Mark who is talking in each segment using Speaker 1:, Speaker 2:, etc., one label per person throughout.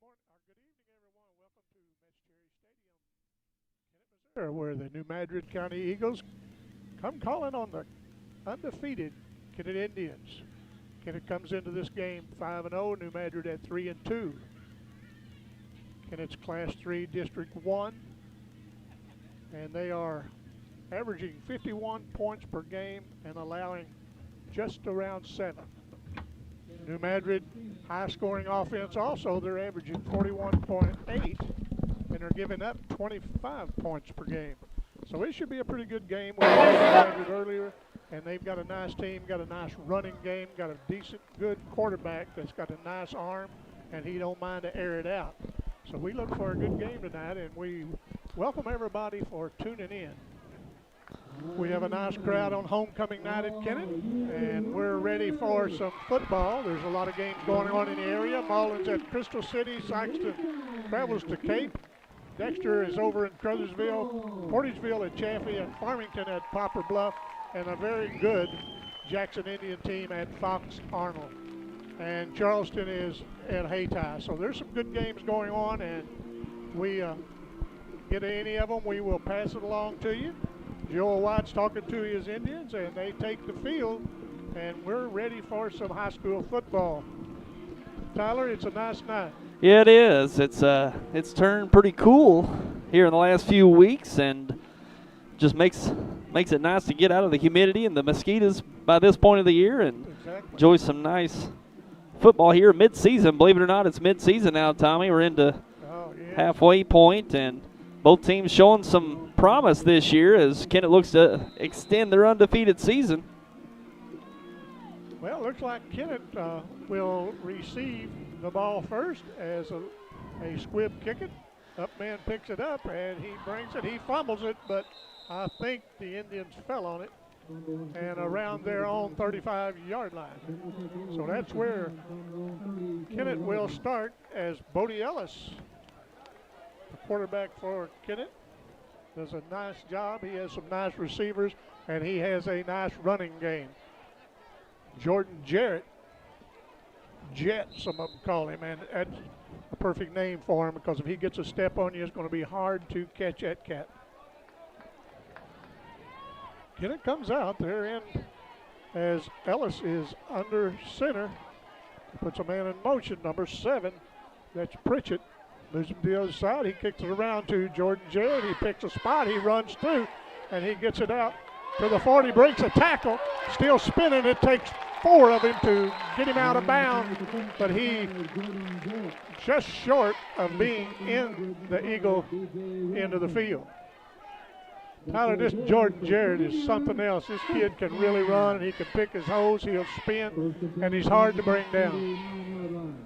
Speaker 1: Good evening, everyone. Welcome to Cherry Stadium, Kennett, Missouri, where the New Madrid County Eagles come calling on the undefeated Kennett Indians. Kennett comes into this game 5-0. New Madrid at 3-2. Kennett's Class 3 District 1, and they are averaging 51 points per game and allowing just around 7. New Madrid high-scoring offense also, they're averaging 41.8, and they're giving up 25 points per game. So it should be a pretty good game. We talked about it earlier, and they've got a nice team, got a nice running game, got a decent, good quarterback that's got a nice arm, and he don't mind to air it out. So we look for a good game tonight, and we welcome everybody for tuning in. We have a nice crowd on homecoming night at Kennett, and we're ready for some football. There's a lot of games going on in the area. Marlin's at Crystal City. Sykeston travels to Cape. Dexter is over in Crothersville. Portageville at Chaffee, and Farmington at Poplar Bluff, and a very good Jackson Indian team at Fox Arnold. And Charleston is at Hayti. So there's some good games going on, and we get any of them, we will pass it along to you. Joel White's talking to his Indians, and they take the field, and we're ready for some high school football. Tyler, it's a nice night.
Speaker 2: Yeah, it is. It's turned pretty cool here in the last few weeks, and just makes it nice to get out of the humidity and the mosquitoes by this point of the year and enjoy some nice football here mid-season. Believe it or not, it's mid-season now, Tommy. We're into halfway point, and both teams showing some promise this year as Kennett looks to extend their undefeated season.
Speaker 1: Well, it looks like Kennett will receive the ball first as a squib kick it. Up man picks it up, and he brings it. He fumbles it, but I think the Indians fell on it and around their own 35-yard line. So that's where Kennett will start as Bodie Ellis, the quarterback for Kennett, does a nice job. He has some nice receivers, and he has a nice running game. Jordan Jarrett, Jet, some of them call him, and that's a perfect name for him because if he gets a step on you, it's going to be hard to catch that cat. Kennett comes out there in as Ellis is under center. Puts a man in motion, number 7. That's Pritchett. Moves him to the other side. He kicks it around to Jordan Jarrett. He picks a spot. He runs through, and he gets it out to the 40. Breaks a tackle. Still spinning. It takes 4 of him to get him out of bounds, but he just short of being in the Eagle end of the field. Tyler, this Jordan Jarrett is something else. This kid can really run, and he can pick his holes. He'll spin, and he's hard to bring down.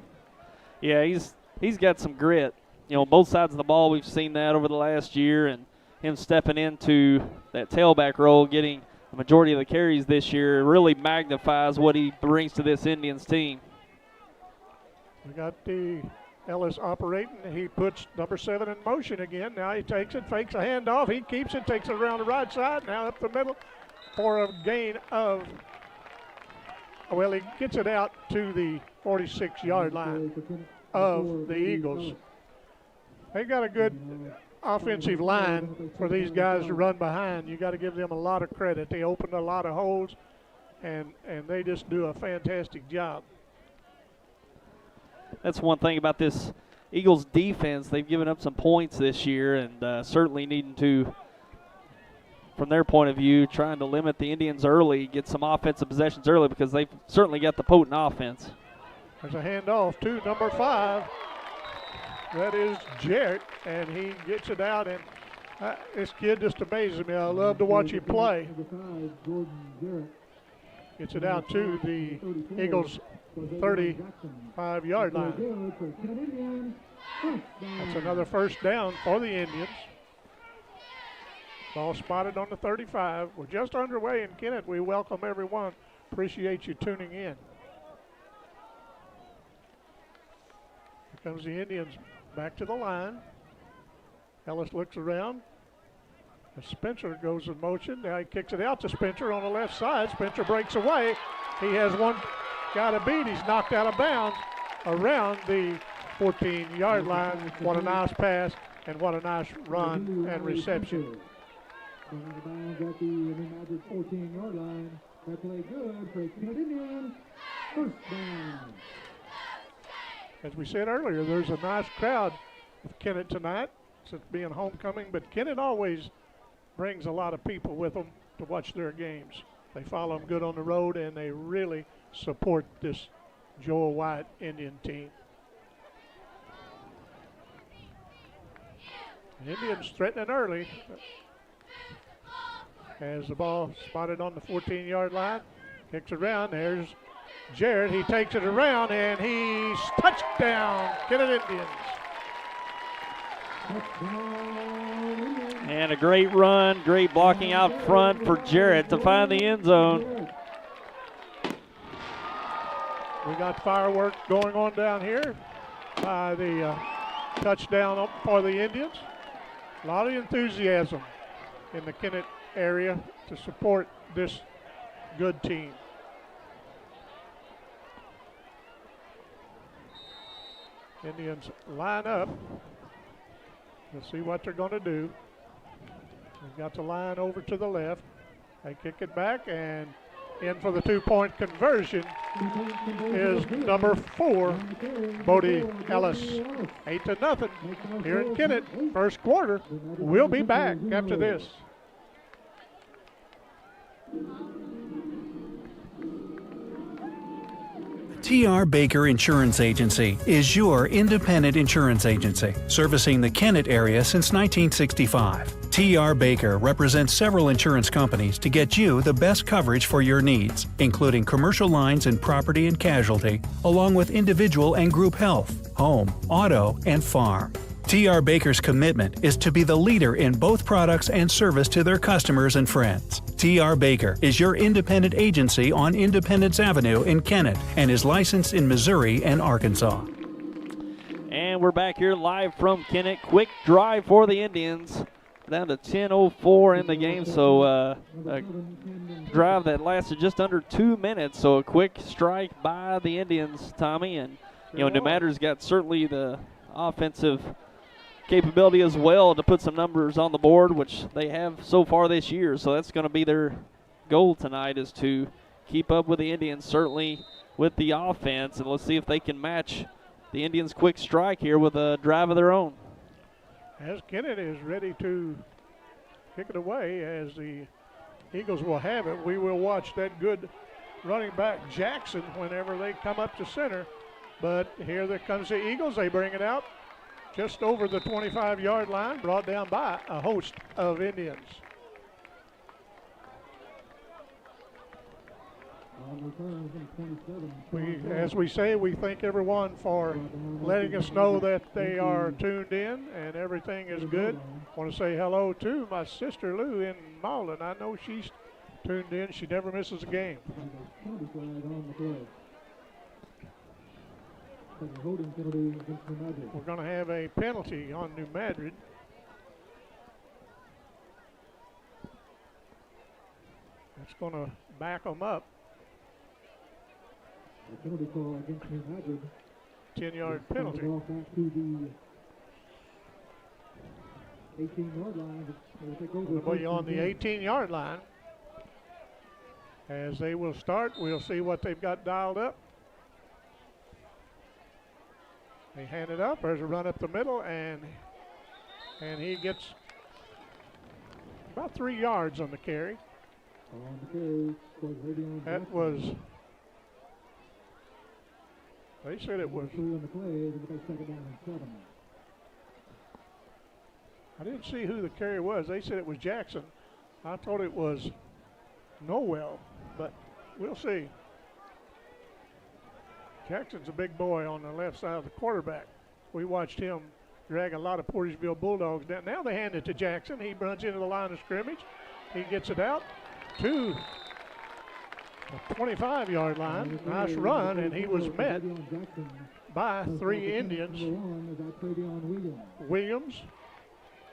Speaker 2: Yeah, he's got some grit. You know, both sides of the ball, we've seen that over the last year, and him stepping into that tailback role, getting the majority of the carries this year, really magnifies what he brings to this Indians team.
Speaker 1: We got the Ellis operating. He puts number 7 in motion again. Now he takes it, fakes a handoff. He keeps it, takes it around the right side, now up the middle for a gain of, well, he gets it out to the 46-yard line of the Eagles. They got a good offensive line for these guys to run behind. You got to give them a lot of credit. They opened a lot of holes, and they just do a fantastic job.
Speaker 2: That's one thing about this Eagles defense. They've given up some points this year, and certainly needing to, from their point of view, trying to limit the Indians early, get some offensive possessions early because they've certainly got the potent offense.
Speaker 1: There's a handoff to number 5. That is Jarrett, and he gets it out. And this kid just amazes me. I love to watch him play. Gets it out to the Eagles' 35-yard line. That's another first down for the Indians. Ball spotted on the 35. We're just underway in Kennett. We welcome everyone. Appreciate you tuning in. Comes the Indians back to the line. Ellis looks around. Spencer goes in motion. Now he kicks it out to Spencer on the left side. Spencer breaks away. He has one guy to beat. He's knocked out of bounds around the 14-yard line. What a nice pass and what a nice run and reception.
Speaker 3: At the Madrid 14-yard line. That play good for Kennett Indians. First down.
Speaker 1: As we said earlier, there's a nice crowd with Kennett tonight, since being homecoming, but Kennett always brings a lot of people with them to watch their games. They follow them good on the road, and they really support this Joel White Indian team. The Indians threatening early as the ball spotted on the 14-yard line. Kicks around. There's Jarrett. He takes it around, and he's touchdown, Kennett Indians.
Speaker 2: And a great run, great blocking out front for Jarrett to find the end zone.
Speaker 1: We got fireworks going on down here by the touchdown up for the Indians. A lot of enthusiasm in the Kennett area to support this good team. Indians line up. Let's see what they're going to do. They've got the line over to the left. They kick it back, and in for the two-point conversion is number 4, Bodie Ellis. 8-0 here in Kennett. First quarter. We'll be back after this.
Speaker 4: T.R. Baker Insurance Agency is your independent insurance agency, servicing the Kennett area since 1965. T.R. Baker represents several insurance companies to get you the best coverage for your needs, including commercial lines and property and casualty, along with individual and group health, home, auto, and farm. T.R. Baker's commitment is to be the leader in both products and service to their customers and friends. T.R. Baker is your independent agency on Independence Avenue in Kennett and is licensed in Missouri and Arkansas.
Speaker 2: And we're back here live from Kennett. Quick drive for the Indians. Down to 10:04 in the game, so a drive that lasted just under 2 minutes. So a quick strike by the Indians, Tommy. And, you know, New Madrid's got certainly the offensive capability as well to put some numbers on the board, which they have so far this year. So that's going to be their goal tonight, is to keep up with the Indians, certainly with the offense. And let's see if they can match the Indians' quick strike here with a drive of their own.
Speaker 1: As Kennett is ready to kick it away, as the Eagles will have it, we will watch that good running back Jackson whenever they come up to center. But here there comes the Eagles. They bring it out just over the 25-yard line, brought down by a host of Indians. As we say, we thank everyone for letting us know that they are tuned in and everything is good. I want to say hello to my sister Lou in Malden. I know she's tuned in. She never misses a game. We're going to have a penalty on New Madrid. That's going to back them up. 10-yard penalty. It'll be on the 18-yard line. As they will start, we'll see what they've got dialed up. They hand it up. There's a run up the middle, and he gets about 3 yards on the carry. That was, they said it was, I didn't see who the carry was. They said it was Jackson. I thought it was Noel, but we'll see. Jackson's a big boy on the left side of the quarterback. We watched him drag a lot of Portersville Bulldogs down. Now they hand it to Jackson. He runs into the line of scrimmage. He gets it out to the 25-yard line. Nice run, and he was met by 3 Indians. Williams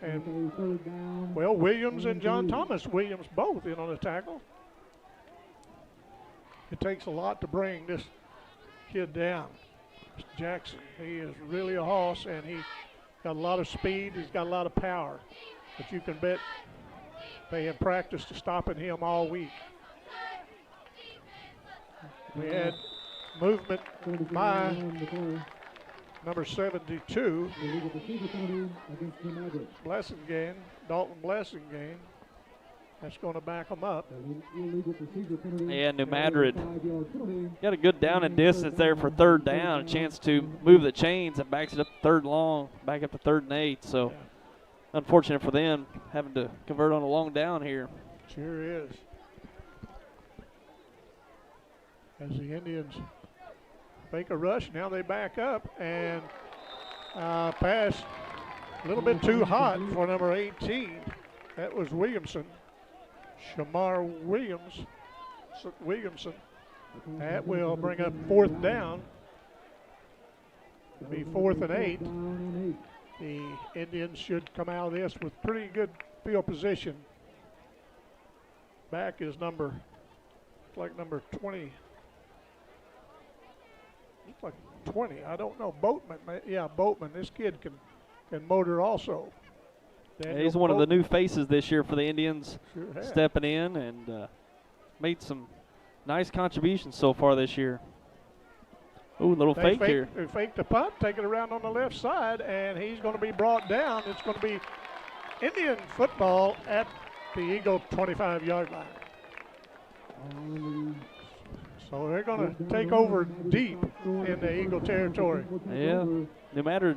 Speaker 1: and, well, Williams and John Thomas Williams both in on the tackle. It takes a lot to bring this kid down. Jackson. He is really a hoss, and he got a lot of speed. He's got a lot of power. But you can bet they have practiced to stopping him all week. We had movement by number 72, Blessingame, Dalton Blessingame. That's going to back them up.
Speaker 2: Yeah, New Madrid got a good down and distance there for third down, a chance to move the chains and backs it up third long, back up to 3rd and 8. So unfortunate for them having to convert on a long down here.
Speaker 1: Sure is. As the Indians fake a rush, now they back up and pass a little bit too hot for number 18. That was Williamson. Shamar Williamson. That will bring up 4th down. It'll be 4th and 8. The Indians should come out of this with pretty good field position. Back is number 20. Looks like 20. I don't know. Boatman. Yeah, Boatman. This kid can motor also.
Speaker 2: Yeah, he's one of the new faces this year for the Indians, stepping in and made some nice contributions so far this year. Ooh, little fake here.
Speaker 1: They faked the punt, take it around on the left side, and he's going to be brought down. It's going to be Indian football at the Eagle 25-yard line. So they're going to take over deep in the Eagle territory.
Speaker 2: Yeah, no matter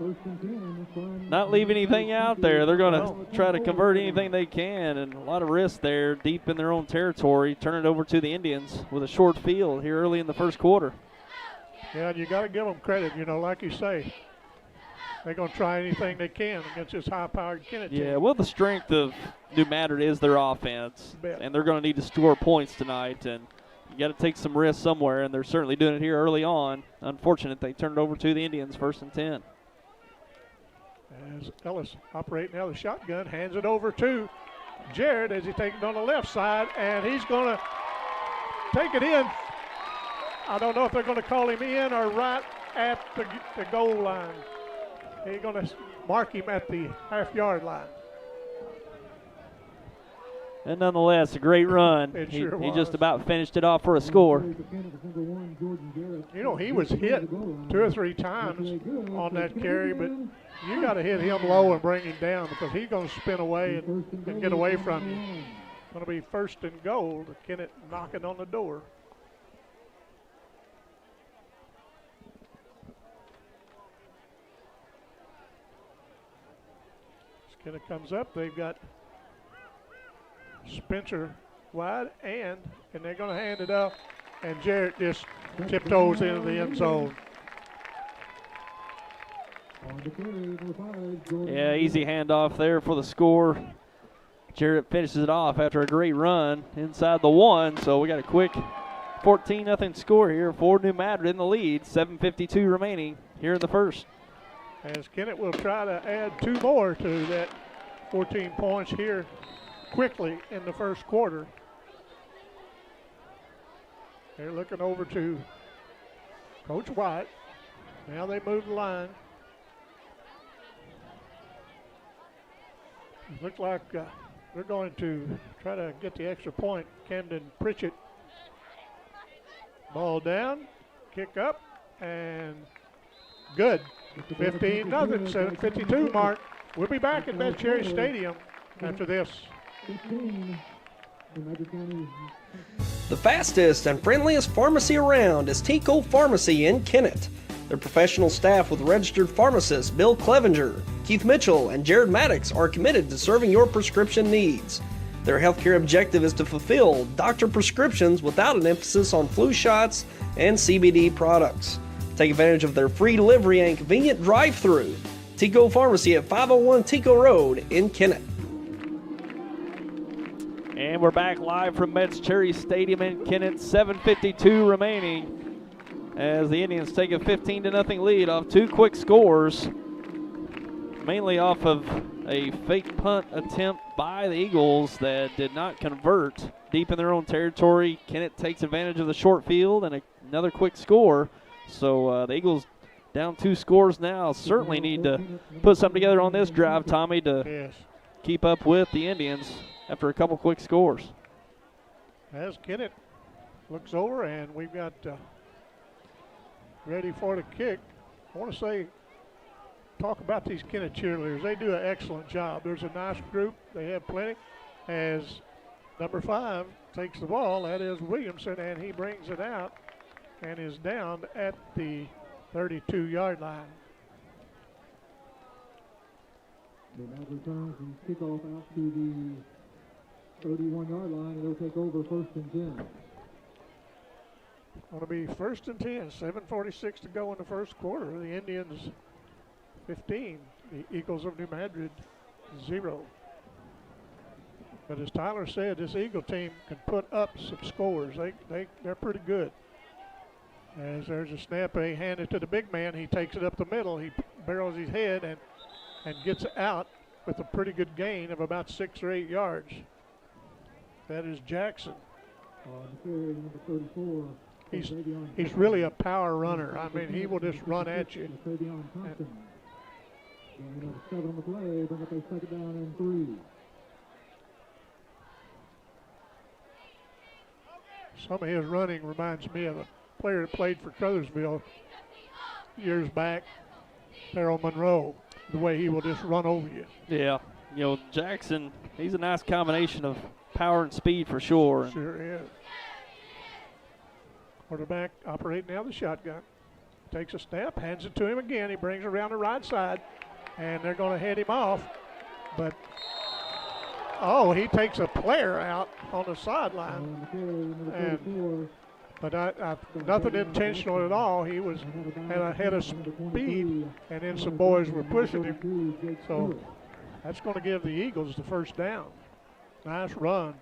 Speaker 2: not leave anything out there. They're going to try to convert anything they can, and a lot of risk there deep in their own territory. Turn it over to the Indians with a short field here early in the first quarter.
Speaker 1: Yeah, and you got to give them credit. You know, like you say, they're going to try anything they can against this high-powered Kennett team.
Speaker 2: Yeah, well, the strength of New Madrid is their offense, and they're going to need to score points tonight. And you got to take some risks somewhere, and they're certainly doing it here early on. Unfortunate they turned it over to the Indians, 1st and 10.
Speaker 1: As Ellis operating now the shotgun, hands it over to Jared as he takes it on the left side, and he's going to take it in. I don't know if they're going to call him in or right at the goal line. They're going to mark him at the half-yard line.
Speaker 2: And nonetheless, a great run. He just about finished it off for a score.
Speaker 1: You know, he was hit 2 or 3 times on that carry, but you got to hit him low and bring him down because he's going to spin away and get away from you. It's going to be 1st and goal. Kennett knocking on the door. As Kennett comes up, they've got Spencer wide, and they're going to hand it up, and Jarrett just tiptoes into the end zone.
Speaker 2: Yeah, easy handoff there for the score. Jarrett finishes it off after a great run inside the 1, so we got a quick 14-0 score here for New Madrid in the lead. 7:52 remaining here in the first.
Speaker 1: As Kennett will try to add 2 more to that 14 points here quickly in the first quarter. They're looking over to Coach White. Now they move the line. It looks like they're going to try to get the extra point. Camden Pritchett. Ball down, kick up, and good. 15-0, 7:52 mark. We'll be back at Beth Cherry Stadium after this.
Speaker 5: The fastest and friendliest pharmacy around is Tico Pharmacy in Kennett. Their professional staff with registered pharmacists Bill Clevenger, Keith Mitchell, and Jared Maddox are committed to serving your prescription needs. Their healthcare objective is to fulfill doctor prescriptions without an emphasis on flu shots and CBD products. Take advantage of their free delivery and convenient drive-through. Tico Pharmacy at 501 Tico Road in Kennett.
Speaker 2: And we're back live from Metz Cherry Stadium in Kennett. 7:52 remaining as the Indians take a 15-0 lead off 2 quick scores, mainly off of a fake punt attempt by the Eagles that did not convert deep in their own territory. Kennett takes advantage of the short field and another quick score. So the Eagles Down 2 scores now. Certainly need to put something together on this drive, Tommy, to
Speaker 1: Yes.
Speaker 2: keep up with the Indians after a couple quick scores.
Speaker 1: As Kennett looks over, and we've got ready for the kick. I want to talk about these Kennett cheerleaders. They do an excellent job. There's a nice group. They have plenty. As number 5 takes the ball, that is Williamson, and he brings it out and is down at the 32-yard line.
Speaker 3: They now return from kickoff out to the 31-yard line, and they'll take over 1st and 10.
Speaker 1: Going to be 1st and 10, 7:46 to go in the first quarter. The Indians 15, the Eagles of New Madrid 0. But as Tyler said, this Eagle team can put up some scores. They're pretty good. As there's a snap, they hand it to the big man. He takes it up the middle. He barrels his head and gets out with a pretty good gain of about 6 or 8 yards. That is Jackson.
Speaker 3: Carry number 34.
Speaker 1: He's really a power runner. I mean, he will just run at you.
Speaker 3: Number 7 on the play, bring up a 2nd down and 3.
Speaker 1: Some of his running reminds me of a player that played for Crothersville years back, Terrell Monroe, the way he will just run over you.
Speaker 2: Yeah, you know, Jackson, he's a nice combination of power and speed for sure.
Speaker 1: Sure is. Quarterback operating out of the shotgun. Takes a step, hands it to him again. He brings it around the right side, and they're going to head him off. But, oh, he takes a player out on the sideline. But nothing intentional at all. He had a head of speed, and then some boys were pushing him. So that's going to give the Eagles the 1st down. Nice run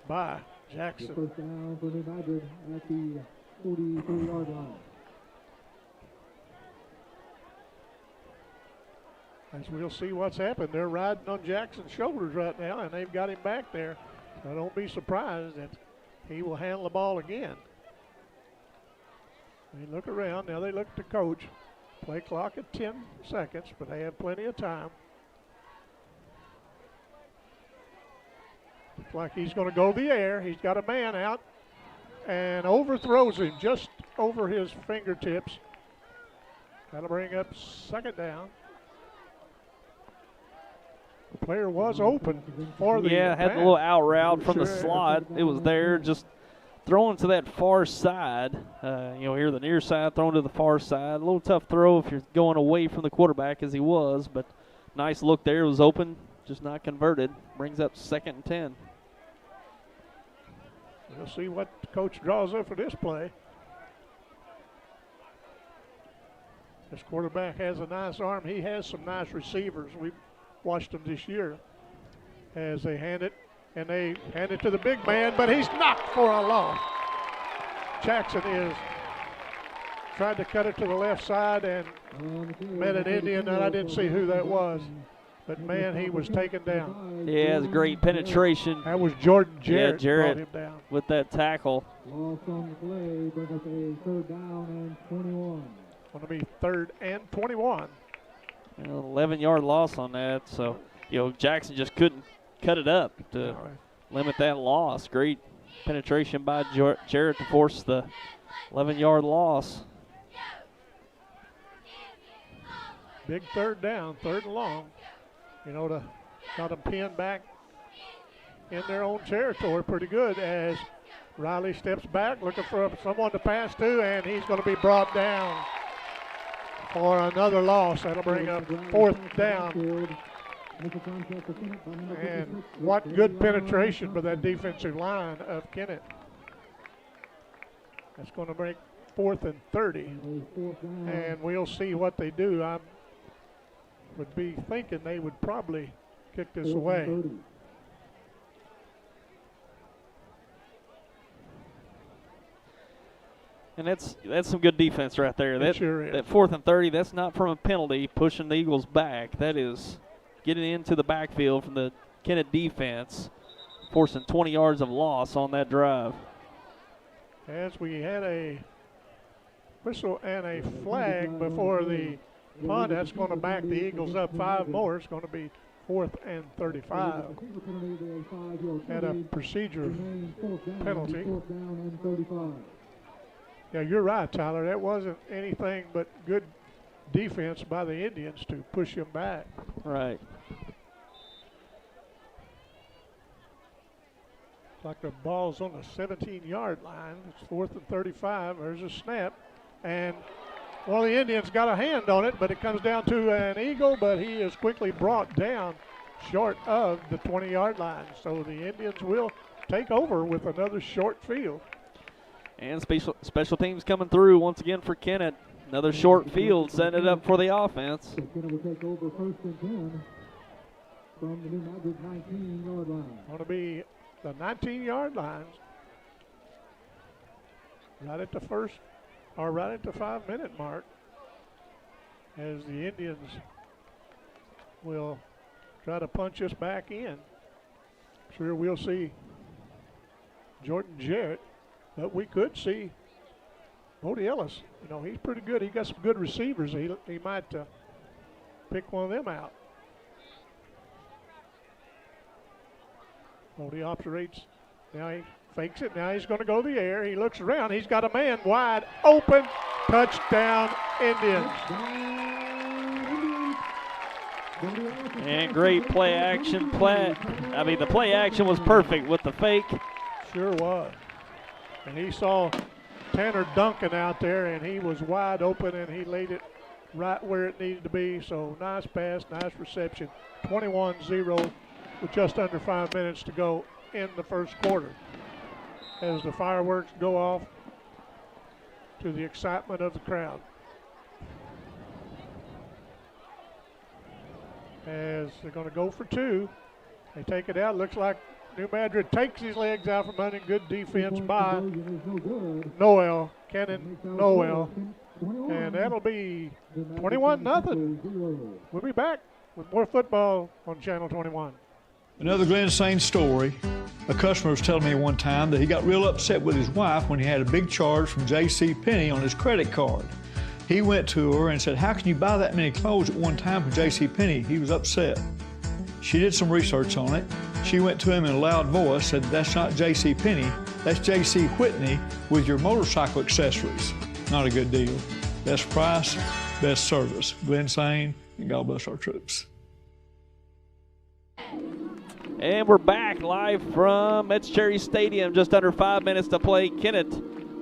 Speaker 1: by Jackson.
Speaker 3: First down for New Madrid at the 43-yard line.
Speaker 1: As we'll see what's happened. They're riding on Jackson's shoulders right now, and they've got him back there. So don't be surprised that he will handle the ball again. They look around. Now they look at the coach. Play clock at 10 seconds, but they have plenty of time. Looks like he's going to go the air. He's got a man out and overthrows him just over his fingertips. That'll bring up 2nd down. The player was open for the
Speaker 2: had the little out route from the slot. It was there, just throwing to that far side. Here the near side, throwing to the far side. A little tough throw if you're going away from the quarterback as he was, but nice look there. It was open, just not converted. Brings up 2nd and 10.
Speaker 1: We'll see what the coach draws up for this play. This quarterback has a nice arm. He has some nice receivers. We've watched them this year as they hand it to the big man, but he's knocked for a loss. Jackson tried to cut it to the left side and met an Indian, and I didn't see who that was. But, man, he was taken down.
Speaker 2: Yeah, it was great penetration.
Speaker 1: That was Jordan Jarrett,
Speaker 2: Jarrett
Speaker 1: brought him down.
Speaker 2: With that tackle.
Speaker 3: Loss on the play, bring up a 3rd down and 21.
Speaker 1: Going to be 3rd and 21.
Speaker 2: 11-yard loss on that. So, Jackson just couldn't cut it up to limit that loss. Great penetration by Jarrett to force the 11-yard loss.
Speaker 1: Big 3rd down, 3rd and long. Got them pinned back in their own territory pretty good as Riley steps back looking for someone to pass to, and he's going to be brought down for another loss. That'll bring up 4th down. And what good penetration by that defensive line of Kennett. That's going to make 4th and 30. And we'll see what they do. I would be thinking they would probably kick this away.
Speaker 2: And that's some good defense right there. That 4th and 30, that's not from a penalty pushing the Eagles back. That is getting into the backfield from the Kennett defense, forcing 20 yards of loss on that drive.
Speaker 1: As we had a whistle and a flag before the punt. That's going to back the Eagles up 5 more. It's going to be 4th and 35. And a procedure penalty. Yeah, you're right, Tyler. That wasn't anything but good defense by the Indians to push him back.
Speaker 2: Right.
Speaker 1: Like the ball's on the 17-yard line. It's 4th and 35. There's a snap. And, well, the Indians got a hand on it, but it comes down to an Eagle, but he is quickly brought down short of the 20-yard line. So the Indians will take over with another short field.
Speaker 2: And special teams coming through once again for Kennett. Another short field, setting it up for the offense.
Speaker 3: Kennett will take over 1st and 10 from the New Madrid 19-yard line.
Speaker 1: Going to be the 19-yard line, right at the right at the 5-minute mark, as the Indians will try to punch us back in. Sure, we'll see Jordan Jarrett, but we could see Bodie Ellis. You know, he's pretty good. He got some good receivers. He might pick one of them out. Bodie operates. Now he fakes it. Now he's going to go to the air. He looks around. He's got a man wide open. Touchdown, Indians.
Speaker 2: And great play action. The play action was perfect with the fake.
Speaker 1: Sure was. And he saw Tanner Duncan out there, and he was wide open, and he laid it right where it needed to be. So nice pass, nice reception. 21-0 with just under 5 minutes to go in the first quarter. As the fireworks go off to the excitement of the crowd. As they're going to go for 2. They take it out. Looks like New Madrid takes his legs out from under. Good defense by Noel, Kennett Noel. And that'll be 21-0. We'll be back with more football on Channel 21.
Speaker 6: Another Glen Sain story. A customer was telling me one time that he got real upset with his wife when he had a big charge from J.C. Penney on his credit card. He went to her and said, "How can you buy that many clothes at one time from J.C. Penney?" He was upset. She did some research on it. She went to him in a loud voice, said, "That's not J.C. Penney, that's J.C. Whitney with your motorcycle accessories." Not a good deal. Best price, best service. Glen Sain, and God bless our troops.
Speaker 2: And we're back live from Cherry Stadium. Just under 5 minutes to play. Kennett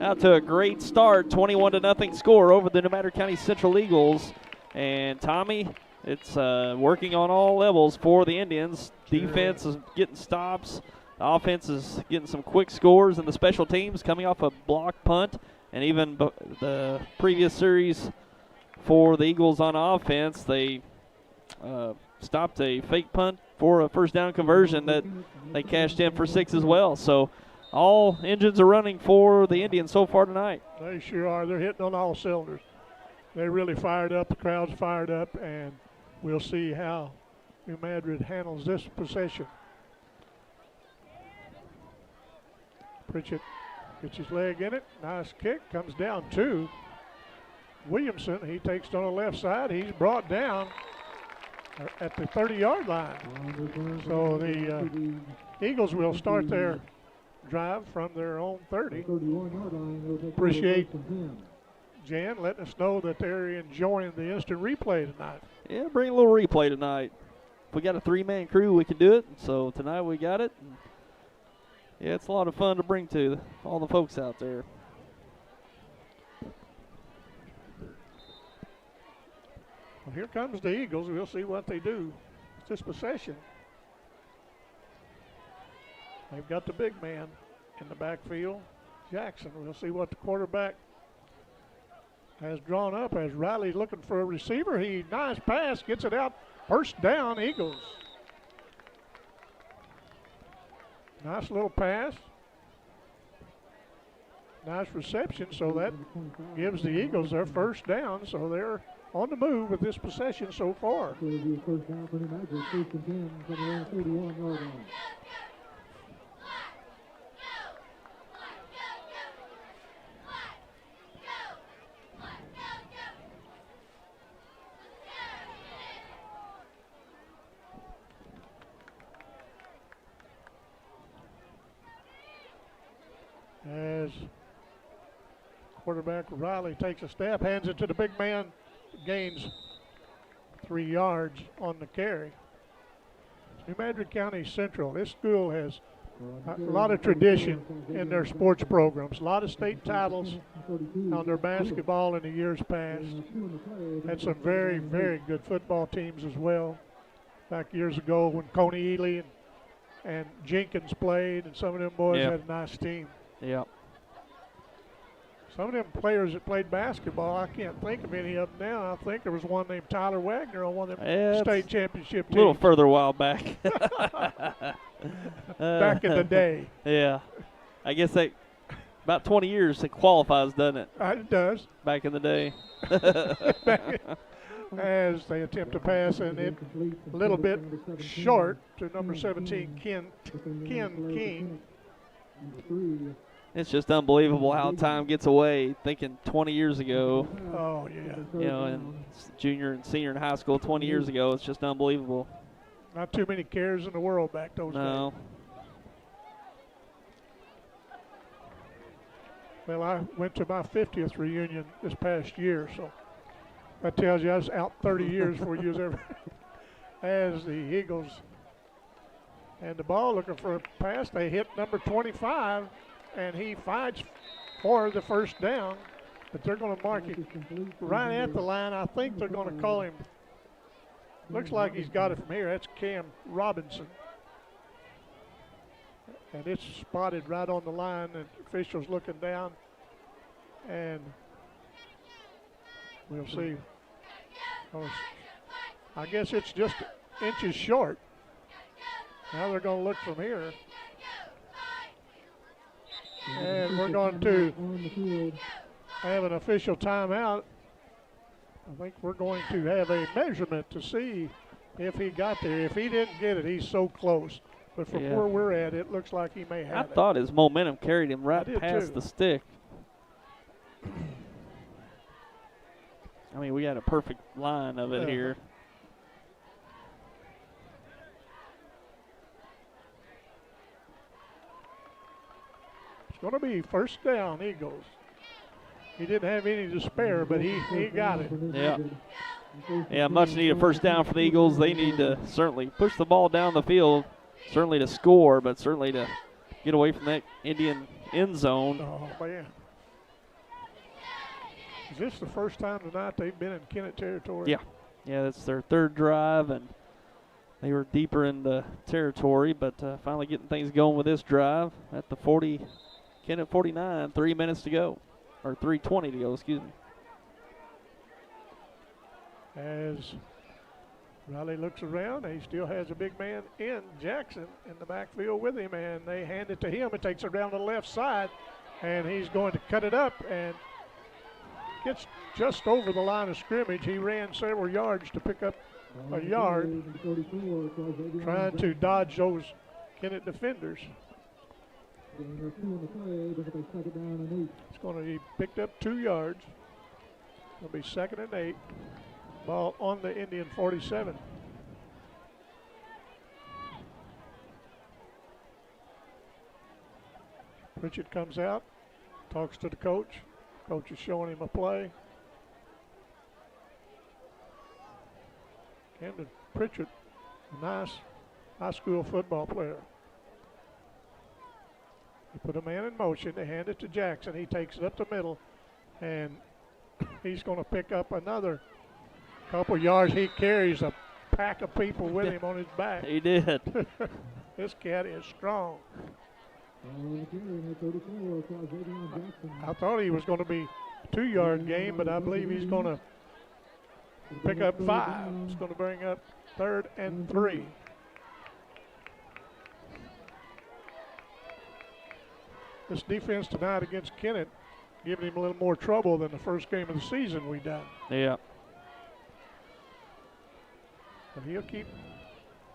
Speaker 2: out to a great start. 21-0 score over the New Madrid County Central Eagles. And Tommy, it's working on all levels for the Indians. Defense is getting stops. The offense is getting some quick scores. And the special teams coming off a block punt. And even the previous series for the Eagles on offense, they stopped a fake punt for a first down conversion that they cashed in for 6 as well. So all engines are running for the Indians so far tonight.
Speaker 1: They sure are. They're hitting on all cylinders. They really fired up. The crowd's fired up, and we'll see how New Madrid handles this possession. Pritchett gets his leg in it. Nice kick. Comes down to Williamson. He takes it on the left side. He's brought down at the 30-yard line. So the Eagles will start their drive from their own 30. Appreciate Jan letting us know that they're enjoying the instant replay tonight.
Speaker 2: Yeah, bring a little replay tonight. If we got a 3-man crew, we can do it. So tonight we got it. Yeah, it's a lot of fun to bring to all the folks out there.
Speaker 1: Well, here comes the Eagles. We'll see what they do with this possession. They've got the big man in the backfield, Jackson. We'll see what the quarterback has drawn up as Riley's looking for a receiver. Nice pass, gets it out. First down, Eagles. Nice little pass. Nice reception, so that gives the Eagles their first down, so they're on the move with this possession so far.
Speaker 3: First down for New Madrid, 1st and 10 from the 31-yard line.
Speaker 1: Quarterback Riley takes a step, hands it to the big man, gains 3 yards on the carry. New Madrid County Central, this school has a lot of tradition in their sports programs, a lot of state titles on their basketball in the years past. Had some very, very good football teams as well. Back years ago when Coney Ely and Jenkins played, and some of them boys had a nice team.
Speaker 2: Yep.
Speaker 1: Some of them players that played basketball, I can't think of any of them now. I think there was one named Tyler Wagner on one of them state championship teams.
Speaker 2: A little further a while back.
Speaker 1: Back in the day.
Speaker 2: Yeah. I guess that about 20 years it qualifies, doesn't it?
Speaker 1: It does.
Speaker 2: Back in the day.
Speaker 1: As they attempt to pass, and it a little bit short to number 17, Ken King.
Speaker 2: It's just unbelievable how time gets away. Thinking 20 years ago.
Speaker 1: Oh, yeah.
Speaker 2: You know, and junior and senior in high school 20 years ago, it's just unbelievable.
Speaker 1: Not too many cares in the world back those days. Well, I went to my 50th reunion this past year, so that tells you I was out 30 years before you was ever. As the Eagles and the ball looking for a pass, they hit number 25, and he fights for the first down, but they're going to mark it right at the line. I think they're going to call him. Looks like he's got it from here. That's Cam Robinson. And it's spotted right on the line, and officials looking down. And we'll see. I guess it's just inches short. Now they're going to look from here. And we're going to have an official timeout. I think we're going to have a measurement to see if he got there. If he didn't get it, he's so close. But from where we're at, it looks like he may have it.
Speaker 2: I thought his momentum carried him right past the stick. I mean, we got a perfect line of it here.
Speaker 1: It's going to be first down, Eagles. He didn't have any to spare, but he got it.
Speaker 2: Yeah. Yeah, much needed first down for the Eagles. They need to certainly push the ball down the field, certainly to score, but certainly to get away from that Indian end zone.
Speaker 1: Oh, man. Is this the first time tonight they've been in Kennett territory?
Speaker 2: Yeah. Yeah, that's their third drive, and they were deeper in the territory, but finally getting things going with this drive at the 40, Kennett 49, 3 minutes to go, or 3:20 to go, excuse me.
Speaker 1: As Riley looks around, he still has a big man in Jackson in the backfield with him, and they hand it to him. It takes it down to the left side, and he's going to cut it up and gets just over the line of scrimmage. He ran several yards to pick up a yard, trying to dodge those Kennett defenders. It's going to be picked up 2 yards. It'll be 2nd and 8. Ball on the Indian 47. Pritchett comes out, talks to the coach. Coach is showing him a play. Camden Pritchett, a nice high school football player. They put a man in motion. They hand it to Jackson. He takes it up the middle, and he's going to pick up another couple yards. He carries a pack of people with him on his back.
Speaker 2: He did.
Speaker 1: This cat is strong. I thought he was going to be a 2-yard game, but I believe he's going to pick up 5. It's going to bring up 3rd and 3. This defense tonight against Kennett giving him a little more trouble than the first game of the season we done.
Speaker 2: Yeah.
Speaker 1: But he'll keep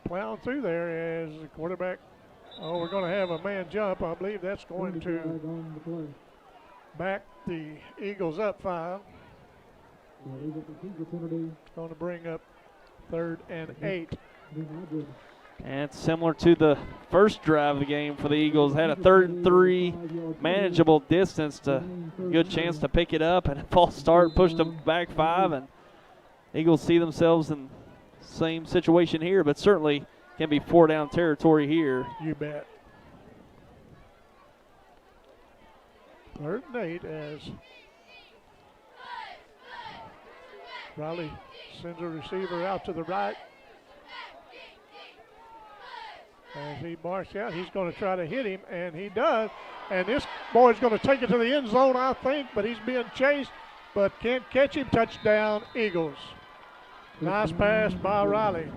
Speaker 1: plowing through there as the quarterback. Oh, we're going to have a man jump. I believe that's going to back the Eagles up 5. It's going to bring up 3rd and 8.
Speaker 2: And similar to the first drive of the game for the Eagles, had a 3rd and 3, manageable distance, good chance to pick it up, and a false start pushed them back 5, and Eagles see themselves in the same situation here, but certainly can be 4-down territory here.
Speaker 1: You bet. 3rd and 8 as Riley sends a receiver out to the right. As he marks out, he's going to try to hit him, and he does. And this boy's going to take it to the end zone, I think, but he's being chased, but can't catch him. Touchdown, Eagles. Nice pass by Riley.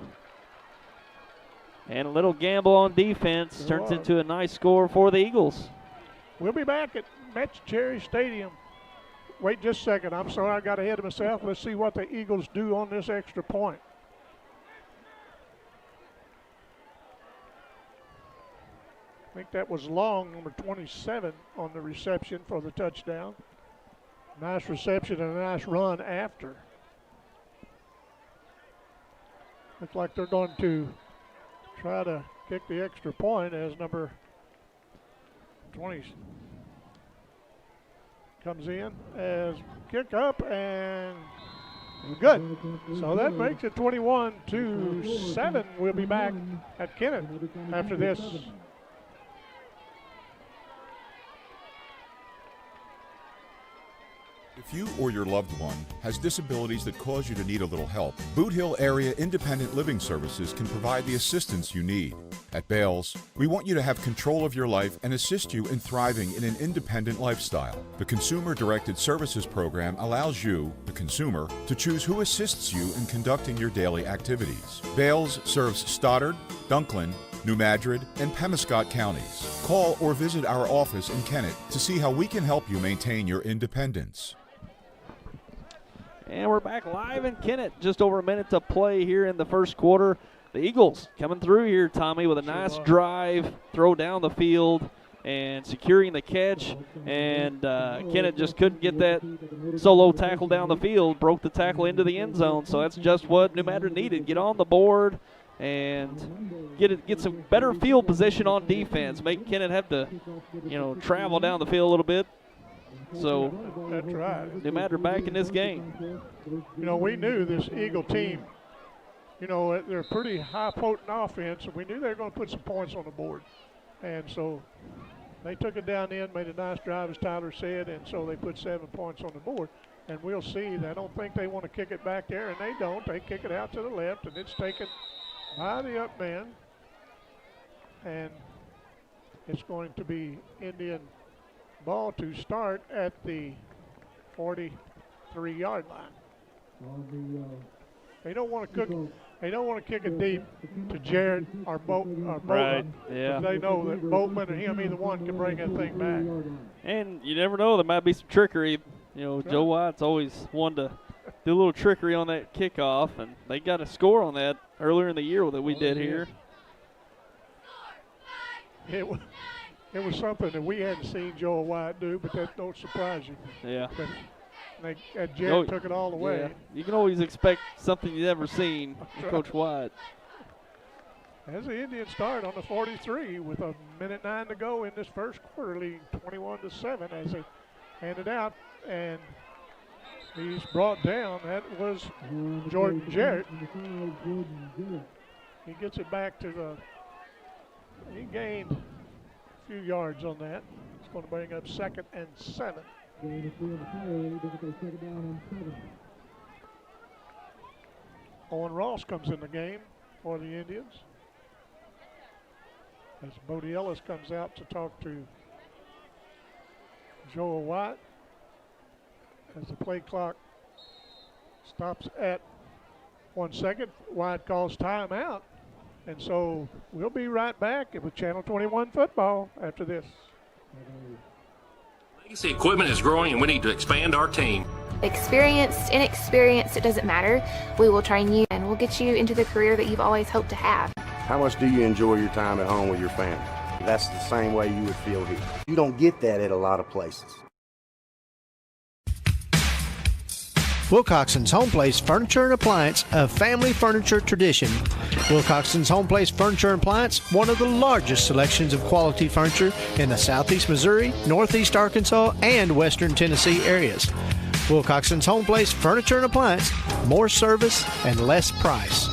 Speaker 2: And a little gamble on defense turns into a nice score for the Eagles.
Speaker 1: We'll be back at Cherry Stadium. Wait just a second. I'm sorry, I got ahead of myself. Let's see what the Eagles do on this extra point. I think that was Long, number 27, on the reception for the touchdown. Nice reception and a nice run after. Looks like they're going to try to kick the extra point as number 20 comes in as kick up and good. So that makes it 21-7. We'll be back at Kennett after this.
Speaker 7: If you or your loved one has disabilities that cause you to need a little help, Boot Hill Area Independent Living Services can provide the assistance you need. At Bales, we want you to have control of your life and assist you in thriving in an independent lifestyle. The Consumer Directed Services Program allows you, the consumer, to choose who assists you in conducting your daily activities. Bales serves Stoddard, Dunklin, New Madrid, and Pemiscot counties. Call or visit our office in Kennett to see how we can help you maintain your independence.
Speaker 2: And we're back live in Kennett. Just over a minute to play here in the first quarter. The Eagles coming through here, Tommy, with a nice drive, throw down the field, and securing the catch. And Kennett just couldn't get that solo tackle down the field, broke the tackle into the end zone. So that's just what New Madrid needed. Get on the board and get some better field position on defense. Make Kennett have to, travel down the field a little bit. So
Speaker 1: that's right.
Speaker 2: New Madrid back in this game.
Speaker 1: We knew this Eagle team, they're a pretty high potent offense, and we knew they were going to put some points on the board. And so they took it down in, made a nice drive, as Tyler said, and so they put 7 points on the board. And we'll see. I don't think they want to kick it back there, and they don't. They kick it out to the left, and it's taken by the up man. And it's going to be Indian ball to start at the 43-yard line. They don't want to kick it deep to Jared or Boatman.
Speaker 2: Right, yeah.
Speaker 1: They know that Boatman or him, either one, can bring that thing back.
Speaker 2: And you never know, there might be some trickery. Joe White's always one to do a little trickery on that kickoff, and they got a score on that earlier in the year that we did here.
Speaker 1: It was something that we hadn't seen Joel White do, but that don't surprise you.
Speaker 2: Yeah.
Speaker 1: Jared took it all the way.
Speaker 2: Yeah. You can always expect something you've never seen with Coach White.
Speaker 1: As the Indians start on the 43 with 1:09 to go in this first quarter, leading 21-7 as they hand it out, and he's brought down. That was Jordan Jarrett. He gets it back to he gained a few yards on that. It's going to bring up 2nd and 7. Owen Ross comes in the game for the Indians as Bodie Ellis comes out to talk to Joel White as the play clock stops at 1 second. White calls timeout. And so we'll be right back with Channel 21 football after this.
Speaker 8: Legacy Equipment is growing and we need to expand our team.
Speaker 9: Experienced, inexperienced, it doesn't matter. We will train you and we'll get you into the career that you've always hoped to have.
Speaker 10: How much do you enjoy your time at home with your family? That's the same way you would feel here. You don't get that at a lot of places.
Speaker 11: Wilcoxon's Home Place Furniture and Appliance, a family furniture tradition. Wilcoxon's Home Place Furniture and Appliance, one of the largest selections of quality furniture in the southeast Missouri, northeast Arkansas, and western Tennessee areas. Wilcoxon's Home Place Furniture and Appliance, more service and less price.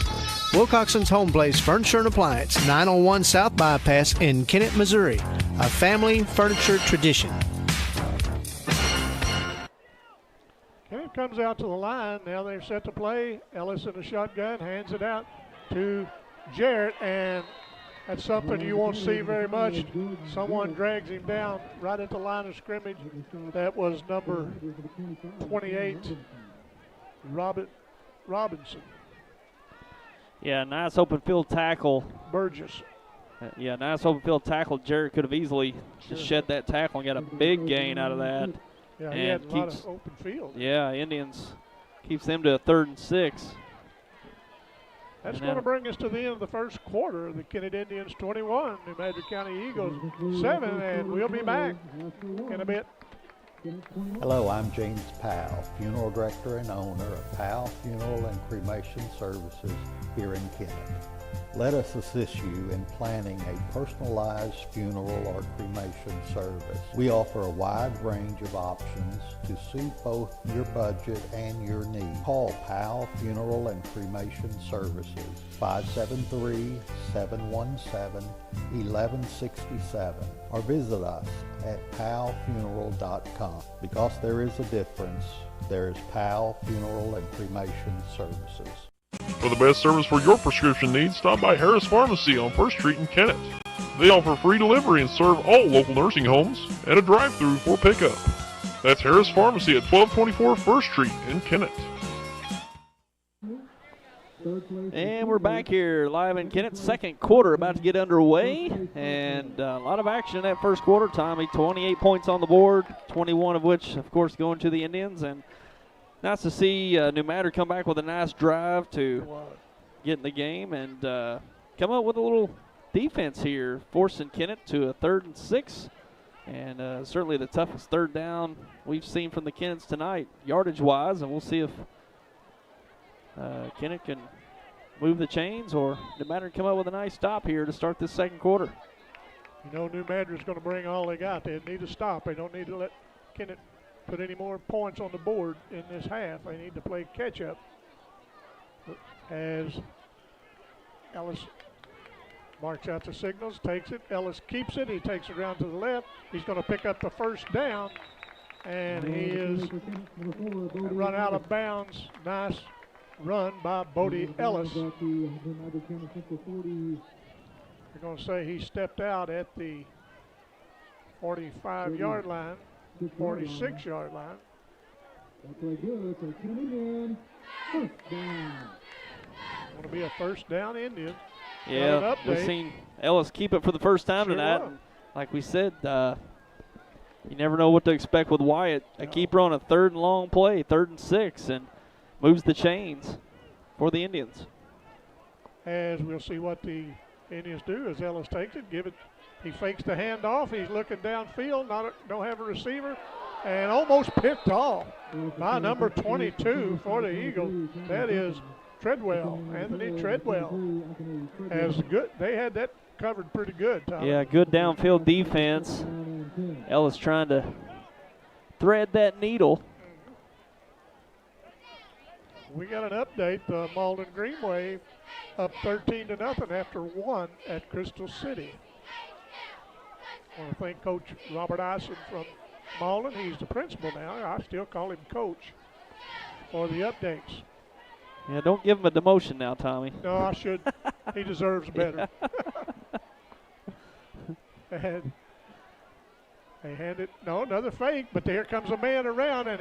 Speaker 11: Wilcoxon's Home Place Furniture and Appliance, 901 South Bypass in Kennett, Missouri, a family furniture tradition.
Speaker 1: Kennett comes out to the line. Now they're set to play. Ellis in the shotgun hands it out to Jarrett, and that's something you won't see very much. Someone drags him down right at the line of scrimmage. That was number 28, Robinson.
Speaker 2: Yeah, nice open field tackle.
Speaker 1: Burgess.
Speaker 2: Yeah, nice open field tackle. Jarrett could have easily just shed that tackle and got a big gain out of that.
Speaker 1: Yeah, he had a lot of open field.
Speaker 2: Yeah, Indians keeps them to a 3rd and 6.
Speaker 1: That's going to bring us to the end of the first quarter. The Kennett Indians 21, New Madrid County Eagles 7, and we'll be back in a bit.
Speaker 12: Hello, I'm James Powell, Funeral Director and owner of Powell Funeral and Cremation Services here in Kennett. Let us assist you in planning a personalized funeral or cremation service. We offer a wide range of options to suit both your budget and your needs. Call Powell Funeral and Cremation Services, 573-717-1167, or visit us at powellfuneral.com. Because there is a difference, there is Powell Funeral and Cremation Services.
Speaker 13: For the best service for your prescription needs, stop by Harris Pharmacy on 1st Street in Kennett. They offer free delivery and serve all local nursing homes and a drive-through for pickup. That's Harris Pharmacy at 1224 1st Street in Kennett.
Speaker 2: And we're back here live in Kennett. Second quarter about to get underway, and a lot of action in that first quarter, Tommy. 28 points on the board, 21 of which, of course, going to the Indians. And nice to see New Madrid come back with a nice drive to get in the game and come up with a little defense here, forcing Kennett to a 3rd and 6. And certainly the toughest 3rd down we've seen from the Kennetts tonight, yardage-wise. And we'll see if Kennett can move the chains or New Madrid come up with a nice stop here to start this second quarter.
Speaker 1: You know, New Madrid's going to bring all they got. They need to stop. They don't need to let Kennett put any more points on the board in this half. They need to play catch-up. As Ellis marks out the signals, takes it. Ellis keeps it. He takes it around to the left. He's going to pick up the first down, and he is run out of bounds. Nice run by Bodie Ellis. They're going to say he stepped out at the 45-yard line, 46-yard line. Going to be a first down Indian.
Speaker 2: Yeah, we've seen Ellis keep it for the first time tonight. And like we said, you never know what to expect with Wyatt. A keeper on a 3rd and long play, 3rd and 6, and moves the chains for the Indians.
Speaker 1: As we'll see what the Indians do as Ellis takes it, he fakes the handoff. He's looking downfield, don't have a receiver, and almost picked off by number 22 for the Eagles. That is Treadwell, Anthony Treadwell. They had that covered pretty good, Tom.
Speaker 2: Yeah, good downfield defense. Ellis trying to thread that needle.
Speaker 1: We got an update. The Malden Greenway up 13-0 after 1 at Crystal City. I want to thank Coach Robert Ison from Malden. He's the principal now. I still call him Coach for the updates.
Speaker 2: Yeah, don't give him a demotion now, Tommy.
Speaker 1: No, I should. He deserves better. And they hand it. No, another fake, but here comes a man around, and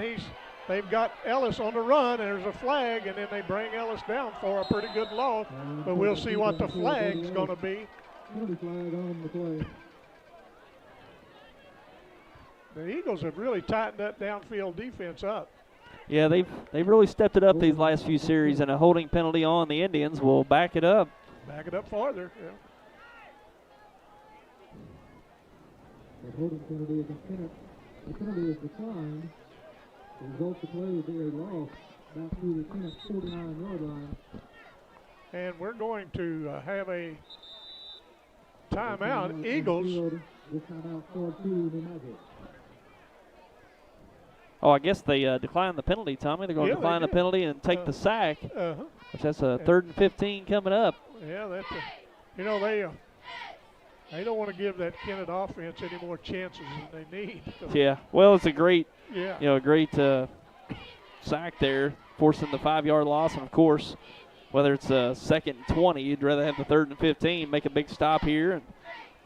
Speaker 1: they've got Ellis on the run, and there's a flag, and then they bring Ellis down for a pretty good loss. But we'll see what the flag's going to be. The Eagles have really tightened that downfield defense up.
Speaker 2: Yeah, they've really stepped it up these last few series, and a holding penalty on the Indians will back it up.
Speaker 1: Back it up farther, yeah.
Speaker 3: The holding penalty is a Kennett. The penalty is declined. The result of the play will be a loss back to the Kennett 49-yard line.
Speaker 1: And we're going to have a timeout. Eagles.
Speaker 3: This timeout called to New Madrid.
Speaker 2: Oh, I guess they declined the penalty, Tommy. They're going to decline the penalty and take the sack. Which that's a 3rd and 15 coming up.
Speaker 1: Yeah, that's you know, they don't want to give that Kennett offense any more chances than they need.
Speaker 2: Yeah, well, it's a great, great sack there, forcing the 5-yard loss. And, of course, whether it's a 2nd and 20, you'd rather have the 3rd and 15, make a big stop here, and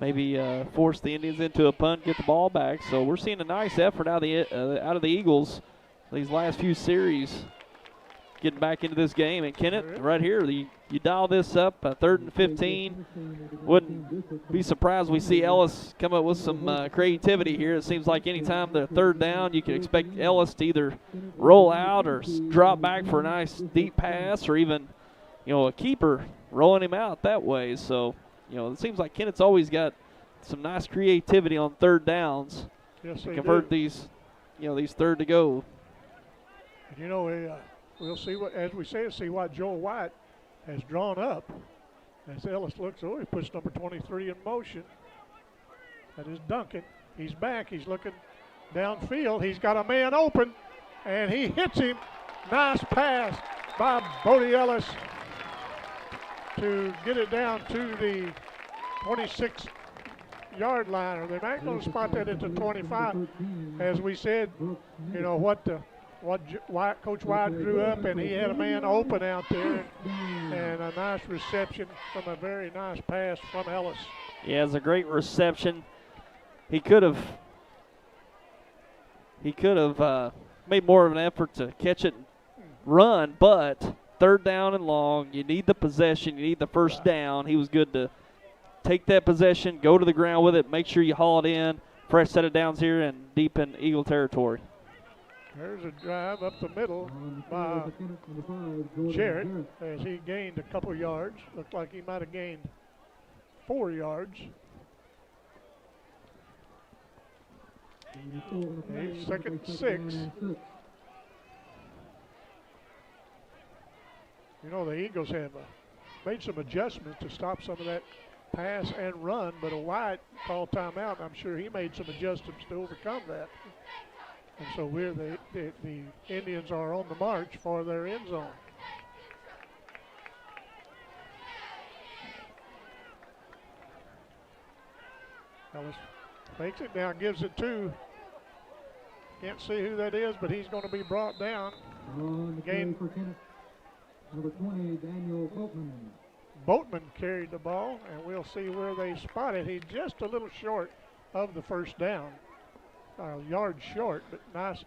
Speaker 2: maybe force the Indians into a punt, get the ball back. So we're seeing a nice effort out of the Eagles these last few series, getting back into this game. And Kennett, right here, you dial this up, 3rd and 15. Wouldn't be surprised we see Ellis come up with some creativity here. It seems like anytime they're 3rd down, you can expect Ellis to either roll out or drop back for a nice deep pass, or even, a keeper rolling him out that way. So, it seems like Kennett's always got some nice creativity on 3rd downs.
Speaker 1: Yes,
Speaker 2: to convert these 3rd to go.
Speaker 1: We'll see what Joel White has drawn up. As Ellis looks, he puts number 23 in motion. That is Duncan. He's back. He's looking downfield. He's got a man open, and he hits him. Nice pass by Bodie Ellis to get it down to the 26-yard line. Or they're not going to spot that at the 25. As we said, what Coach White drew up, and he had a man open out there, and a nice reception from a very nice pass from Ellis.
Speaker 2: Yeah, it's a great reception. He could have made more of an effort to catch it and run, but 3rd down and long, you need the possession, you need the 1st down. He was good to take that possession, go to the ground with it, make sure you haul it in. Fresh set of downs here and deep in Eagle territory.
Speaker 1: There's a drive up the middle by Jarrett as he gained a couple yards. Looked like he might have gained 4 yards. 2nd and 6. The Eagles have made some adjustments to stop some of that pass and run, but a White called timeout. I'm sure he made some adjustments to overcome that. And so the Indians are on the march for their end zone. Ellis fakes it down, gives it to, can't see who that is, but he's going to be brought down.
Speaker 3: Gain for Kennett, number 20, Daniel Boatman.
Speaker 1: Boatman carried the ball, and we'll see where they spot it. He's just a little short of the 1st down. A yard short, but nice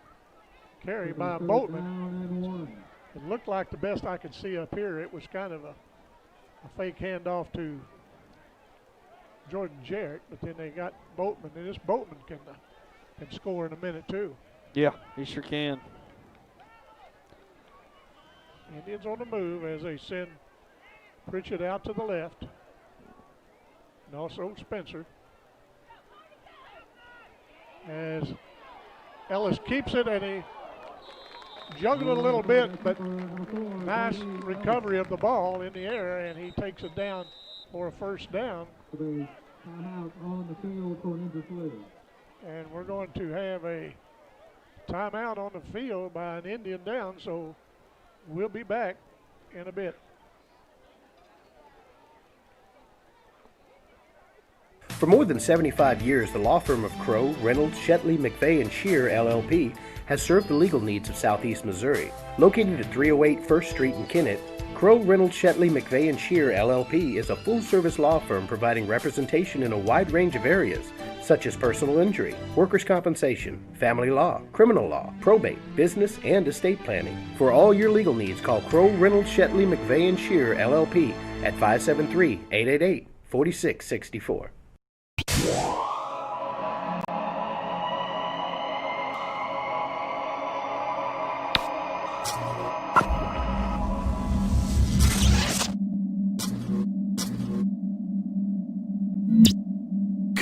Speaker 1: carry by Boatman. It looked like, the best I could see up here, it was kind of a fake handoff to Jordan Jarrett, but then they got Boatman, and this Boatman can score in a minute too.
Speaker 2: Yeah, he sure can.
Speaker 1: Indians on the move as they send Pritchett out to the left, and also Spencer. As Ellis keeps it, and he juggled it a little bit, but nice recovery of the ball in the air, and he takes it down for a 1st down.
Speaker 3: Timeout on the field for an injured player.
Speaker 1: And we're going to have a timeout on the field by an Indian down, so we'll be back in a bit.
Speaker 14: For more than 75 years, the law firm of Crowe, Reynolds, Shetley, McVeigh & Shear, LLP, has served the legal needs of Southeast Missouri. Located at 308 1st Street in Kennett, Crowe, Reynolds, Shetley, McVeigh & Shear, LLP is a full-service law firm providing representation in a wide range of areas, such as personal injury, workers' compensation, family law, criminal law, probate, business, and estate planning. For all your legal needs, call Crowe, Reynolds, Shetley, McVeigh & Shear, LLP at 573-888-4664.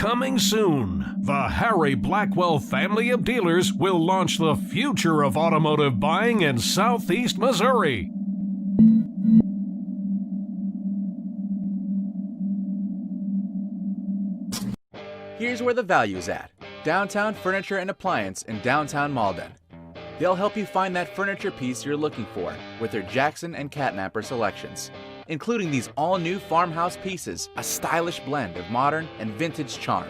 Speaker 15: Coming soon, the Harry Blackwell family of dealers will launch the future of automotive buying in Southeast Missouri.
Speaker 16: Here's where the value's at. Downtown Furniture and Appliance in downtown Malden. They'll help you find that furniture piece you're looking for with their Jackson and Catnapper selections, including these all-new farmhouse pieces, a stylish blend of modern and vintage charm.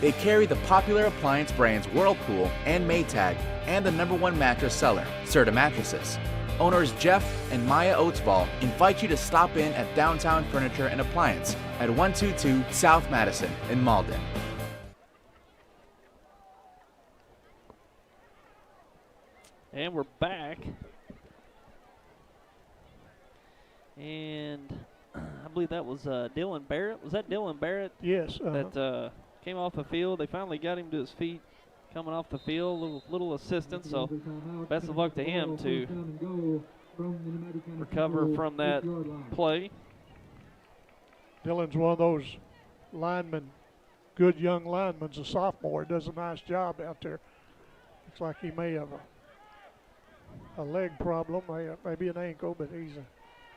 Speaker 16: They carry the popular appliance brands Whirlpool and Maytag and the #1 mattress seller, Serta Mattresses. Owners Jeff and Maya Oatsball invite you to stop in at Downtown Furniture and Appliance at 122 South Madison in Malden.
Speaker 2: And we're back. And I believe that was Dylan Barrett. Was that Dylan Barrett?
Speaker 1: Yes.
Speaker 2: That came off the field. They finally got him to his feet coming off the field. Little assistance. So best of luck to him to recover from that play.
Speaker 1: Dylan's one of those linemen, good young linemen, a sophomore. Does a nice job out there. Looks like he may have a leg problem, maybe an ankle, but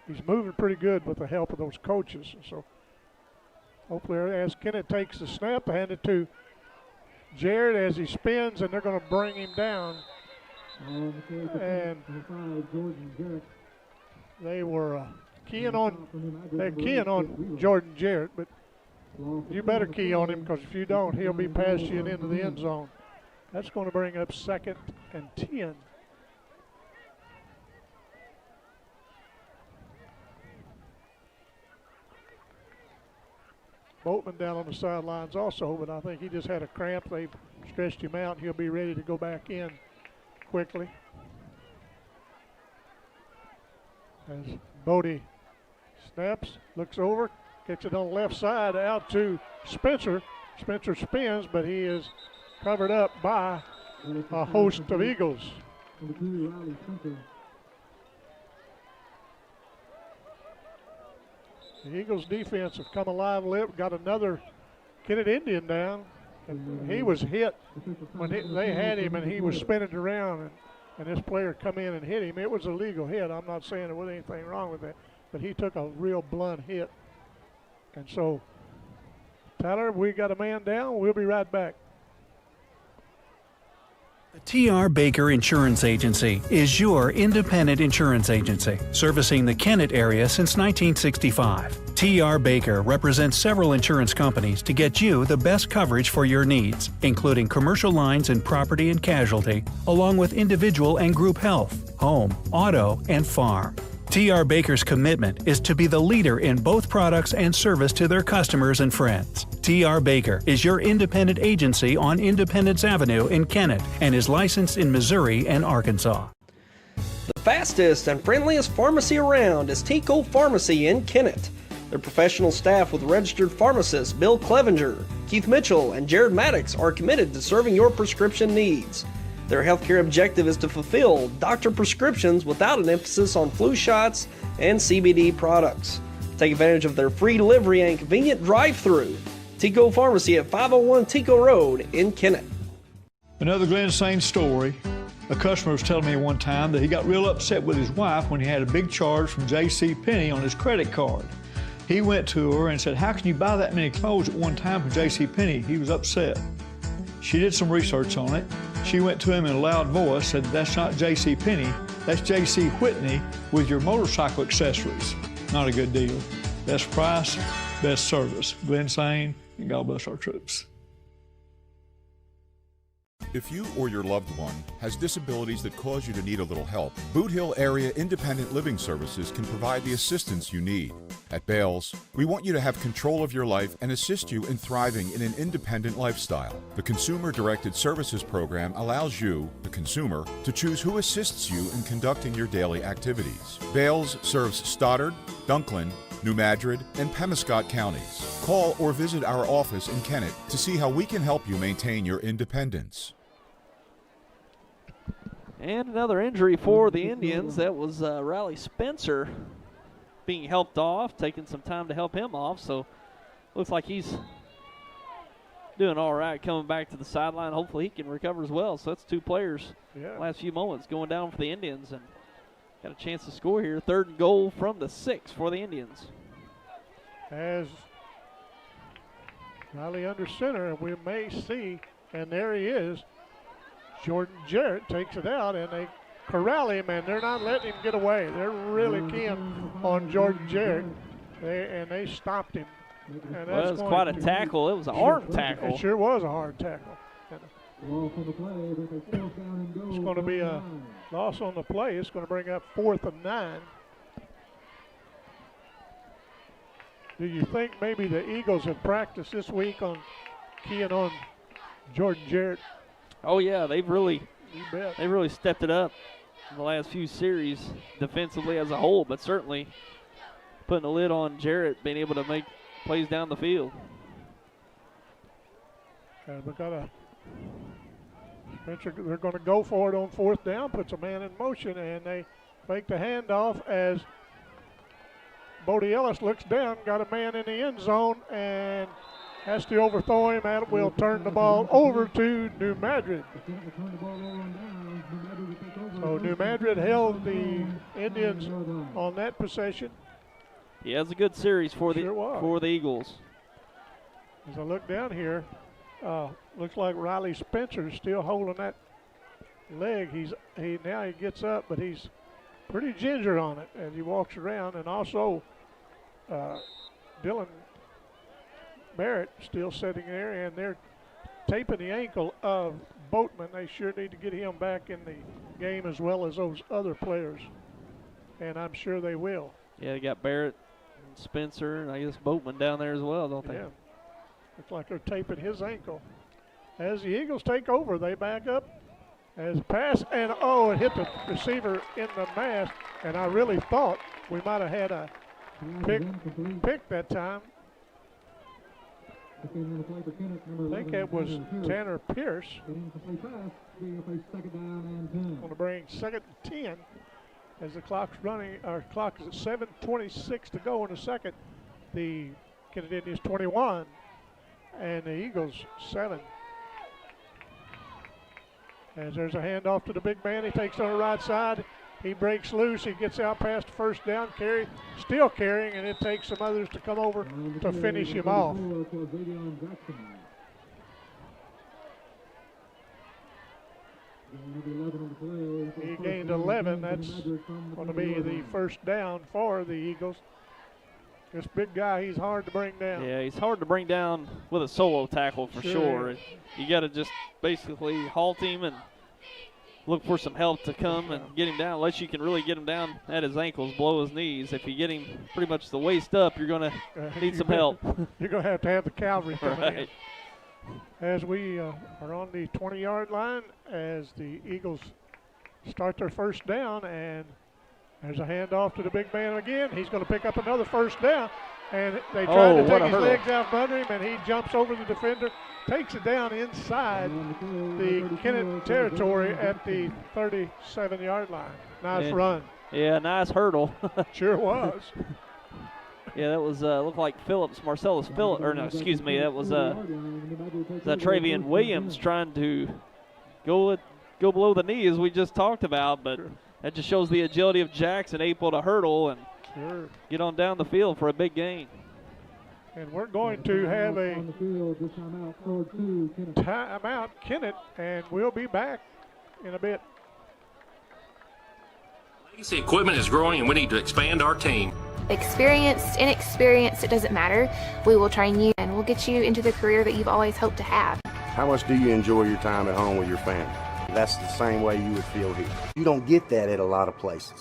Speaker 1: he's moving pretty good with the help of those coaches. So hopefully, as Kennett takes the snap, hand it to Jared as he spins, and they're going to bring him down. And they were keying on Jordan Jarrett, but you better key on him, because if you don't, he'll be past you and into the end zone. That's going to bring up 2nd and 10. Boatman down on the sidelines also, but I think he just had a cramp. They've stretched him out. He'll be ready to go back in quickly. As Bodie snaps, looks over, kicks it on the left side out to Spencer. Spencer spins, but he is covered up by a host of Eagles. The Eagles defense have come alive, got another Kennett Indian down, and he was hit when they had him, and he was spinning around, and this player come in and hit him. It was a legal hit. I'm not saying there was anything wrong with that, but he took a real blunt hit. And so, Tyler, we got a man down. We'll be right back.
Speaker 4: T.R. Baker Insurance Agency is your independent insurance agency, servicing the Kennett area since 1965. T.R. Baker represents several insurance companies to get you the best coverage for your needs, including commercial lines and property and casualty, along with individual and group health, home, auto, and farm. T.R. Baker's commitment is to be the leader in both products and service to their customers and friends. T.R. Baker is your independent agency on Independence Avenue in Kennett and is licensed in Missouri and Arkansas.
Speaker 5: The fastest and friendliest pharmacy around is Tico Pharmacy in Kennett. Their professional staff with registered pharmacists Bill Clevenger, Keith Mitchell, and Jared Maddox are committed to serving your prescription needs. Their healthcare objective is to fulfill doctor prescriptions without an emphasis on flu shots and CBD products. Take advantage of their free delivery and convenient drive-through. Tico Pharmacy at 501 Tico Road in Kennett.
Speaker 6: Another Glen Sain story. A customer was telling me one time that he got real upset with his wife when he had a big charge from J.C. Penney on his credit card. He went to her and said, "How can you buy that many clothes at one time from J.C. Penney?" He was upset. She did some research on it. She went to him in a loud voice, said, "That's not J.C. Penney, that's J.C. Whitney with your motorcycle accessories." Not a good deal. Best price, best service. Glen Sain, and God bless our troops.
Speaker 7: If you or your loved one has disabilities that cause you to need a little help, Boot Hill Area Independent Living Services can provide the assistance you need. At Bales, we want you to have control of your life and assist you in thriving in an independent lifestyle. The Consumer-Directed Services Program allows you, the consumer, to choose who assists you in conducting your daily activities. Bales serves Stoddard, Dunklin, New Madrid, and Pemiscot counties. Call or visit our office in Kennett to see how we can help you maintain your independence.
Speaker 2: And another injury for the Indians. That was Riley Spencer being helped off, taking some time to help him off. So looks like he's doing all right coming back to the sideline. Hopefully he can recover as well. So that's 2 players last few moments going down for the Indians, and got a chance to score here. 3rd and goal from the 6 for the Indians.
Speaker 1: As Riley under center, and we may see, and there he is. Jordan Jarrett takes it out, and they corral him, and they're not letting him get away. They're really keen on Jordan Jarrett, and they stopped him. And
Speaker 2: well, it was quite a tackle. It was an arm tackle.
Speaker 1: It sure was a hard tackle. It's going to be a loss on the play. It's going to bring up 4th and 9. Do you think maybe the Eagles have practiced this week on keying on Jordan Jarrett?
Speaker 2: Oh yeah, they've really stepped it up in the last few series defensively as a whole, but certainly putting a lid on Jarrett, being able to make plays down the field.
Speaker 1: And we've got a Spencer. They're going to go for it on 4th down, puts a man in motion, and they fake the handoff as Bodie Ellis looks down, got a man in the end zone, and has to overthrow him, and will turn the ball over to New Madrid. So New Madrid held the Indians on that possession.
Speaker 2: Yeah, it's a good series for the Eagles.
Speaker 1: As I look down here, looks like Riley Spencer is still holding that leg. Now he gets up, but he's pretty ginger on it as he walks around, and also Dylan Barrett still sitting there, and they're taping the ankle of Boatman. They sure need to get him back in the game as well as those other players, and I'm sure they will.
Speaker 2: Yeah, they got Barrett and Spencer, and I guess Boatman down there as well, don't they?
Speaker 1: Yeah. Looks like they're taping his ankle. As the Eagles take over, they back up as a pass, and it hit the receiver in the mask, and I really thought we might have had a pick that time. I think it was Tanner Pierce. Going to bring 2nd and 10 as the clock's running. Our clock is at 7:26 to go in the second. The Kennett Indians 21 and the Eagles 7. As there's a handoff to the big man, he takes on the right side. He breaks loose. He gets out past the 1st down carry, still carrying, and it takes some others to come over to finish him off. He gained 11. That's going to be the 1st down for the Eagles. This big guy, he's hard to bring down.
Speaker 2: Yeah, he's hard to bring down with a solo tackle for sure. You got to just basically halt him and look for some help to come and get him down, unless you can really get him down at his ankles, below his knees. If you get him pretty much the waist up, you're going to need some help.
Speaker 1: You're going to have the cavalry coming in. As we are on the 20-yard line, as the Eagles start their 1st down, and there's a handoff to the big man again. He's going to pick up another 1st down, and they try to take his legs out from under him, and he jumps over the defender, takes it down inside the Kennett territory at the 37-yard line. Nice run.
Speaker 2: Yeah, nice hurdle.
Speaker 1: Sure was.
Speaker 2: Yeah, that was looked like Marcellus Phillips, or no, excuse me, that was that Travian Williams trying to go below the knee, as we just talked about, but that just shows the agility of Jackson, able to hurdle and get on down the field for a big gain.
Speaker 1: And we're going to have a timeout, Kennett, and we'll be back in a bit.
Speaker 8: Legacy Equipment is growing, and we need to expand our team.
Speaker 9: Experienced, inexperienced, it doesn't matter. We will train you, and we'll get you into the career that you've always hoped to have.
Speaker 10: How much do you enjoy your time at home with your family? That's the same way you would feel here. You don't get that at a lot of places.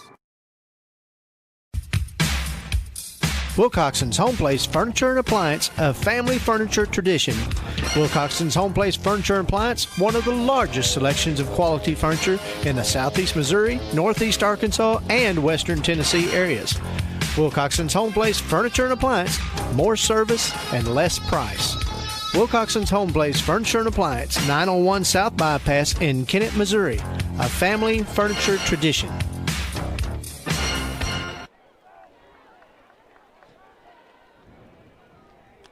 Speaker 11: Wilcoxon's Home Place Furniture and Appliance, a family furniture tradition. Wilcoxon's Home Place Furniture and Appliance, one of the largest selections of quality furniture in the southeast Missouri, northeast Arkansas, and western Tennessee areas. Wilcoxon's Home Place Furniture and Appliance, more service and less price. Wilcoxon's Home Place Furniture and Appliance, 901 South Bypass in Kennett, Missouri, a family furniture tradition.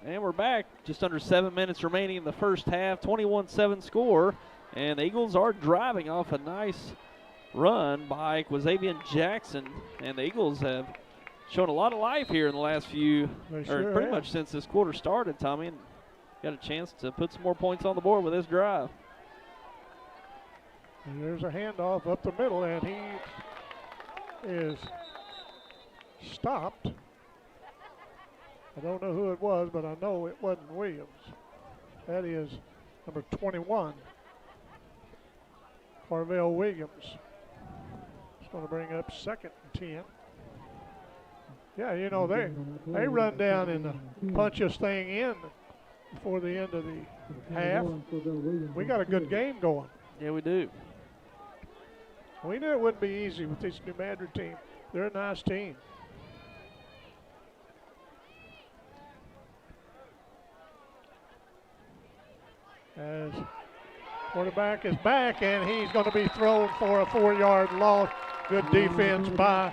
Speaker 2: And we're back. Just under 7 minutes remaining in the first half. 21-7 score. And the Eagles are driving off a nice run by Quazavian Jackson. And the Eagles have shown a lot of life here in the last few, or pretty much since this quarter started, Tommy. And got a chance to put some more points on the board with this drive.
Speaker 1: And there's a handoff up the middle, and he is stopped. I don't know who it was, but I know it wasn't Williams. That is number 21, Carvel Williams. It's going to bring up 2nd and 10. Yeah, you know, they run down and punch this thing in before the end of the half. We got a good game going.
Speaker 2: Yeah, we do.
Speaker 1: We knew it wouldn't be easy with this New Madrid team. They're a nice team. As quarterback is back, and he's going to be thrown for a 4-yard loss. Good defense by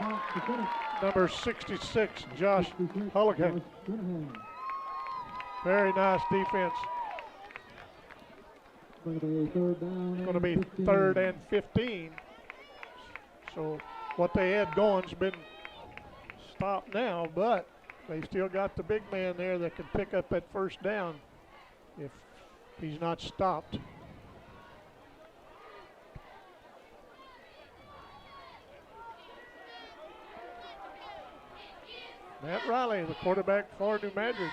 Speaker 1: number 66, Josh Hulligan. Very nice defense. It's going to be 3rd and 15. So what they had going's been stopped now, but they still got the big man there that can pick up that first down if he's not stopped. Matt Riley, the quarterback for New Madrid,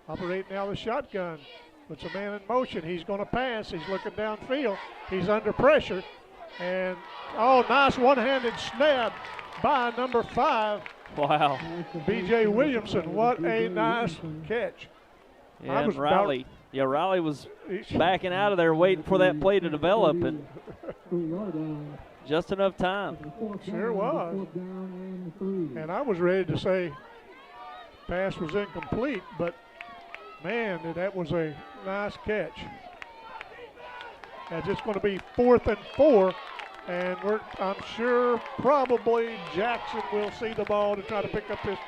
Speaker 1: operating now the shotgun. Puts a man in motion. He's going to pass. He's looking downfield. He's under pressure. And, oh, nice one-handed snap by number 5.
Speaker 2: Wow.
Speaker 1: B.J. Williamson. What a nice catch.
Speaker 2: Yeah, and Riley. Yeah, Riley was backing out of there waiting for that play to develop, and just enough time.
Speaker 1: Sure was. And I was ready to say pass was incomplete, but man, that was a nice catch. As it's going to be 4th and 4, and I'm sure probably Jackson will see the ball to try to pick up this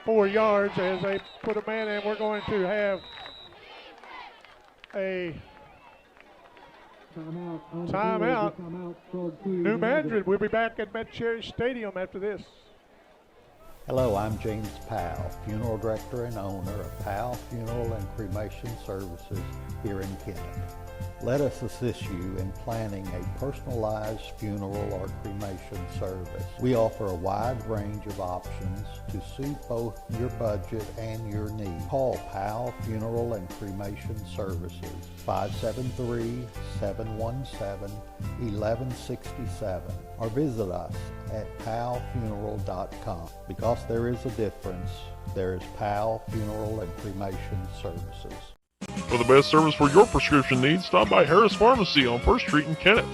Speaker 1: 4 yards as they put a man in. We're going to have a timeout. New Madrid will be back at Met-Cherry Stadium after this.
Speaker 12: Hello, I'm James Powell, Funeral Director and owner of Powell Funeral and Cremation Services here in Kennett. Let us assist you in planning a personalized funeral or cremation service. We offer a wide range of options to suit both your budget and your needs. Call Powell Funeral and Cremation Services, 573-717-1167, or visit us at powellfuneral.com. Because there is a difference, there is Powell Funeral and Cremation Services.
Speaker 13: For the best service for your prescription needs, stop by Harris Pharmacy on 1st Street in Kennett.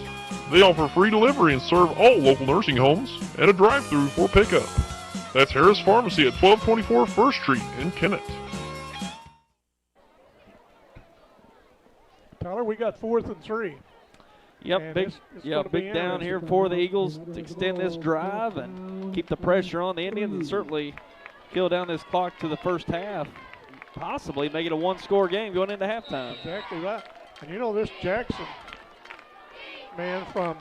Speaker 13: They offer free delivery and serve all local nursing homes and a drive-through for pickup. That's Harris Pharmacy at 1224 1st Street in Kennett.
Speaker 1: Tyler, we got 4th and 3.
Speaker 2: Yep,
Speaker 1: and
Speaker 2: big down here for the Eagles to extend this drive and keep the pressure on the Indians and certainly kill down this clock to the first half. Possibly make it a 1-score game going into halftime.
Speaker 1: Exactly right. And you know this Jackson man from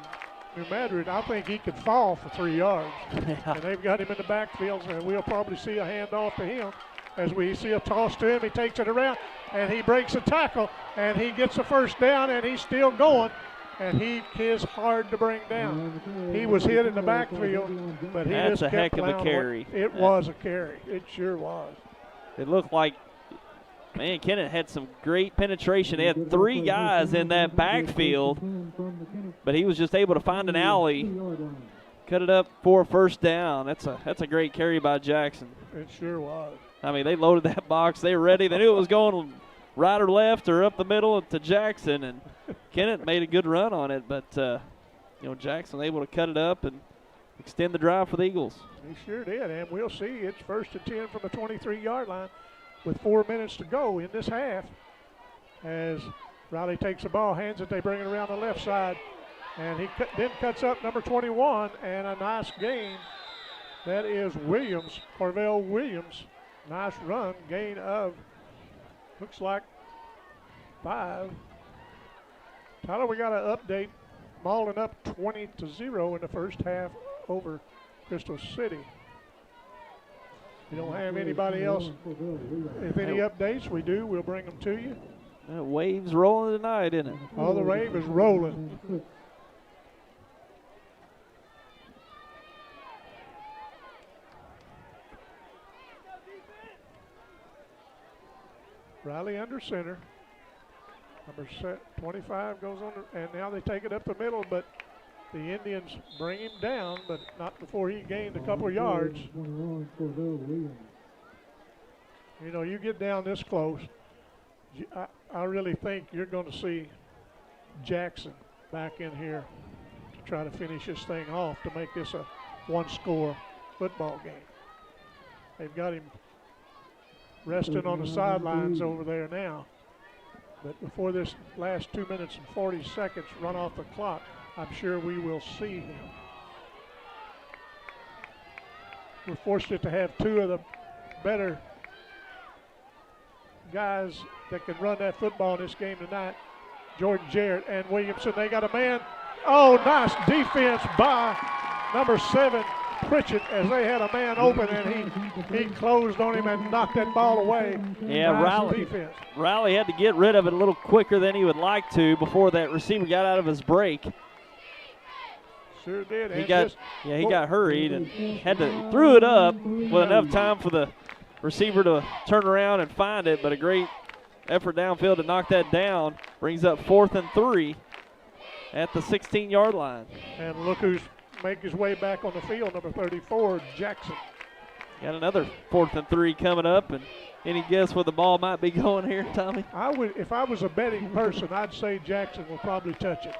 Speaker 1: New Madrid, I think he could fall for 3 yards. And they've got him in the backfield, and we'll probably see a handoff to him as we see a toss to him. He takes it around, and he breaks a tackle, and he gets a first down, and he's still going. And he is hard to bring down. He was hit in the backfield, but he
Speaker 2: That's
Speaker 1: just
Speaker 2: a
Speaker 1: kept
Speaker 2: heck of a carry.
Speaker 1: It was a carry. It sure was.
Speaker 2: It looked like, man, Kennett had some great penetration. They had 3 guys in that backfield, but he was just able to find an alley, cut it up for a first down. That's a great carry by Jackson.
Speaker 1: It sure was.
Speaker 2: I mean, they loaded that box. They were ready. They knew it was going right or left or up the middle to Jackson, and Kennett made a good run on it, but Jackson able to cut it up and extend the drive for the Eagles.
Speaker 1: He sure did, and we'll see. It's 1st and 10 from the 23-yard line with 4 minutes to go in this half. As Riley takes the ball, hands it, they bring it around the left side, and he then cuts up number 21, and a nice gain. That is Williams, Carvel Williams. Nice run, gain of Looks like 5. Tyler, we got an update. Malden up 20-0 in the first half over Crystal City. We don't have anybody else. If any updates we do, we'll bring them to you.
Speaker 2: Waves rolling tonight, isn't it?
Speaker 1: Oh, the wave is rolling. Riley under center. Number 25 goes on, and now they take it up the middle, but the Indians bring him down, but not before he gained a couple yards. You know, you get down this close, I really think you're going to see Jackson back in here to try to finish this thing off to make this a one-score football game. They've got him resting on the sidelines over there now. But before this last 2 minutes and 40 seconds run off the clock, I'm sure we will see him. We're fortunate to have two of the better guys that can run that football in this game tonight, Jordan Jarrett and Williamson. They got a man. Oh, nice defense by number 7, Pritchett, as they had a man open and he closed on him and knocked that ball away.
Speaker 2: Yeah,
Speaker 1: nice
Speaker 2: Riley had to get rid of it a little quicker than he would like to before that receiver got out of his break.
Speaker 1: Sure did.
Speaker 2: He got hurried and threw it up with enough time for the receiver to turn around and find it, but a great effort downfield to knock that down. Brings up 4th and 3 at the 16-yard line.
Speaker 1: And look who's make his way back on the field, number 34, Jackson.
Speaker 2: Got another 4th and 3 coming up, and any guess where the ball might be going here, Tommy?
Speaker 1: If I was a betting person, I'd say Jackson will probably touch it.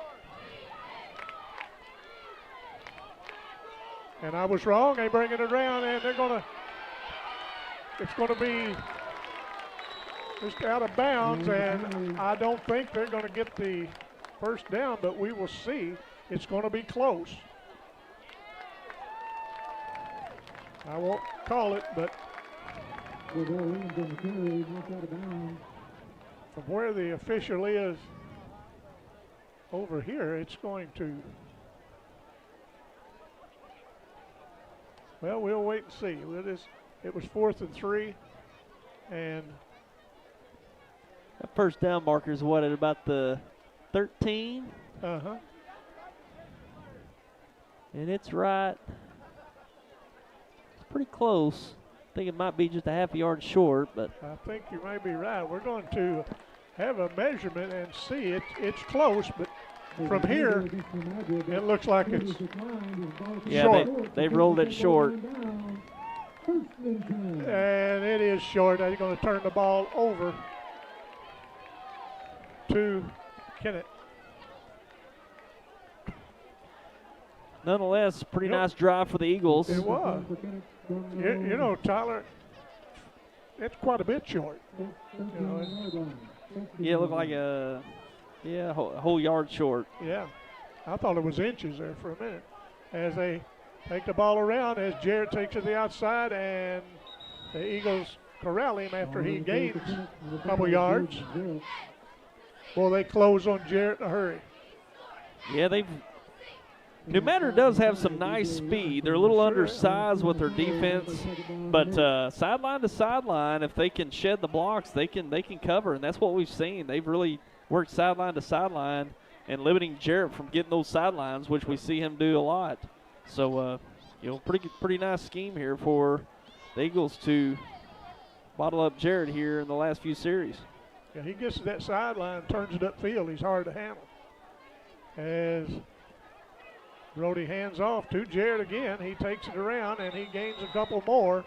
Speaker 1: And I was wrong. They bring it around, and it's going to be just out of bounds, and I don't think they're going to get the first down, but we will see. It's going to be close. I won't call it, but from where the official is over here, it's going to, well, we'll wait and see. It was 4th and 3, and
Speaker 2: that first down marker is what, at about the 13?
Speaker 1: Uh-huh.
Speaker 2: And it's right. Pretty close. I think it might be just a half a yard short, but
Speaker 1: I think you may be right. We're going to have a measurement and see it's close, but from here it looks like it's short.
Speaker 2: They rolled it short.
Speaker 1: And it is short. They're going to turn the ball over to Kennett.
Speaker 2: Nonetheless, pretty nice drive for the Eagles.
Speaker 1: It was. You know, Tyler, it's quite a bit short.
Speaker 2: Yeah, it looked like a whole yard short.
Speaker 1: Yeah, I thought it was inches there for a minute. As they take the ball around, as Jarrett takes it to the outside, and the Eagles corral him after he gains a couple yards. Well, they close on Jarrett in a hurry.
Speaker 2: Yeah, New Madrid does have some nice speed. They're a little undersized with their defense, but sideline to sideline, if they can shed the blocks, they can cover, and that's what we've seen. They've really worked sideline to sideline and limiting Jarrett from getting those sidelines, which we see him do a lot. So, pretty nice scheme here for the Eagles to bottle up Jarrett here in the last few series.
Speaker 1: Yeah, he gets to that sideline, turns it upfield. He's hard to handle. As Brody hands off to Jarrett again. He takes it around, and he gains a couple more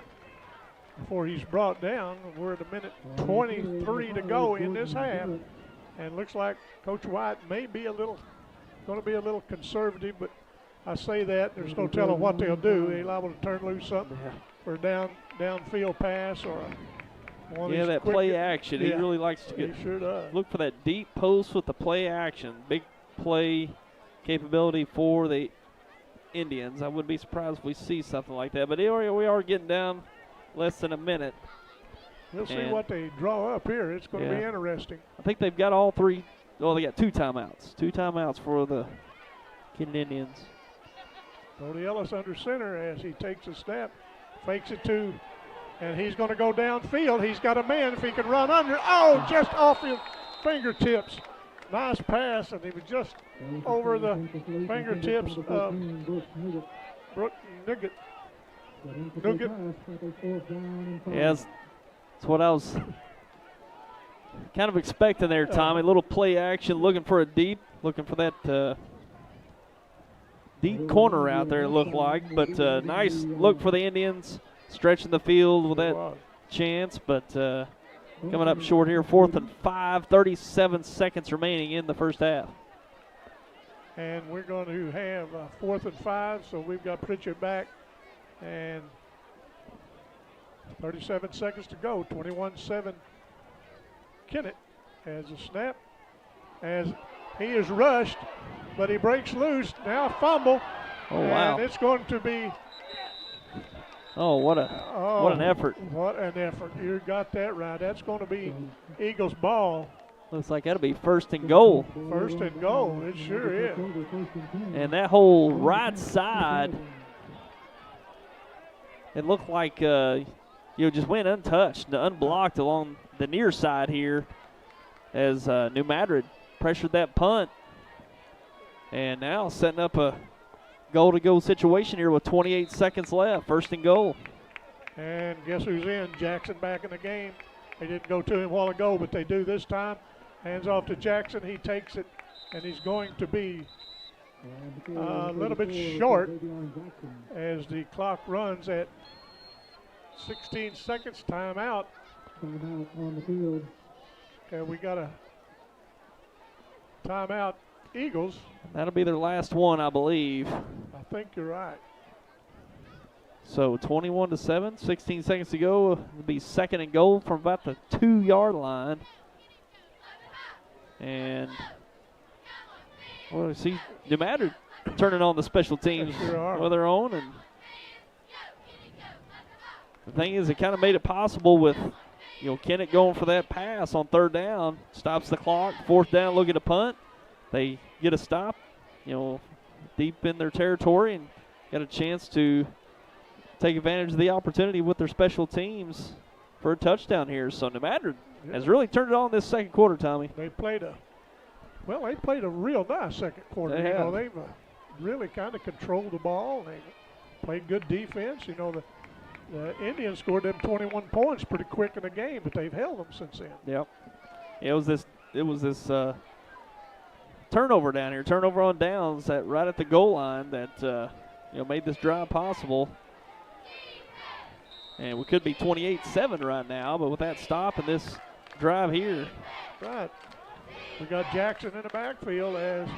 Speaker 1: before he's brought down. We're at a minute 23 to go in this half, and looks like Coach White may be going to be a little conservative, but I say that. There's no telling what they'll do. They're liable to turn loose something for a downfield pass or
Speaker 2: that play action. He really likes to look for that deep post with the play action. Big play capability for the Indians. I wouldn't be surprised if we see something like that. But we are getting down less than a minute.
Speaker 1: We'll see what they draw up here. It's going to be interesting.
Speaker 2: I think they've got all three. Well, they got 2 timeouts. 2 timeouts for the Kennett Indians.
Speaker 1: Cody Ellis under center as he takes a snap, fakes it to, and he's going to go downfield. He's got a man if he can run under. Oh, just off his fingertips. Nice pass, and he was just over the fingertips of Brooke Nugget.
Speaker 2: Yes, that's what I was kind of expecting there, Tommy. A little play action, looking for that deep corner out there, it looked like. But nice look for the Indians, stretching the field with that chance. But coming up short here, 4th and 5, 37 seconds remaining in the first half.
Speaker 1: And we're going to have 4th and 5, so we've got Pritchard back. And 37 seconds to go, 21-7. Kennett has a snap as he is rushed, but he breaks loose. Now a fumble.
Speaker 2: Oh, wow.
Speaker 1: And it's going to be.
Speaker 2: Oh, what an effort.
Speaker 1: What an effort. You got that right. That's going to be Eagles ball.
Speaker 2: Looks like that'll be 1st and goal.
Speaker 1: 1st and goal. It sure is.
Speaker 2: And that whole right side, it looked like just went untouched, unblocked along the near side here as New Madrid pressured that punt. And now setting up a goal-to-go situation here with 28 seconds left, 1st and goal.
Speaker 1: And guess who's in? Jackson back in the game. They didn't go to him a while ago, but they do this time. Hands off to Jackson. He takes it, and he's going to be a little bit short as the clock runs at 16 seconds. Timeout.
Speaker 3: Timeout on the field.
Speaker 1: And we got a timeout, Eagles.
Speaker 2: That'll be their last one, I believe.
Speaker 1: I think you're right.
Speaker 2: So 21-7, 16 seconds to go. It'll be 2nd and goal from about the 2-yard line. And we see New Madrid turning on the special teams of their own. And the thing is, it kind of made it possible with Kennett going for that pass on 3rd down, stops the clock. 4th down, looking to punt. They get a stop, deep in their territory, and got a chance to take advantage of the opportunity with their special teams for a touchdown here. So New Madrid has really turned it on this second quarter, Tommy.
Speaker 1: They played a real nice second quarter. They've really kind of controlled the ball. They played good defense. The Indians scored them 21 points pretty quick in the game, but they've held them since then.
Speaker 2: Yep. It was this turnover down here, turnover on downs right at the goal line that made this drive possible. And we could be 28-7 right now, but with that stop and this drive here.
Speaker 1: Right. We got Jackson in the backfield as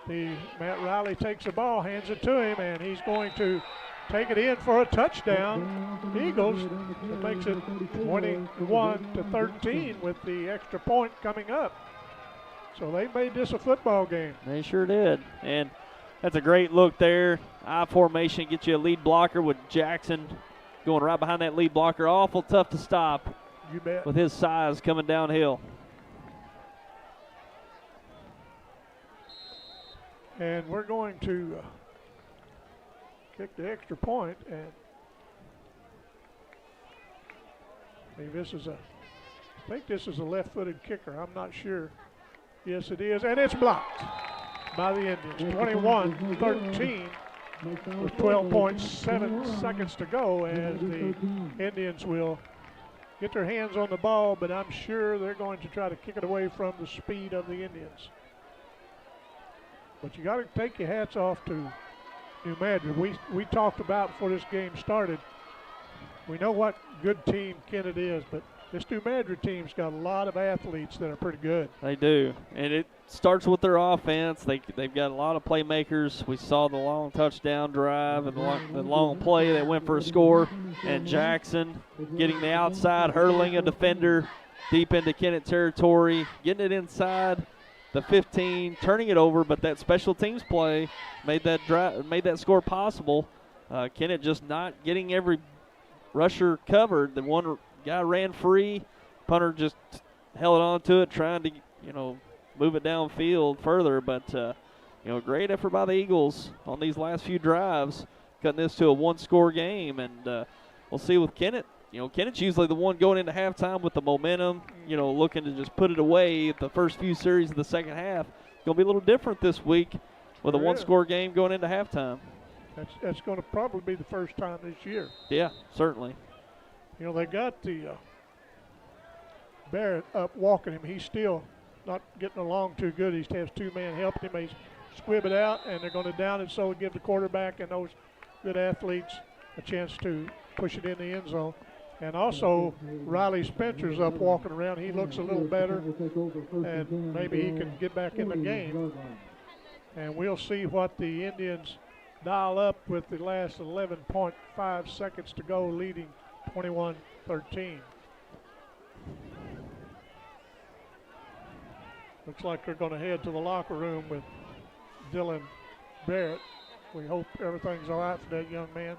Speaker 1: Matt Riley takes the ball, hands it to him, and he's going to take it in for a touchdown. Eagles. It makes it 21-13 with the extra point coming up. So they made this a football game.
Speaker 2: They sure did. And that's a great look there. I formation gets you a lead blocker with Jackson going right behind that lead blocker. Awful tough to stop.
Speaker 1: You bet.
Speaker 2: With his size coming downhill.
Speaker 1: And we're going to kick the extra point, and I think this is a left-footed kicker. I'm not sure. Yes, it is, and it's blocked by the Indians. 21-13 with 12.7 seconds to go as the Indians will get their hands on the ball, but I'm sure they're going to try to kick it away from the speed of the Indians. But you got to take your hats off to New Madrid. We talked about before this game started, we know what good team Kennett is, but this New Madrid team's got a lot of athletes that are pretty good.
Speaker 2: They do, and it starts with their offense. They've got a lot of playmakers. We saw the long touchdown drive and the long play that went for a score, and Jackson getting the outside, hurling a defender deep into Kennett territory, getting it inside the 15, turning it over, but that special teams play made that score possible. Kennett just not getting every rusher covered. The one guy ran free. Punter just held on to it, trying to, move it downfield further. But, great effort by the Eagles on these last few drives, cutting this to a one-score game. And we'll see with Kennett. Kennett's usually the one going into halftime with the momentum, looking to just put it away the first few series of the second half. It's going to be a little different this week with a one-score game going into halftime.
Speaker 1: That's going to probably be the first time this year.
Speaker 2: Yeah, certainly.
Speaker 1: They got the Barrett up walking him. He's still not getting along too good. He has two men helping him. He's squib it out, and they're going to down it, so give the quarterback and those good athletes a chance to push it in the end zone. And also, Riley Spencer's up walking around. He looks a little better, and maybe he can get back in the game. And we'll see what the Indians dial up with the last 11.5 seconds to go, leading 21-13. Looks like they're going to head to the locker room with Dylan Barrett. We hope everything's all right for that young man.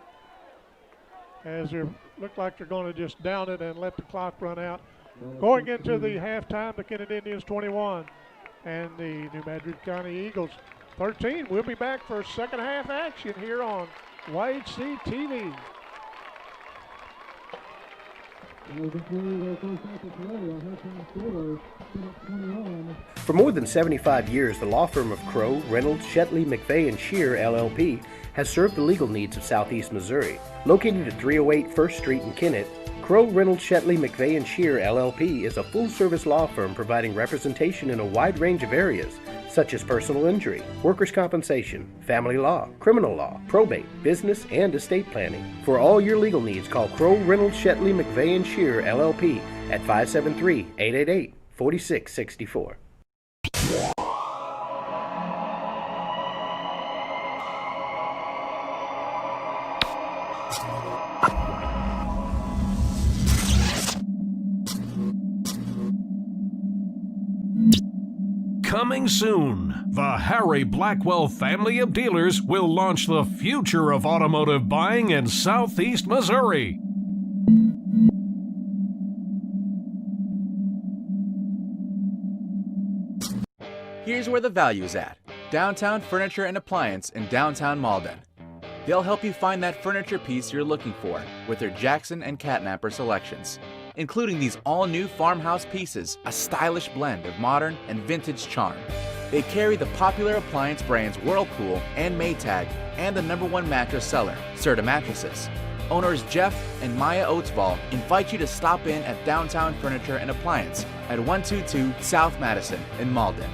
Speaker 1: As they look like they're going to just down it and let the clock run out. Going into the halftime, the Kennett Indians 21 and the New Madrid County Eagles 13. We'll be back for second half action here on YHC TV.
Speaker 14: For more than 75 years, the law firm of Crow, Reynolds, Shetley, McVeigh, and Shear, LLP, has served the legal needs of Southeast Missouri. Located at 308 First Street in Kennett, Crow, Reynolds, Shetley, McVeigh, and Shear, LLP is a full-service law firm providing representation in a wide range of areas, such as personal injury, workers' compensation, family law, criminal law, probate, business, and estate planning. For all your legal needs, call Crow, Reynolds, Shetley, McVeigh, and Shear, LLP at 573-888-4664.
Speaker 15: Coming soon, the Harry Blackwell family of dealers will launch the future of automotive buying in Southeast Missouri.
Speaker 16: Here's where the value's at. Downtown Furniture and Appliance in downtown Malden. They'll help you find that furniture piece you're looking for with their Jackson and Catnapper selections, including these all-new farmhouse pieces, a stylish blend of modern and vintage charm. They carry the popular appliance brands Whirlpool and Maytag and the #1 mattress seller, Serta Mattresses. Owners Jeff and Maya Oatsball invite you to stop in at Downtown Furniture and Appliance at 122 South Madison in Malden.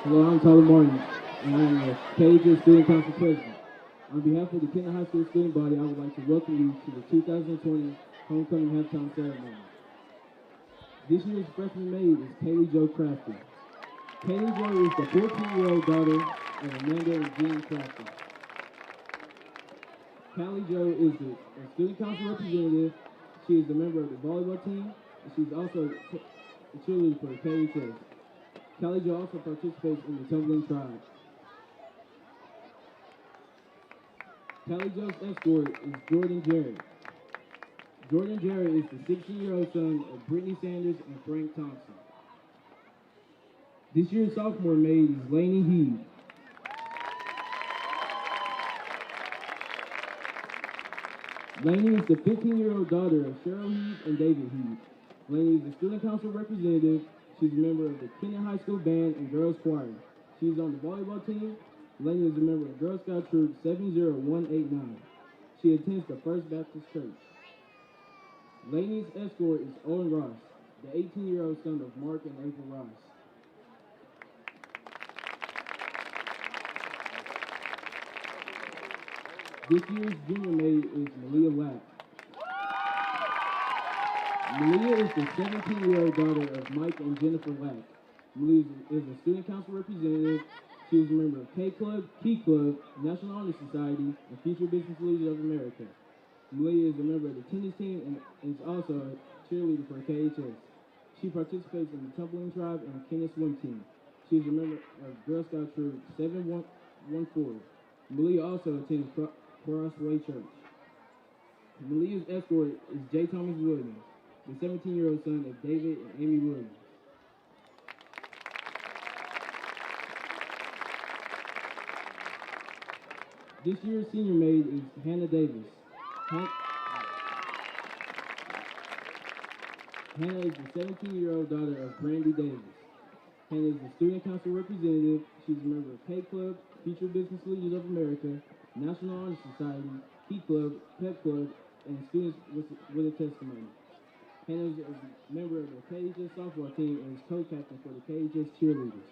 Speaker 3: Hello, I'm Tyler Martin, and I'm a KJ Student Council President. On behalf of the Kennett High School student body, I would like to welcome you to the 2020 Homecoming Halftime Ceremony. This year's freshman maid is Kaylee Jo Crafton. Kaylee Jo is the 14-year-old daughter of Amanda and Jean Crafton. Kaylee Jo is the student council representative. She is a member of the volleyball team, and she's also a cheerleader for the Kaylee Chase. Kaylee Jo also participates in the tumbling tribe. Kaylee Jo's escort is Jordan Jarrett. Jordan Jarrett is the 16-year-old son of Brittany Sanders and Frank Thompson. This year's sophomore maid is Lainey Heed. Lainey is the 15-year-old daughter of Cheryl Heed and David Heed. Lainey is a student council representative. She's a member of the Kennett High School Band and Girls Choir. She's on the volleyball team. Lainey is a member of Girl Scout Troop 70189. She attends the First Baptist Church. Lainey's escort is Owen Ross, the 18-year-old son of Mark and April Ross. This year's junior maid is Malia Lack. Malia is the 17-year-old daughter of Mike and Jennifer Lack. Malia is a student council representative. She is a member of K Club, Key Club, National Honor Society, and Future Business Leaders of America. Malia is a member of the tennis team and is also a cheerleader for KHS. She participates in the Tumbling Tribe and Kennett swim team. She is a member of Girl Scout Troop 714. Malia also attends Crossway Church. Malia's escort is J. Thomas Williams, the 17-year-old son of David and Amy Williams. This year's senior maid is Hannah Davis. Hannah is the 17-year-old daughter of Brandy Davis. Hannah is the student council representative. She's a member of K Club, Future Business Leaders of America, National Honor Society, Key Club, Pep Club, and Students with a Testimony. Hannah is a member of the KHS softball team and is co-captain for the KHS cheerleaders.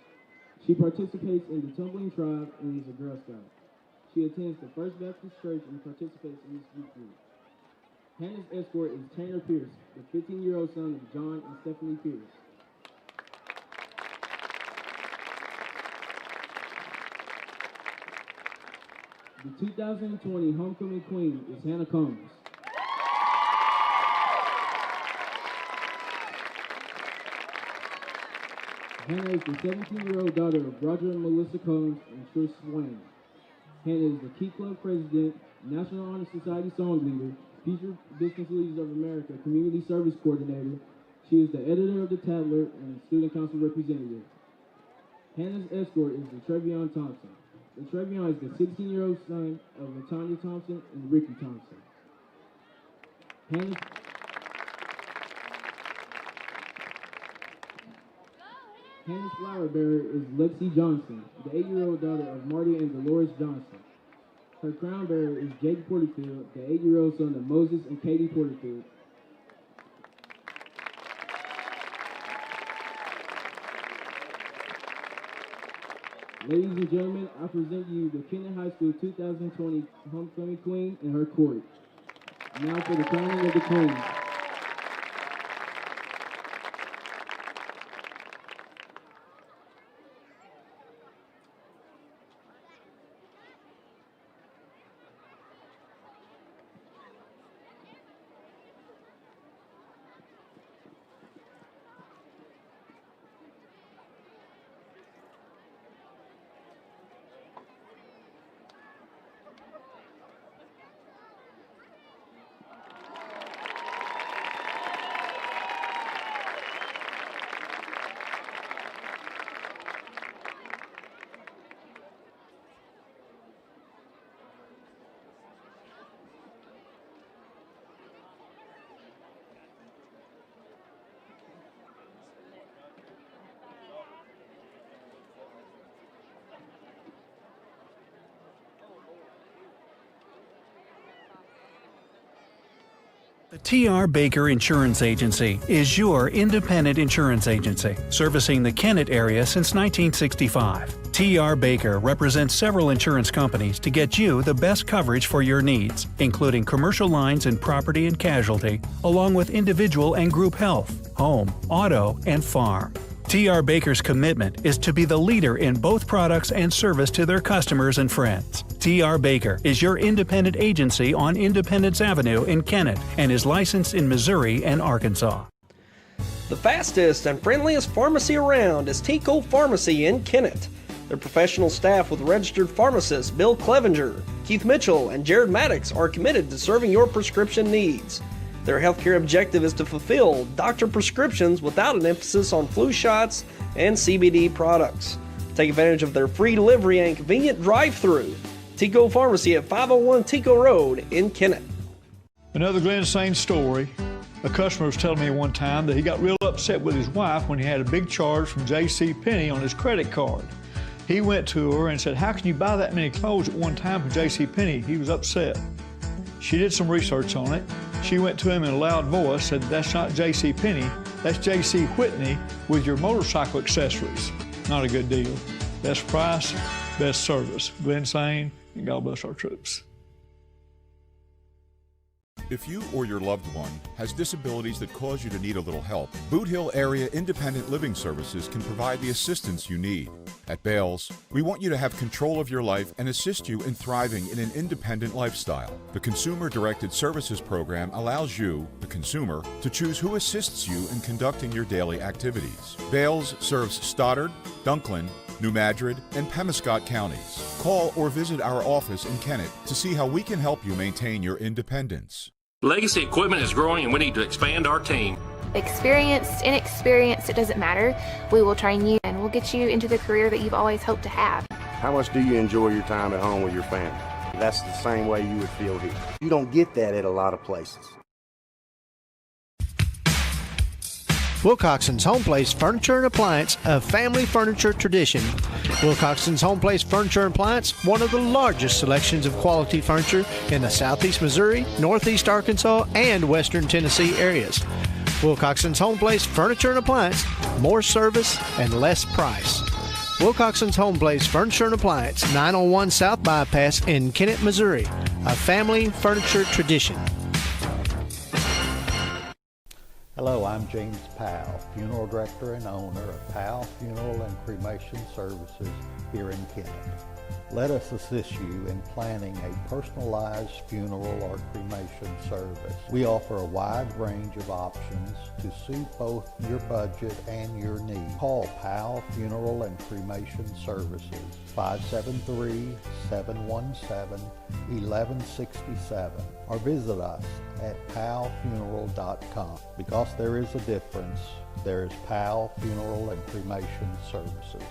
Speaker 3: She participates in the Tumbling Tribe and is a Girl Scout. She attends the First Baptist Church and participates in this youth group. Hannah's escort is Tanner Pierce, the 15-year-old son of John and Stephanie Pierce. The 2020 Homecoming Queen is Hannah Combs. Hannah is the 17-year-old daughter of Roger and Melissa Combs and Trish Swain. Hannah is the Key Club president, National Honor Society song leader, Future Business Leaders of America community service coordinator. She is the editor of the Tatler and student council representative. Hannah's escort is the Trevion Thompson. The Trevion is the 16-year-old son of Latanya Thompson and Ricky Thompson. Hannah's flower bearer is Lexi Johnson, the 8-year-old daughter of Marty and Dolores Johnson. Her crown bearer is Jake Porterfield, the 8-year-old son of Moses and Katie Porterfield. Ladies and gentlemen, I present you the Kennett High School 2020 Homecoming Queen and her court. Now for the crowning of the Queen.
Speaker 4: The T.R. Baker Insurance Agency is your independent insurance agency, servicing the Kennett area since 1965. T.R. Baker represents several insurance companies to get you the best coverage for your needs, including commercial lines and property and casualty, along with individual and group health, home, auto, and farm. T.R. Baker's commitment is to be the leader in both products and service to their customers and friends. T.R. Baker is your independent agency on Independence Avenue in Kennett and is licensed in Missouri and Arkansas.
Speaker 5: The fastest and friendliest pharmacy around is Tico Pharmacy in Kennett. Their professional staff with registered pharmacists Bill Clevenger, Keith Mitchell, and Jared Maddox are committed to serving your prescription needs. Their healthcare objective is to fulfill doctor prescriptions without an emphasis on flu shots, and CBD products. Take advantage of their free delivery and convenient drive-through. Tico Pharmacy at 501 Tico Road in Kennett.
Speaker 6: Another Glen Sain story. A customer was telling me one time that he got real upset with his wife when he had a big charge from J.C. Penney on his credit card. He went to her and said, "How can you buy that many clothes at one time from J.C. Penney?" He was upset. She did some research on it. She went to him in a loud voice, said, "That's not J.C. Penney, that's J.C. Whitney with your motorcycle accessories." Not a good deal. Best price, best service. Glen Sain, and God bless our troops.
Speaker 7: If you or your loved one has disabilities that cause you to need a little help, Boot Hill Area Independent Living Services can provide the assistance you need. At Bales, we want you to have control of your life and assist you in thriving in an independent lifestyle. The Consumer-Directed Services Program allows you, the consumer, to choose who assists you in conducting your daily activities. Bales serves Stoddard, Dunklin, New Madrid, and Pemiscot counties. Call or visit our office in Kennett to see how we can help you maintain your independence.
Speaker 8: Legacy Equipment is growing and we need to expand our team.
Speaker 9: Experienced, inexperienced, it doesn't matter. We will train you and we'll get you into the career that you've always hoped to have.
Speaker 10: How much do you enjoy your time at home with your family? That's the same way you would feel here. You don't get that at a lot of places.
Speaker 11: Wilcoxon's Home Place Furniture and Appliance, a family furniture tradition. Wilcoxon's Home Place Furniture and Appliance, one of the largest selections of quality furniture in the southeast Missouri, northeast Arkansas, and western Tennessee areas. Wilcoxon's Home Place Furniture and Appliance, more service and less price. Wilcoxon's Home Place Furniture and Appliance, 901 South Bypass in Kennett, Missouri, a family furniture tradition.
Speaker 12: Hello, I'm James Powell, Funeral Director and owner of Powell Funeral and Cremation Services here in Kennett. Let us assist you in planning a personalized funeral or cremation service. We offer a wide range of options to suit both your budget and your needs. Call Powell Funeral and Cremation Services, 573-717-1167, or visit us at powellfuneral.com. Because there is a difference, there is Powell Funeral and Cremation Services.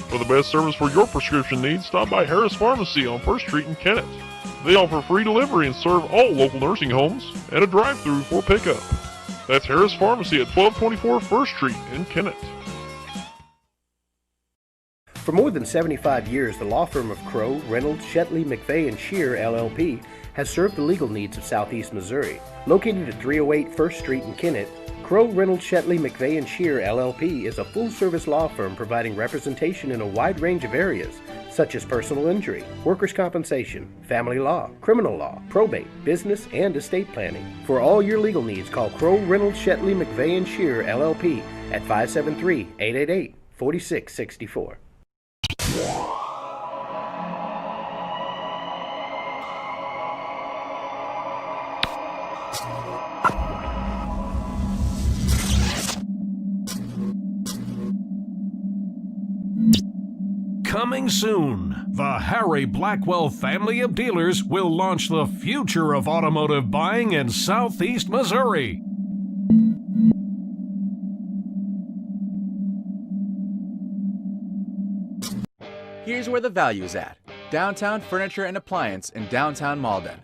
Speaker 13: For the best service for your prescription needs, stop by Harris Pharmacy on 1st Street in Kennett. They offer free delivery and serve all local nursing homes and a drive-through for pickup. That's Harris Pharmacy at 1224 1st Street in Kennett.
Speaker 14: For more than 75 years, the law firm of Crow, Reynolds, Shetley, McVeigh, and Shear, LLP, has served the legal needs of southeast Missouri. Located at 308 1st Street in Kennett, Crow, Reynolds, Shetley, McVeigh, and Shear, LLP is a full-service law firm providing representation in a wide range of areas, such as personal injury, workers' compensation, family law, criminal law, probate, business, and estate planning. For all your legal needs, call Crow, Reynolds, Shetley, McVeigh, and Shear, LLP at 573-888-4664.
Speaker 15: Coming soon, the Harry Blackwell family of dealers will launch the future of automotive buying in southeast Missouri.
Speaker 16: Here's where the value is at. Downtown Furniture and Appliance in downtown Malden.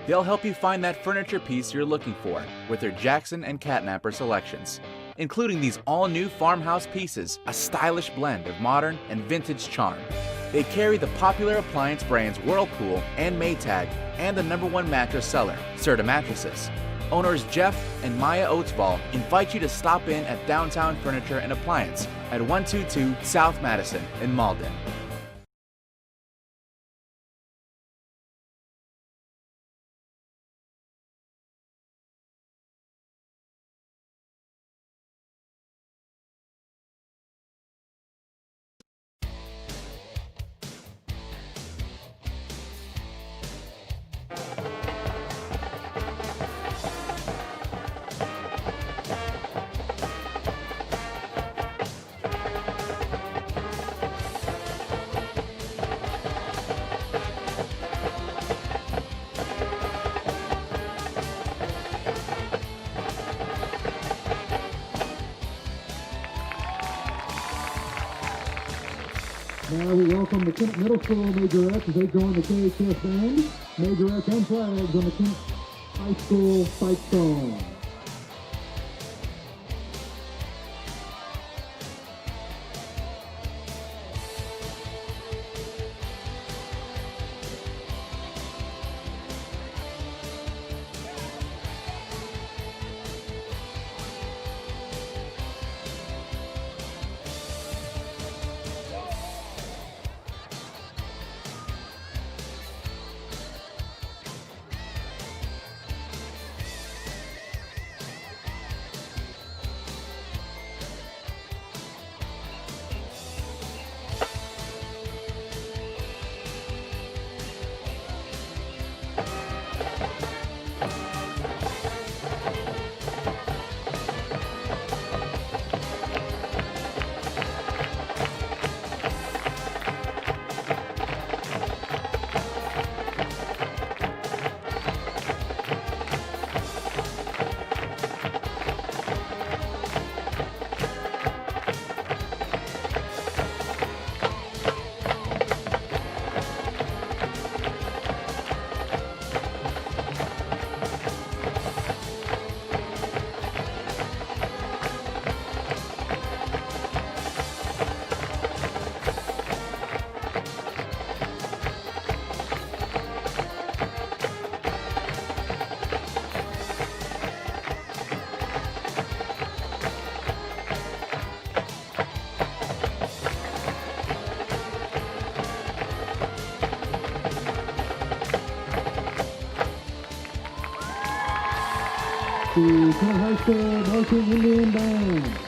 Speaker 16: They'll help you find that furniture piece you're looking for with their Jackson and Catnapper selections, including these all-new farmhouse pieces, a stylish blend of modern and vintage charm. They carry the popular appliance brands Whirlpool and Maytag and the #1 mattress seller, Serta Mattresses. Owners Jeff and Maya Oatsball invite you to stop in at Downtown Furniture and Appliance at 122 South Madison in Malden.
Speaker 3: Now we welcome the Kennett Middle School Majorettes as they join the KHS band. Majorettes and flags on the Kennett High School fight song. The Kennett High School Marching Indian Band.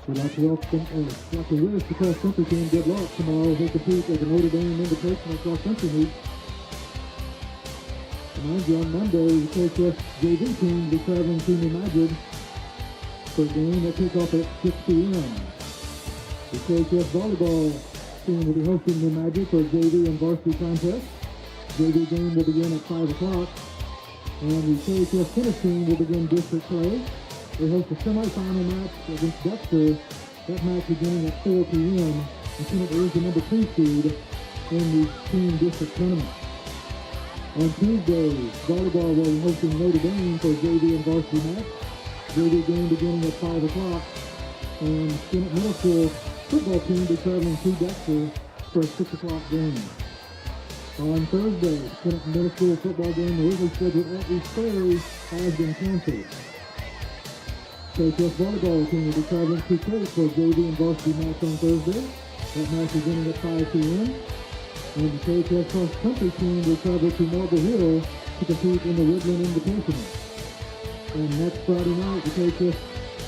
Speaker 3: We'd like to welcome Dr. Willis to cross country team. Good luck tomorrow as they compete at the Notre Dame Invitational Cross Country Meet. Mind you, on Monday, the KHS JV team will be traveling to New Madrid for a game that kicks off at 6 p.m. The KHS volleyball team will be hosting New Madrid for a JV and varsity contest. JV game will begin at 5 o'clock. And the KHS tennis team will begin district play. They host a semifinal match against Dexter. That match beginning at 4 p.m. And Kennett is the number 2 seed in the team district tournament. On Tuesday, volleyball will be hosting Notre Dame for a JV and varsity match. JV game beginning at 5 o'clock. And Kennett Middle School football team will be traveling to Dexter for a 6 o'clock game. On Thursday, Kennett Middle School football game originally scheduled at East Prairie has been canceled. KHS volleyball team will be traveling to Kennett for a JV and varsity match on Thursday. That match beginning at 5 p.m. And the KHS cross country team will travel to Marble Hill to compete in the Woodland Invitational. And next Friday night, the KHS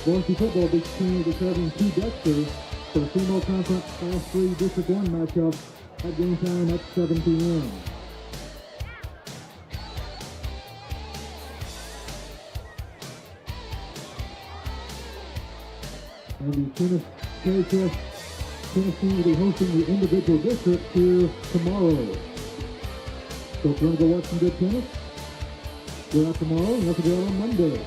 Speaker 3: varsity football big team will be traveling to Dexter for a female conference Class 3 District 1 matchup at game time at 7 p.m. And the KHS tennis team will be hosting the individual district here tomorrow. So if you want to go watch some good tennis, go out tomorrow and you have to go out on Monday.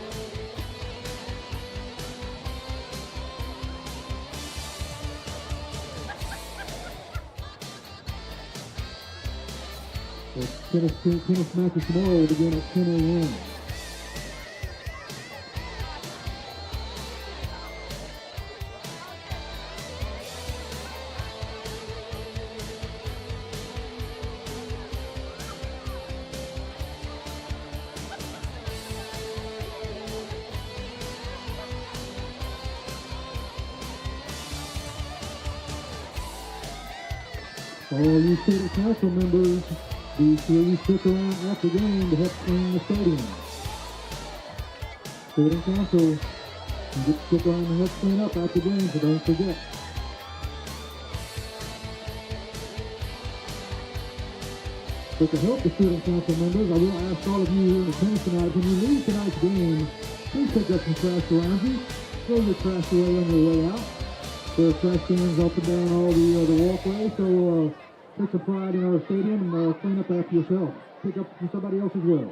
Speaker 3: The tennis matches tomorrow will begin at 10 a.m. For all you student council members, be sure you stick around after the game to help clean the stadium. Student council, you get to stick around and help clean up after the game, so don't forget. But to help the student council members, I will ask all of you in attendance tonight, when you leave tonight's game, please pick up some trash around you. Throw your trash away on your way out. There are trash cans up and down all the walkway, so take some pride in our stadium and clean up after yourself. Pick up from somebody else as well.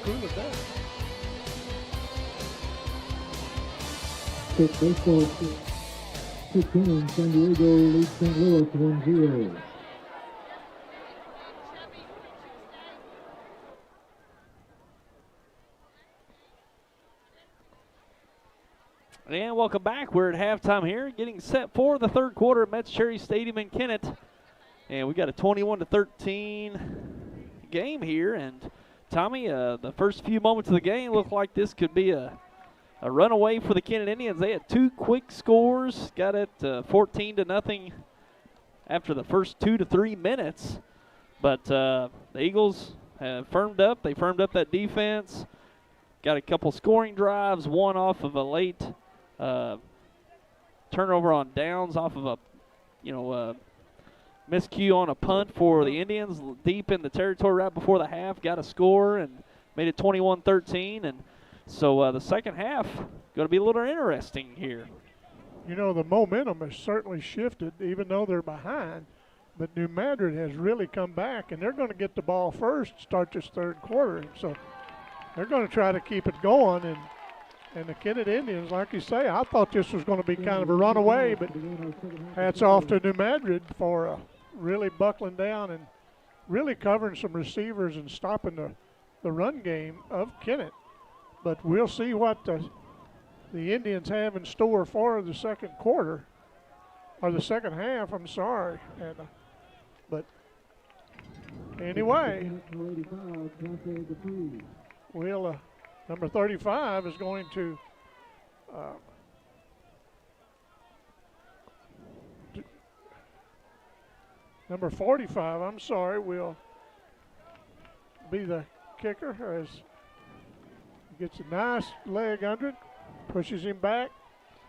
Speaker 1: truly does.
Speaker 3: Kick baseball, 6 innings, San Diego leads St. Louis 1-0.
Speaker 2: And welcome back. We're at halftime here, getting set for the third quarter at Metz Cherry Stadium in Kennett. And we got a 21-13 game here. And Tommy, the first few moments of the game looked like this could be a runaway for the Kennett Indians. They had 2 quick scores, got it 14-0 after the first 2 to 3 minutes. But the Eagles have firmed up. They firmed up that defense. Got a couple scoring drives, one off of a late turnover on downs off of a, miscue on a punt for the Indians deep in the territory right before the half. Got a score and made it 21-13. And so the second half going to be a little interesting here.
Speaker 1: You know, the momentum has certainly shifted, even though they're behind. But New Madrid has really come back, and they're going to get the ball first, start this third quarter. So they're going to try to keep it going. And the Kennett Indians, like you say, I thought this was going to be kind of a runaway, but hats off to New Madrid for really buckling down and really covering some receivers and stopping the run game of Kennett. But we'll see what the Indians have in store for the second quarter, or the second half, I'm sorry. And but anyway, we'll number 35 is going to number 45, I'm sorry, will be the kicker as he gets a nice leg under it, pushes him back.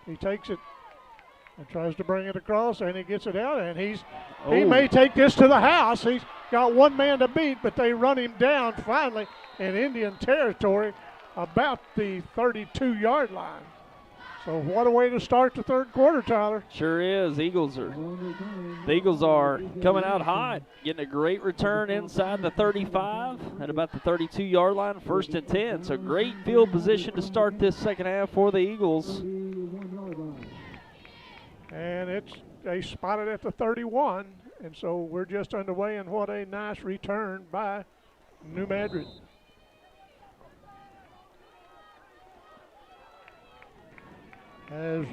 Speaker 1: He takes it and tries to bring it across, and he gets it out, and he may take this to the house. He's got one man to beat, but they run him down finally in Indian territory about the 32-yard line. So what a way to start the third quarter, Tyler.
Speaker 2: Sure is. The Eagles are coming out hot, getting a great return inside the 35 at about the 32-yard line, 1st and 10. So great field position to start this second half for the Eagles.
Speaker 1: And they spotted at the 31, and so we're just underway, and what a nice return by New Madrid. As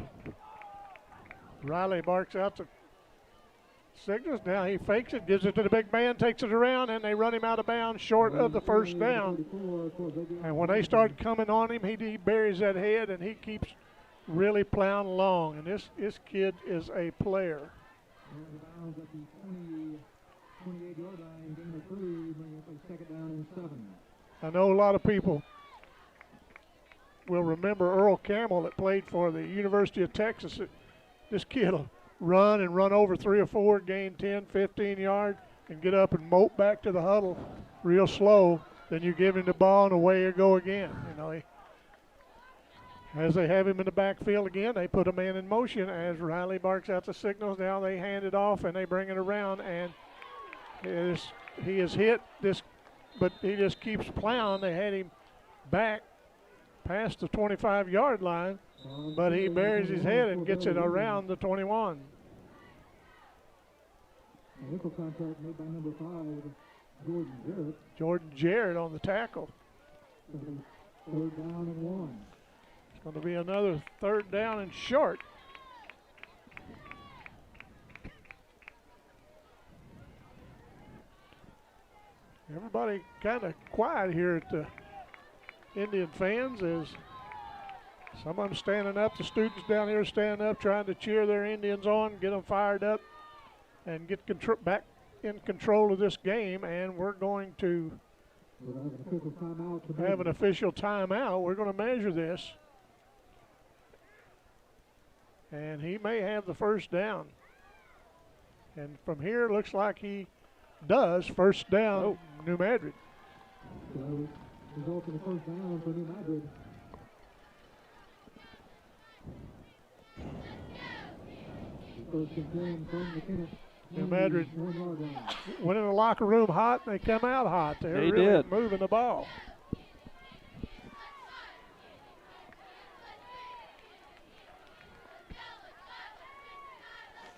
Speaker 1: Riley barks out the signals, now he fakes it, gives it to the big man, takes it around, and they run him out of bounds short of the first down. And when they start coming on him, he buries that head, and he keeps really plowing along. And this kid is a player. I know a lot of people will remember Earl Camel that played for the University of Texas. This kid will run and run over 3 or 4, gain 10, 15 yards, and get up and mope back to the huddle real slow. Then you give him the ball, and away you go again. As they have him in the backfield again, they put a man in motion. As Riley barks out the signals, now they hand it off, and they bring it around, and he is hit this, but he just keeps plowing. They had him back past the 25-yard line, but he buries his head and gets it around the 21.
Speaker 3: Nickel contact made by number 5, Jordan Jarrett.
Speaker 1: Jordan Jarrett on the tackle.
Speaker 3: Third down and 1.
Speaker 1: It's going to be another third down and short. Everybody kind of quiet here at the Indian fans, as some of them standing up. The students down here standing up, trying to cheer their Indians on, get them fired up, and get back in control of this game. And we're going to have an official timeout. We're going to measure this, and he may have the first down. And from here, it looks like he does. First down, New Madrid.
Speaker 3: Result in the first down for New Madrid. First and 10 from the Kennett.
Speaker 1: New Madrid went in the locker room hot, and they come out hot. They're really moving the ball.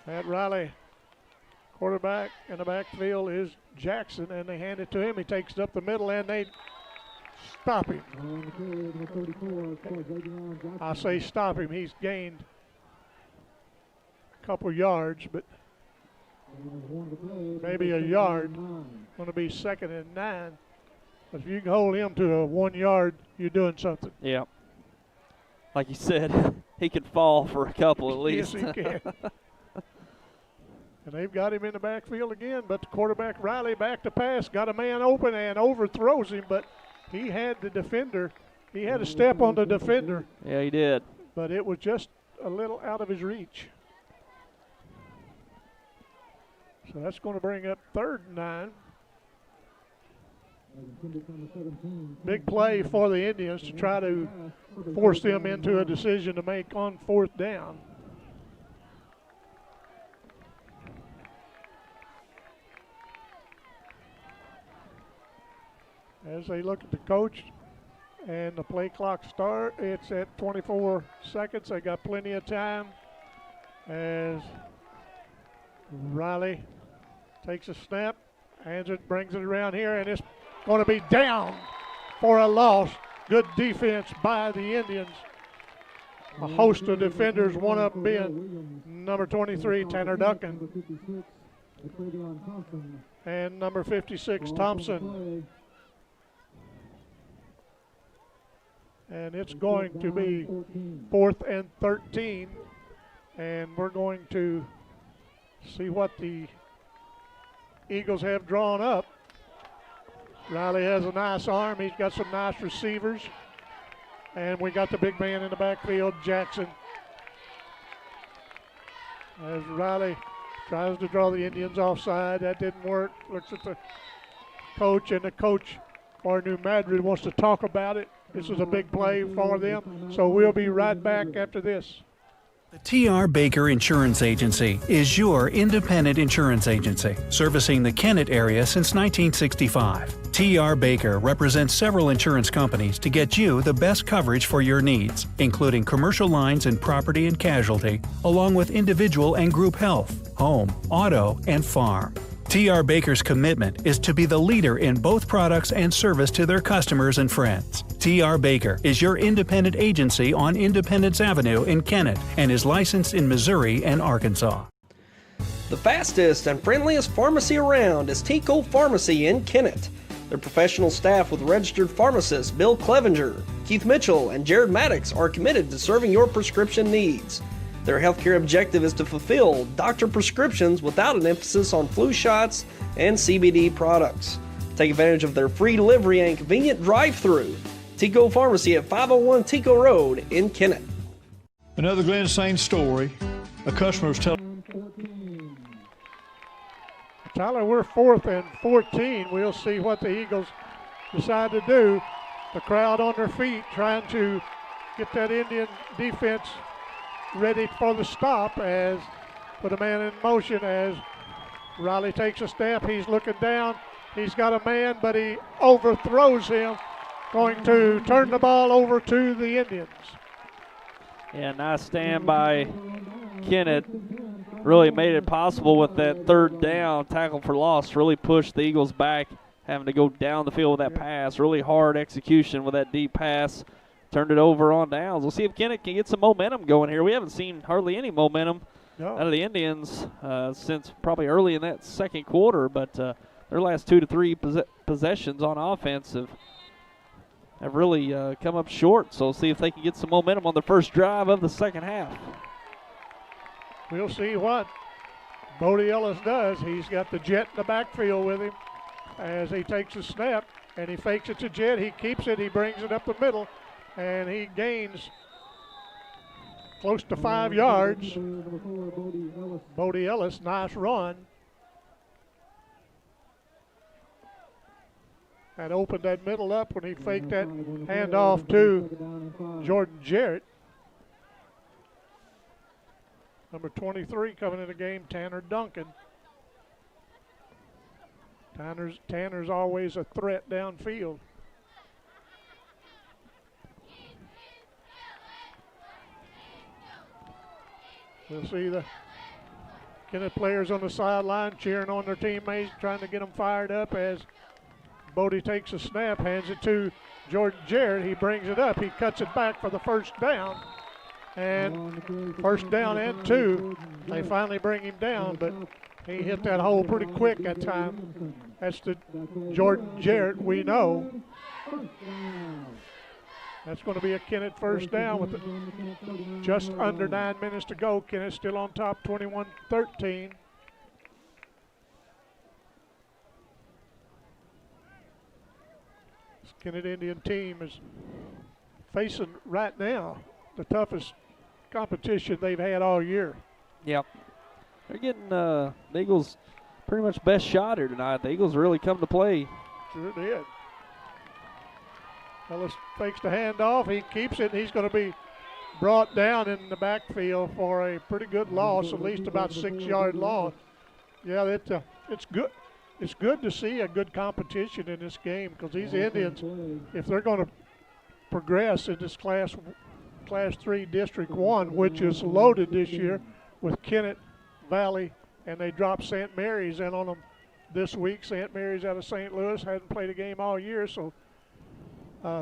Speaker 1: That Riley quarterback in the backfield is Jackson, and they hand it to him. He takes it up the middle, and they stop him. I say stop him. He's gained a couple yards, but maybe a yard. Going to be 2nd and 9. But if you can hold him to a 1 yard, you're doing something.
Speaker 2: Yeah. Like you said, he could fall for a couple at least.
Speaker 1: Yes, he can. And they've got him in the backfield again, but the quarterback, Riley, back to pass, got a man open and overthrows him, but he had the defender. He had a step on the defender.
Speaker 2: Yeah, he did.
Speaker 1: But it was just a little out of his reach. So that's going to bring up 3rd and 9. Big play for the Indians to try to force them into a decision to make on 4th down. As they look at the coach and the play clock start, it's at 24 seconds. They got plenty of time as Riley takes a snap, hands it, brings it around here, and it's going to be down for a loss. Good defense by the Indians. A host of defenders, one of them being number 23, Tanner Duncan, and number 56, Thompson. And it's going to be 4th and 13. And we're going to see what the Eagles have drawn up. Riley has a nice arm. He's got some nice receivers. And we got the big man in the backfield, Jackson. As Riley tries to draw the Indians offside. That didn't work. Looks at the coach, and the coach for New Madrid wants to talk about it. This is a big play for them, so we'll be right back after this.
Speaker 4: The T.R. Baker Insurance Agency is your independent insurance agency, servicing the Kennett area since 1965. T.R. Baker represents several insurance companies to get you the best coverage for your needs, including commercial lines and property and casualty, along with individual and group health, home, auto, and farm. T.R. Baker's commitment is to be the leader in both products and service to their customers and friends. T.R. Baker is your independent agency on Independence Avenue in Kennett and is licensed in Missouri and Arkansas.
Speaker 5: The fastest and friendliest pharmacy around is Tico Pharmacy in Kennett. Their professional staff with registered pharmacists Bill Clevenger, Keith Mitchell, and Jared Maddox are committed to serving your prescription needs. Their healthcare objective is to fulfill doctor prescriptions without an emphasis on flu shots and CBD products. Take advantage of their free delivery and convenient drive-through. Tico Pharmacy at 501 Tico Road in Kennett.
Speaker 6: Another Glen Sain story. A customer was telling.
Speaker 1: Tyler, we're 4th and 14. We'll see what the Eagles decide to do. The crowd on their feet trying to get that Indian defense ready for the stop as put a man in motion as Riley takes a step. He's looking down. He's got a man, but he overthrows him. Going to turn the ball over to the Indians.
Speaker 2: Yeah, nice stand by Kennett. Really made it possible with that 3rd down tackle for loss. Really pushed the Eagles back, having to go down the field with that pass. Really hard execution with that deep pass. Turned it over on downs. We'll see if Kennett can get some momentum going here. We haven't seen hardly any momentum out of the Indians since probably early in that 2nd quarter, but their last 2 to 3 possessions on offense have really come up short. So we'll see if they can get some momentum on the first drive of the 2nd half.
Speaker 1: We'll see what Bodie Ellis does. He's got the jet in the backfield with him as he takes a snap, and he fakes it to Jet. He keeps it. He brings it up the middle. And he gains close to 5 yards. Bodie Ellis, nice run. And opened that middle up when he faked that handoff to Jordan Jarrett. Number 23 coming in the game, Tanner Duncan. Tanner's always a threat downfield. We'll see the Kennett players on the sideline cheering on their teammates, trying to get them fired up as Bodie takes a snap, hands it to Jordan Jarrett. He brings it up. He cuts it back for the first down. And first down and 2. They finally bring him down, but he hit that hole pretty quick that time. That's the Jordan Jarrett we know. That's going to be a Kennett first down with just under 9 minutes to go. Kennett still on top, 21-13. This Kennett Indian team is facing right now the toughest competition they've had all year.
Speaker 2: Yep. They're getting the Eagles pretty much best shot here tonight. The Eagles really come to play.
Speaker 1: Sure did. Ellis fakes the handoff. He keeps it. He's going to be brought down in the backfield for a pretty good loss, at least about 6-yard loss. Yeah, it's good. It's good to see a good competition in this game because these Indians, if they're going to progress in this Class 3 District 1, which is loaded this year with Kennett, Valley, and they dropped St. Mary's in on them this week. St. Mary's out of St. Louis, hadn't played a game all year, so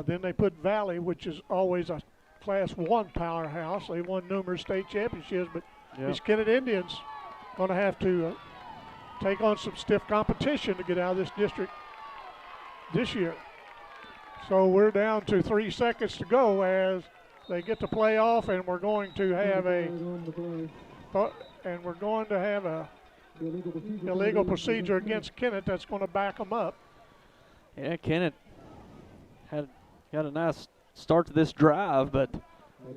Speaker 1: then they put Valley, which is always a Class 1 powerhouse. They won numerous state championships, but these Kennett Indians going to have to take on some stiff competition to get out of this district this year. So we're down to 3 seconds to go as they get to play off, and we're going to have a illegal procedure against Kennett that's going to back them up.
Speaker 2: Yeah, Kennett got a nice start to this drive, but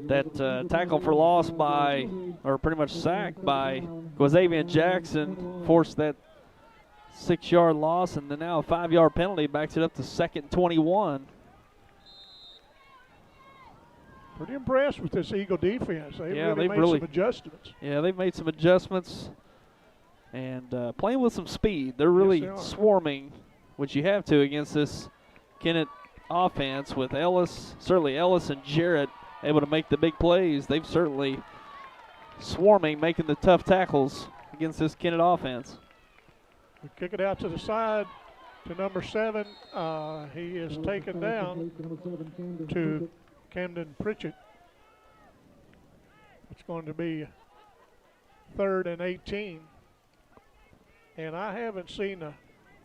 Speaker 2: that tackle for loss or pretty much sacked by Guazavian Jackson forced that 6-yard loss, and then now a 5-yard penalty backs it up to 2nd and 21.
Speaker 1: Pretty impressed with this Eagle defense. They've made some adjustments.
Speaker 2: Yeah, they've made some adjustments and playing with some speed. They're really swarming, which you have to against this Kennett offense with Ellis and Jarrett able to make the big plays. They've certainly swarming, making the tough tackles against this Kennett offense.
Speaker 1: We kick it out to the side to number 7. He is taken down to Camden Pritchett. It's going to be 3rd and 18. And I haven't seen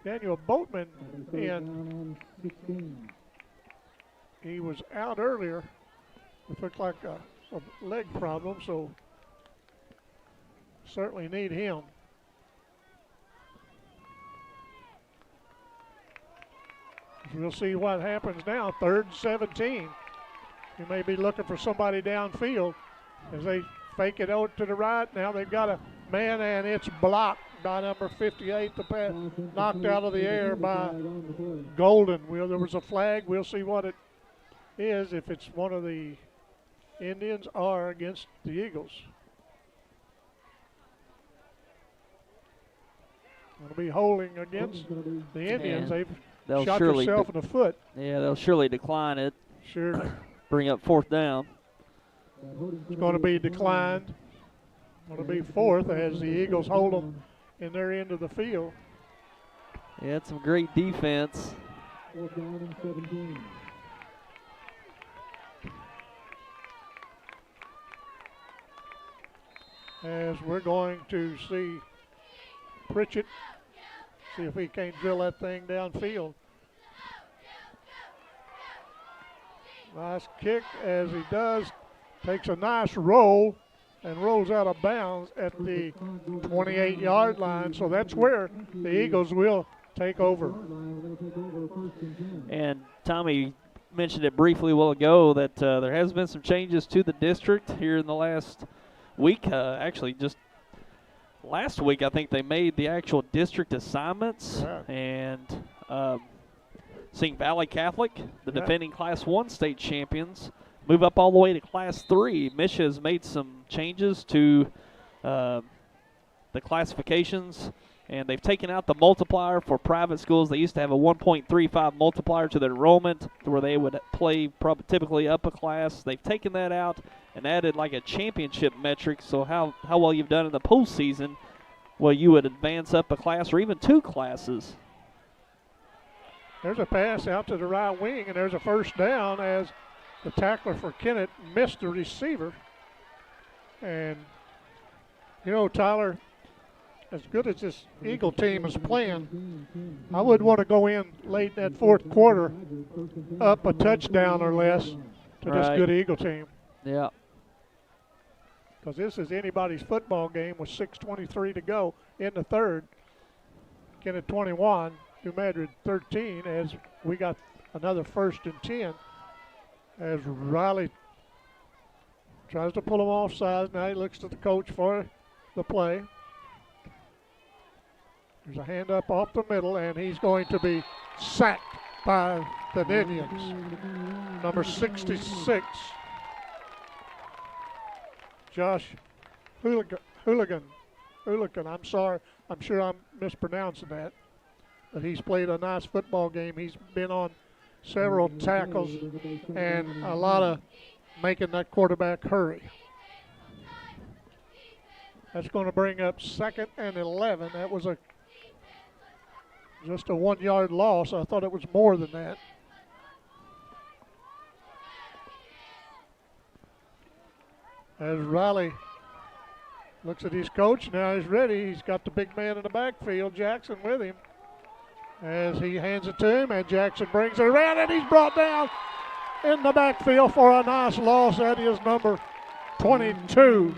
Speaker 1: Daniel Boatman in. He was out earlier. It looked like a leg problem, so certainly need him. We'll see what happens now. 3rd and 17. You may be looking for somebody downfield as they fake it out to the right. Now they've got a man, and it's blocked by number 58. The pass knocked out of the air by Golden. There was a flag. We'll see what it is, if it's one of the Indians or against the Eagles. It'll be holding against the Indians. They've shot themselves in the foot.
Speaker 2: Yeah, they'll surely decline it.
Speaker 1: Sure.
Speaker 2: Bring up 4th down.
Speaker 1: It's going to be declined. Going to be 4th as the Eagles hold them in their end of the field.
Speaker 2: Yeah, it's some great defense.
Speaker 3: 4th down and 17.
Speaker 1: As we're going to see Pritchett, see if he can't drill that thing downfield. Nice kick as he does. Takes a nice roll and rolls out of bounds at the 28-yard line. So that's where the Eagles will take over.
Speaker 2: And Tommy mentioned it briefly a while ago that there has been some changes to the district here in the last week. Actually, just last week, I think they made the actual district assignments.
Speaker 1: Yeah.
Speaker 2: And seeing Valley Catholic, the defending Class 1 state champions, move up all the way to Class 3. Misha has made some changes to the classifications, and they've taken out the multiplier for private schools. They used to have a 1.35 multiplier to their enrollment where they would play typically up a class. They've taken that out and added like a championship metric, so how well you've done in the postseason. well, you would advance up a class or even 2 classes.
Speaker 1: There's a pass out to the right wing, and there's a first down as the tackler for Kennett missed the receiver. And, you know, Tyler, as good as this Eagle team is playing, I wouldn't want to go in late in that fourth quarter up a touchdown or less to this good Eagle team.
Speaker 2: Yeah.
Speaker 1: Because this is anybody's football game with 6:23 to go in the third. Kennett 21, New Madrid 13, as we got another 1st and 10. As Riley tries to pull him offside. Now he looks to the coach for the play. There's a hand up off the middle, and he's going to be sacked by the Indians. Number 66, Josh Hooligan. I'm sorry. I'm sure I'm mispronouncing that. But he's played a nice football game. He's been on several tackles and a lot of making that quarterback hurry. That's going to bring up 2nd and 11. That was just a 1-yard loss. I thought it was more than that. As Riley looks at his coach, now he's ready. He's got the big man in the backfield, Jackson, with him. As he hands it to him, and Jackson brings it around, and he's brought down in the backfield for a nice loss. That is number 22,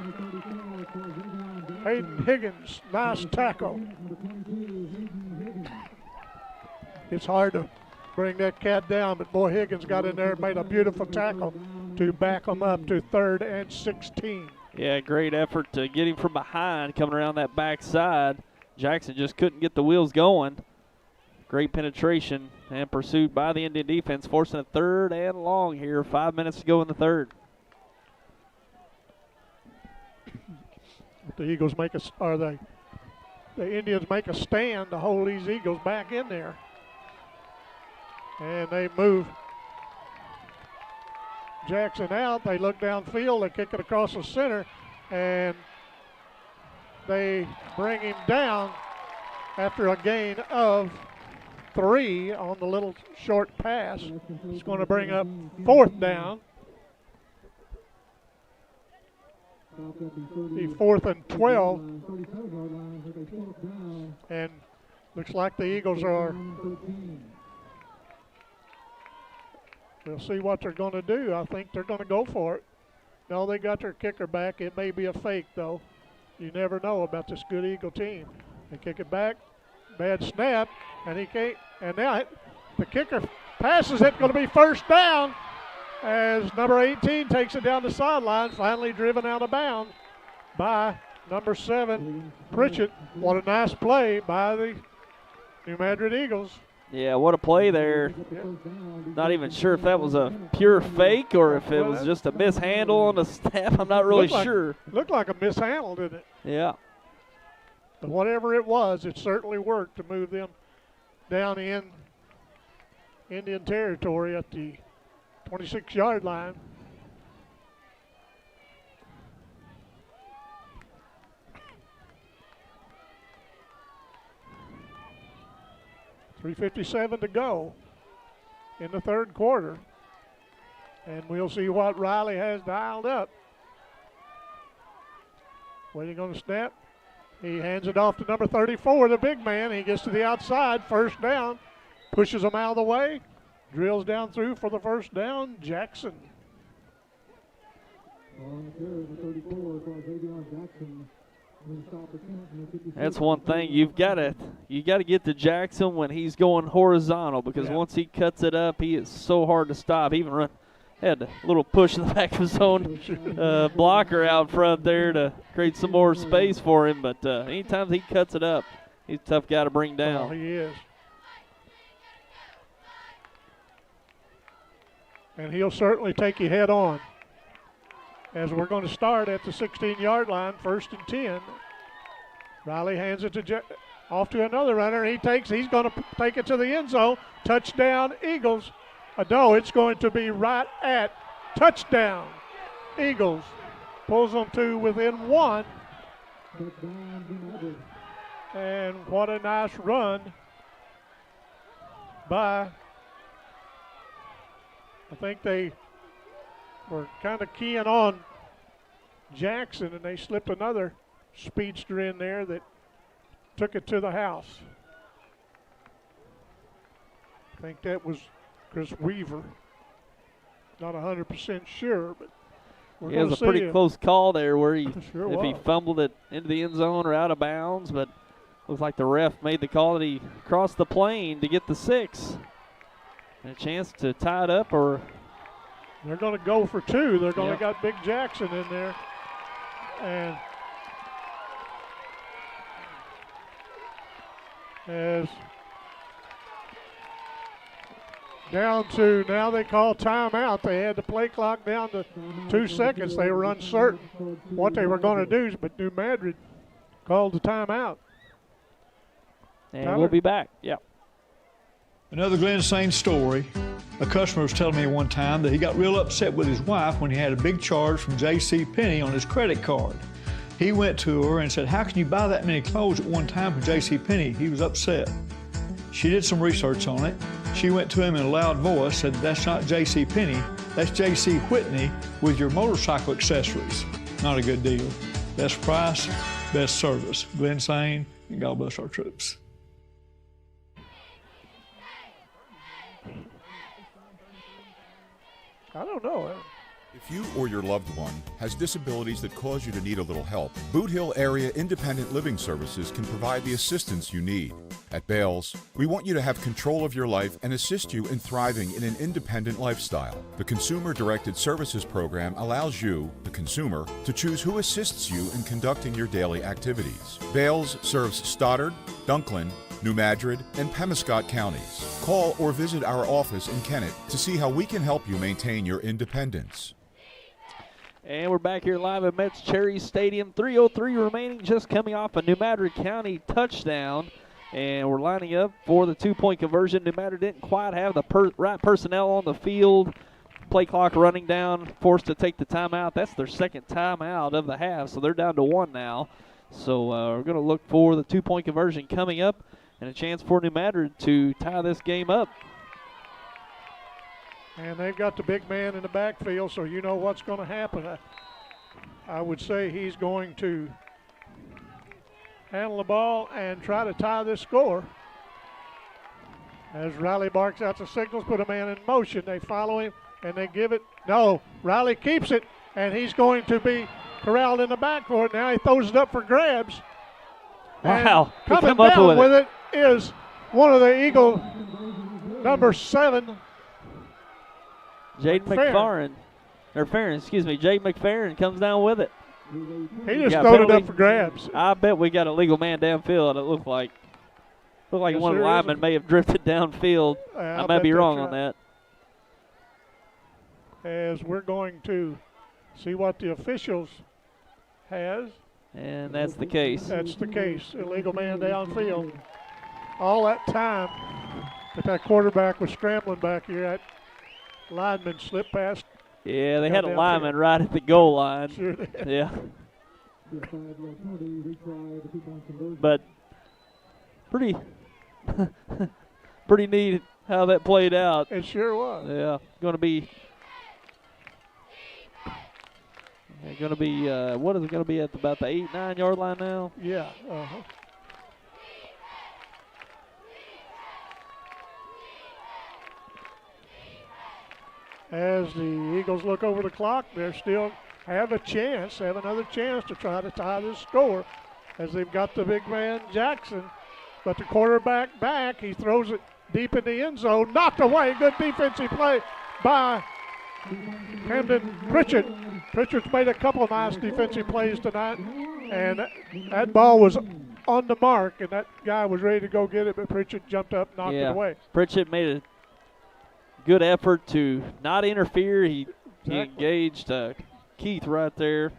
Speaker 1: Hayden Higgins. Nice tackle. It's hard to bring that cat down, but boy, Higgins got in there and made a beautiful tackle to back him up to 3rd and 16.
Speaker 2: Yeah, great effort to get him from behind, coming around that backside. Jackson just couldn't get the wheels going. Great penetration and pursued by the Indian defense, forcing a 3rd and long here. 5 minutes to go in the 3rd.
Speaker 1: The Eagles make the Indians make a stand to hold these Eagles back in there. And they move Jackson out. They look downfield. They kick it across the center, and they bring him down after a gain of 3 on the little short pass. It's going to bring up 4th down. The 4th and 12. And looks like the Eagles are. We'll see what they're going to do. I think they're going to go for it. No, they got their kicker back. It may be a fake, though. You never know about this good Eagle team. They kick it back. Bad snap, and he can't. And now the kicker passes it. Going to be 1st down as number 18 takes it down the sideline. Finally driven out of bounds by number 7, Pritchett. What a nice play by the New Madrid Eagles.
Speaker 2: Yeah, what a play there. Not even sure if that was a pure fake or if it was just a mishandle on the snap. I'm not really sure.
Speaker 1: Looked like a mishandle, didn't it?
Speaker 2: Yeah.
Speaker 1: But whatever it was, it certainly worked to move them down in Indian territory at the 26-yard line. .357 to go in the 3rd quarter. And we'll see what Riley has dialed up. Waiting on the snap. He hands it off to number 34, the big man. He gets to the outside, 1st down, pushes him out of the way, drills down through for the 1st down, Jackson.
Speaker 2: That's one thing you got to get to Jackson when he's going horizontal, because once he cuts it up, he is so hard to stop. He even had a little push in the back of his own blocker out front there to create some more space for him. But anytime he cuts it up, he's a tough guy to bring down.
Speaker 1: Oh, he is. And he'll certainly take you head on. As we're going to start at the 16-yard line, 1st and 10. Riley hands it to off to another runner. He's going to take it to the end zone. Touchdown, Eagles. No, it's going to be right at touchdown. Eagles pulls them to within 1. And what a nice run by, I think they were kind of keying on Jackson, and they slipped another speedster in there that took it to the house. I think that was Chris Weaver. Not 100% sure, but we're
Speaker 2: it was a pretty close call there where he,
Speaker 1: sure
Speaker 2: if he
Speaker 1: was.
Speaker 2: fumbled it into the end zone or out of bounds, but looks like the ref made the call that he crossed the plane to get the 6. And a chance to tie it up, or
Speaker 1: they're going to go for 2. They're going to
Speaker 2: Yep.
Speaker 1: got Big Jackson in there. And as down to, now they call timeout. They had the play clock down to 2 seconds. They were uncertain what they were going to do, but New Madrid called the timeout.
Speaker 2: and
Speaker 1: Tyler?
Speaker 2: we'll be back. Yep.
Speaker 6: Another Glen Sain story. A customer was telling me one time that he got real upset with his wife when he had a big charge from J.C. Penney on his credit card. He went to her and said, "How can you buy that many clothes at one time from J.C. Penney?" He was upset. She did some research on it. She went to him in a loud voice, said, "That's not J.C. Penney, that's J.C. Whitney with your motorcycle accessories." Not a good deal. Best price, best service. Glen Sain, and God bless our troops.
Speaker 1: I don't know.
Speaker 7: If you or your loved one has disabilities that cause you to need a little help, Boot Hill Area Independent Living Services can provide the assistance you need. At Bales, we want you to have control of your life and assist you in thriving in an independent lifestyle. The Consumer-Directed Services Program allows you, the consumer, to choose who assists you in conducting your daily activities. Bales serves Stoddard, Dunklin, New Madrid, and Pemiscot counties. Call or visit our office in Kennett to see how we can help you maintain your independence.
Speaker 2: And we're back here live at Mets Cherry Stadium. 3:03 remaining, just coming off a New Madrid County touchdown. And we're lining up for the 2-point conversion. New Madrid didn't quite have the right personnel on the field. Play clock running down, forced to take the timeout. That's their second timeout of the half, so they're down to 1 now. So we're going to look for the 2-point conversion coming up and a chance for New Madrid to tie this game up.
Speaker 1: And they've got the big man in the backfield, so you know what's going to happen. I would say he's going to handle the ball and try to tie this score. As Riley barks out the signals, put a man in motion. They follow him, and they give it. No, Riley keeps it, and he's going to be corralled in the backcourt. Now he throws it up for grabs.
Speaker 2: Wow.
Speaker 1: And coming down with it is one of the Eagle, number 7,
Speaker 2: Jade McFarren, Jade McFarren comes down with it.
Speaker 1: He just throwed it up for grabs.
Speaker 2: I bet we got a legal man downfield. It looked like one of the linemen may have drifted downfield. I might be wrong on that.
Speaker 1: As we're going to see what the officials has.
Speaker 2: And that's the case.
Speaker 1: That's the case. Illegal man downfield. All that time that that quarterback was scrambling back here, that lineman slipped past.
Speaker 2: Yeah, they had a lineman right at the goal line.
Speaker 1: Sure did.
Speaker 2: Yeah. But pretty neat how that played out.
Speaker 1: It sure was.
Speaker 2: Yeah, going to be what is it going to be at about the 8-9 yard line now?
Speaker 1: Yeah. As the Eagles look over the clock, they still have another chance to try to tie this score, as they've got the big man Jackson, but the quarterback back, he throws it deep in the end zone, knocked away. Good defensive play by Camden Pritchett. Pritchett's made a couple of nice defensive plays tonight, and that ball was on the mark, and that guy was ready to go get it, but Pritchett jumped up, knocked it away.
Speaker 2: Pritchett made a good effort to not interfere. He engaged Keith right there,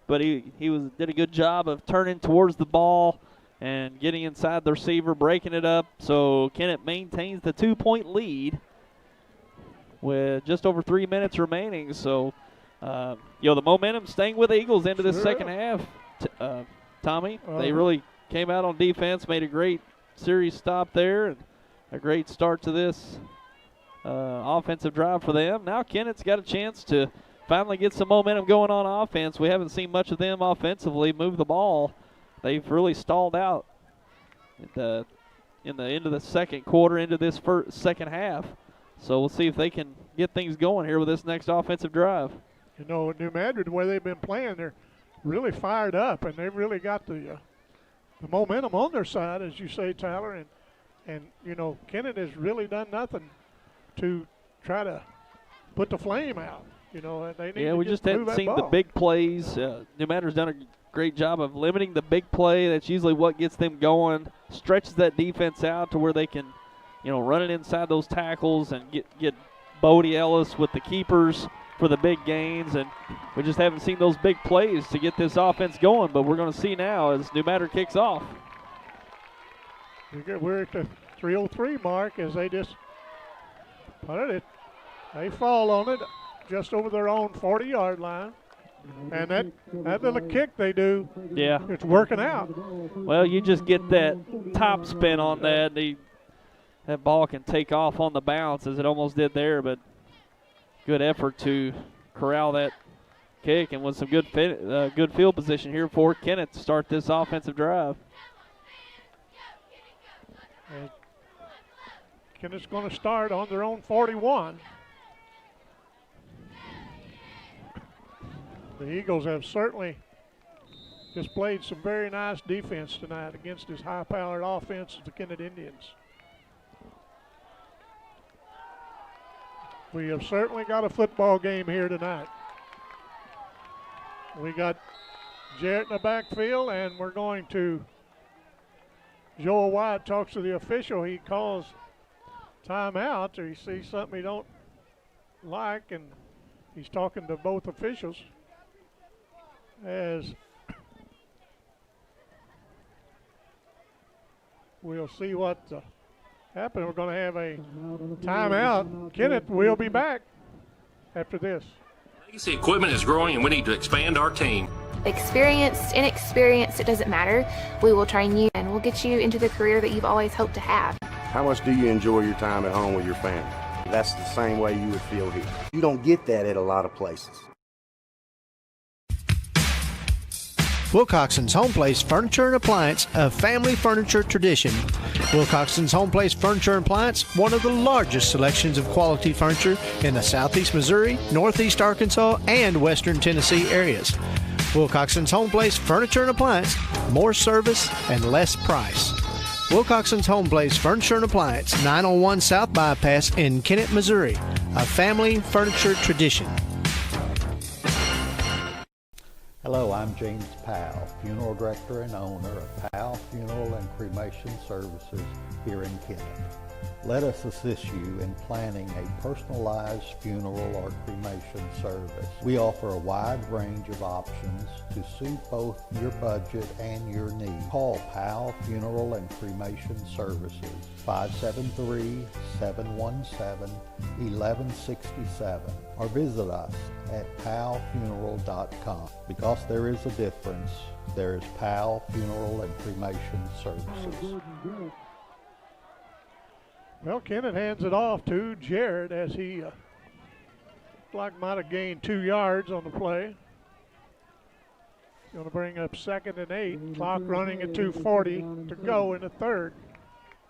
Speaker 2: but he did a good job of turning towards the ball and getting inside the receiver, breaking it up. So Kennett maintains the 2-point lead with just over 3 minutes remaining. So the momentum staying with the Eagles into the second half. Tommy, they really came out on defense, made a great series stop there, and a great start to this offensive drive for them. Now Kennett's got a chance to finally get some momentum going on offense. We haven't seen much of them offensively move the ball. They've really stalled out in the end of the second quarter, into this second half. So we'll see if they can get things going here with this next offensive drive.
Speaker 1: You know, New Madrid, the way they've been playing, they're really fired up, and they've really got the momentum on their side, as you say, Tyler. And you know, Kennett has really done nothing to try to put the flame out. You know, and they need to
Speaker 2: we just hadn't seen the big plays. New Madrid's done a great job of limiting the big play. That's usually what gets them going, stretches that defense out to where they can, you know, run it inside those tackles and get Bodie Ellis with the keepers for the big gains. And we just haven't seen those big plays to get this offense going, but we're going to see now as New Madrid kicks off.
Speaker 1: We're at the 3:03 mark as they just put it. They fall on it just over their own 40-yard line. And that little kick they do, it's working out.
Speaker 2: Well, you just get that top spin on that. That ball can take off on the bounce as it almost did there, but good effort to corral that kick, and with some good field position here for Kennett to start this offensive drive.
Speaker 1: And Kennett's going to start on their own 41. The Eagles have certainly displayed some very nice defense tonight against this high-powered offense of the Kennett Indians. We have certainly got a football game here tonight. We got Jarrett in the backfield, and we're going to Joel White talks to the official. He calls timeout, or he sees something he don't like, and he's talking to both officials. As we'll see what happened. We're going to have a timeout. Kennett will be back after this.
Speaker 8: Legacy equipment is growing, and we need to expand our team.
Speaker 9: Experienced, inexperienced, it doesn't matter. We will train you and we'll get you into the career that you've always hoped to have.
Speaker 10: How much do you enjoy your time at home with your family? That's the same way you would feel here. You don't get that at a lot of places.
Speaker 11: Wilcoxon's Home Place Furniture and Appliance, a family furniture tradition. Wilcoxon's Home Place Furniture and Appliance, one of the largest selections of quality furniture in the southeast Missouri, northeast Arkansas, and western Tennessee areas. Wilcoxon's Home Place Furniture and Appliance, more service and less price. Wilcoxon's Home Place Furniture and Appliance, 901 South Bypass in Kennett, Missouri, a family furniture tradition.
Speaker 12: Hello, I'm James Powell, Funeral Director and owner of Powell Funeral and Cremation Services here in Kennett. Let us assist you in planning a personalized funeral or cremation service. We offer a wide range of options to suit both your budget and your needs. Call Powell Funeral and Cremation Services, 573-717-1167, or visit us at powellfuneral.com. Because there is a difference, there is Powell Funeral and Cremation Services.
Speaker 1: Well, Kennett hands it off to Jared as he might have gained 2 yards on the play. Going to bring up 2nd and 8. Clock running at 2:40 to go in the third.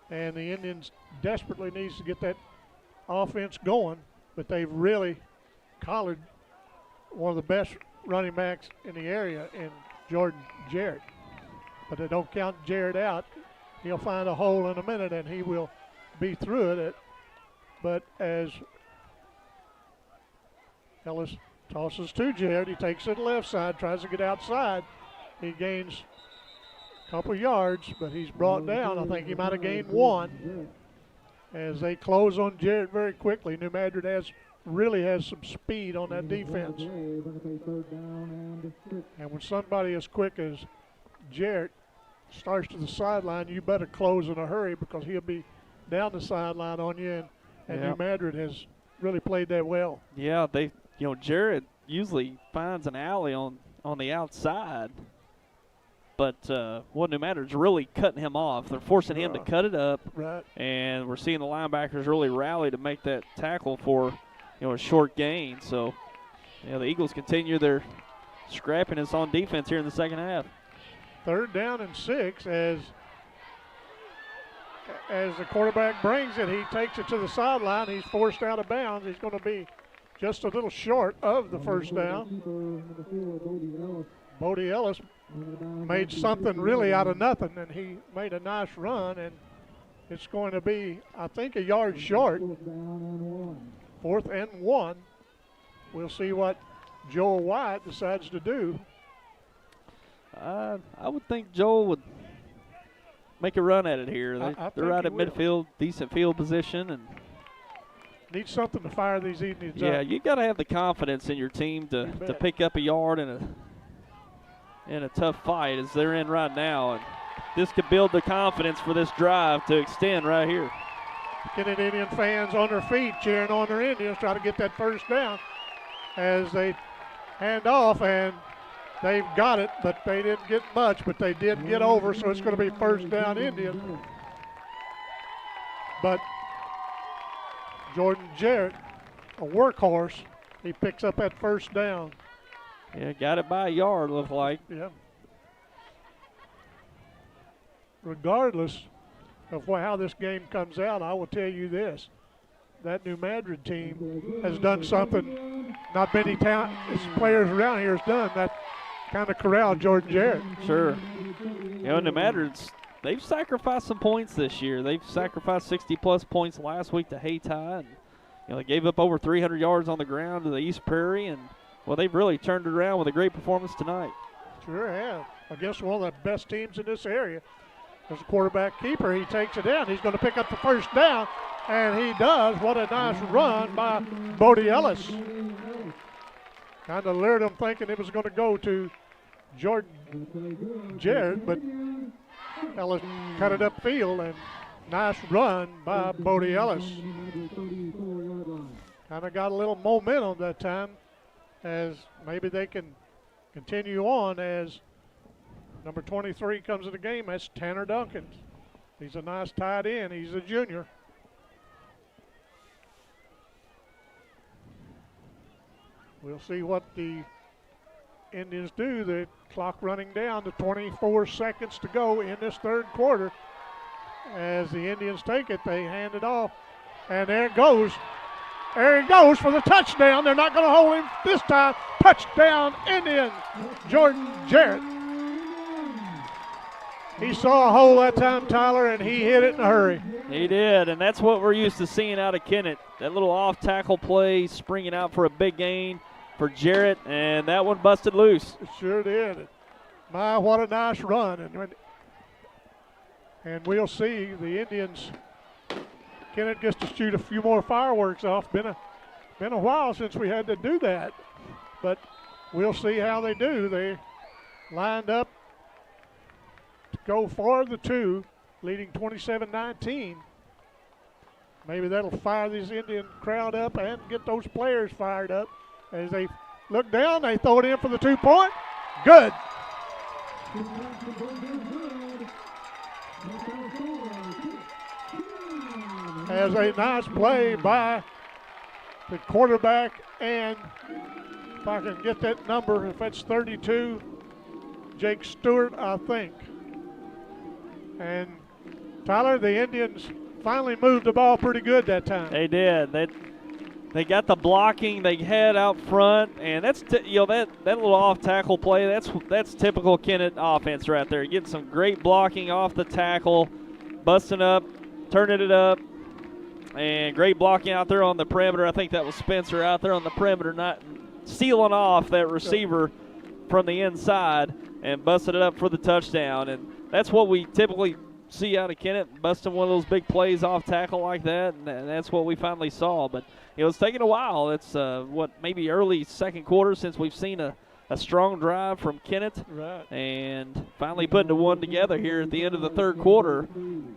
Speaker 1: And the Indians desperately needs to get that offense going, but they've really collared one of the best running backs in the area in Jordan Jarrett. But they don't count Jarrett out. He'll find a hole in a minute, and he will be through it. But as Ellis tosses to Jarrett, he takes it left side, tries to get outside. He gains a couple yards, but he's brought down. I think he might have gained 1 as they close on Jarrett very quickly. New Madrid really has some speed on that defense. And when somebody as quick as Jarrett starts to the sideline, you better close in a hurry because he'll be down the sideline on you, and New Madrid has really played that well.
Speaker 2: Yeah, Jarrett usually finds an alley on the outside, but New Madrid's really cutting him off. They're forcing him to cut it up,
Speaker 1: right.
Speaker 2: And we're seeing the linebackers really rally to make that tackle for a short gain. So the Eagles continue their scrappiness on defense here in the second half.
Speaker 1: 3rd down and 6 as the quarterback brings it. He takes it to the sideline. He's forced out of bounds. He's going to be just a little short of the first down. Bodie Ellis made something really out of nothing, and he made a nice run, and it's going to be, I think, a yard short. 4th and 1. We'll see what Joel White decides to do.
Speaker 2: I would think Joel would make a run at it here. They're right at midfield, decent field position, and
Speaker 1: need something to fire these Indians up.
Speaker 2: Yeah, you got to have the confidence in your team to pick up a yard in a tough fight as they're in right now, and this could build the confidence for this drive to extend right here.
Speaker 1: Kennett Indian fans on their feet cheering on their Indians, try to get that first down as they hand off, and they've got it, but they didn't get much, but they did get over, so it's going to be first down Indian. But Jordan Jarrett, a workhorse, he picks up that first down.
Speaker 2: Yeah, got it by a yard, looked like.
Speaker 1: Yeah. Regardless of how this game comes out, I will tell you this. That New Madrid team has done something not many players around here has done. That kind of corral Jordan Jarrett.
Speaker 2: Sure. New Madrid's, they've sacrificed some points this year. They've sacrificed 60-plus points last week to Hayti, and they gave up over 300 yards on the ground to the East Prairie, and they've really turned it around with a great performance tonight.
Speaker 1: Sure have. Against one of the best teams in this area. As a quarterback keeper, he takes it down. He's going to pick up the first down, and he does. What a nice run by Bodie Ellis. Kind of lured him thinking it was going to go to Jordan Jarrett, but Ellis cut it upfield, and nice run by Bodie Ellis. Kind of got a little momentum that time, as maybe they can continue on as number 23 comes to the game. That's Tanner Duncan. He's a nice tight end. He's a junior. We'll see what the Indians do. The clock running down to 24 seconds to go in this third quarter. As the Indians take it, they hand it off. And there it goes. There he goes for the touchdown. They're not going to hold him this time. Touchdown, Indians. Jordan Jarrett. He saw a hole that time, Tyler, and he hit it in a hurry.
Speaker 2: He did, and that's what we're used to seeing out of Kennett. That little off-tackle play, springing out for a big gain for Jarrett, and that one busted loose.
Speaker 1: It sure did. My, what a nice run. And we'll see the Indians. Kennett gets to shoot a few more fireworks off. Been a while since we had to do that, but we'll see how they do. They lined up to go for the two, leading 27-19. Maybe that'll fire this Indian crowd up and get those players fired up. As they look down, they throw it in for the 2-point. Good. As a nice play by the quarterback, and if I can get that number, if it's 32, Jake Stewart, I think. And Tyler, the Indians finally moved the ball pretty good that time.
Speaker 2: They did. They got the blocking they had out front, and that's that little off tackle play. That's typical Kennett offense right there. Getting some great blocking off the tackle, busting up, turning it up, and great blocking out there on the perimeter. I think that was Spencer out there on the perimeter, not sealing off that receiver from the inside and busted it up for the touchdown. And that's what we typically see out of Kennett, busting one of those big plays off tackle like that, and that's what we finally saw. But it's taken a while. It's maybe early second quarter since we've seen a strong drive from Kennett,
Speaker 1: right,
Speaker 2: and finally putting the one together here at the end of the third quarter.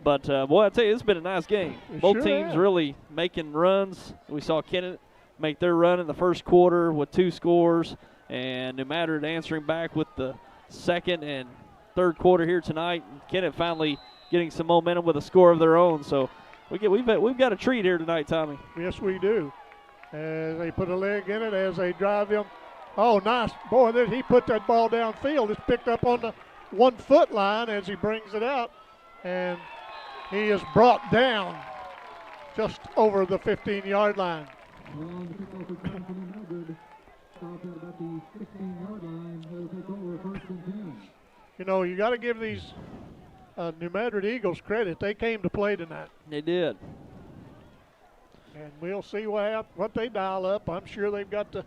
Speaker 2: But boy, I tell you, it's been a nice game. Both teams really making runs. We saw Kennett make their run in the first quarter with 2 scores, and New Madrid answering back with the second, and third quarter here tonight. And Kennett finally getting some momentum with a score of their own. So we've got a treat here tonight, Tommy.
Speaker 1: Yes, we do. As they put a leg in it, as they drive them. Oh, nice. Boy, he put that ball downfield. It's picked up on the 1 foot line as he brings it out. And he is brought down just over the 15-yard line. You know, you got to give these New Madrid Eagles credit. They came to play tonight.
Speaker 2: They did.
Speaker 1: And we'll see what they dial up. I'm sure they've got the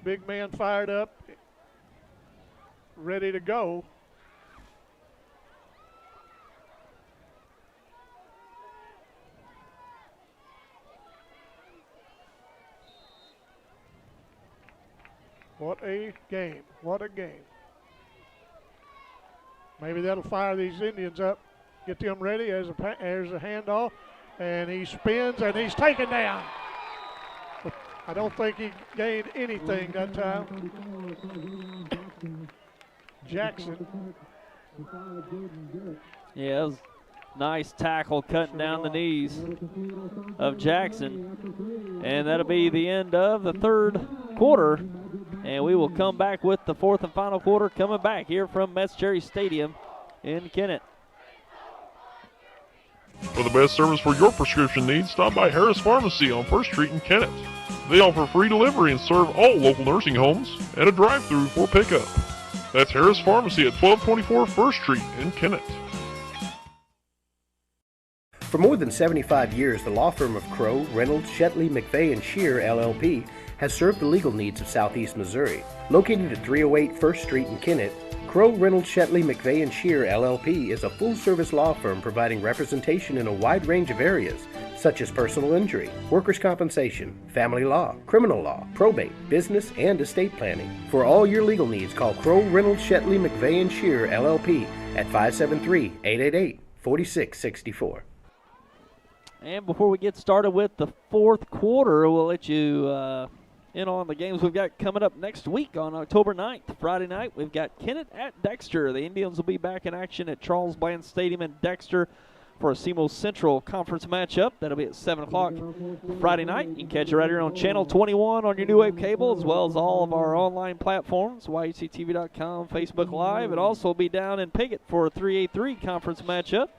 Speaker 1: big man fired up, ready to go. What a game. What a game. Maybe that'll fire these Indians up, get them ready as a handoff. And he spins and he's taken down. But I don't think he gained anything that time. Jackson.
Speaker 2: Yeah, it was nice tackle cutting down the knees of Jackson. And that'll be the end of the third quarter. And we will come back with the fourth and final quarter coming back here from Metz Cherry Stadium in Kennett.
Speaker 13: For the best service for your prescription needs, stop by Harris Pharmacy on 1st Street in Kennett. They offer free delivery and serve all local nursing homes and a drive-through for pickup. That's Harris Pharmacy at 1224 1st Street in Kennett.
Speaker 14: For more than 75 years, the law firm of Crow, Reynolds, Shetley, McVeigh, and Shear, LLP, has served the legal needs of Southeast Missouri. Located at 308 1st Street in Kennett, Crow, Reynolds, Shetley, McVeigh, and Shear, LLP is a full-service law firm providing representation in a wide range of areas, such as personal injury, workers' compensation, family law, criminal law, probate, business, and estate planning. For all your legal needs, call Crow, Reynolds, Shetley, McVeigh, and Shear, LLP at 573-888-4664.
Speaker 2: And before we get started with the fourth quarter, we'll let you in on the games we've got coming up next week on October 9th, Friday night. We've got Kennett at Dexter. The Indians will be back in action at Charles Bland Stadium in Dexter for a SEMO Central Conference matchup. That'll be at 7 o'clock Friday night. You can catch it right here on Channel 21 on your New Wave cable, as well as all of our online platforms, YHCTV.com, Facebook Live. It also will be down in Piggott for a 3A3 conference matchup,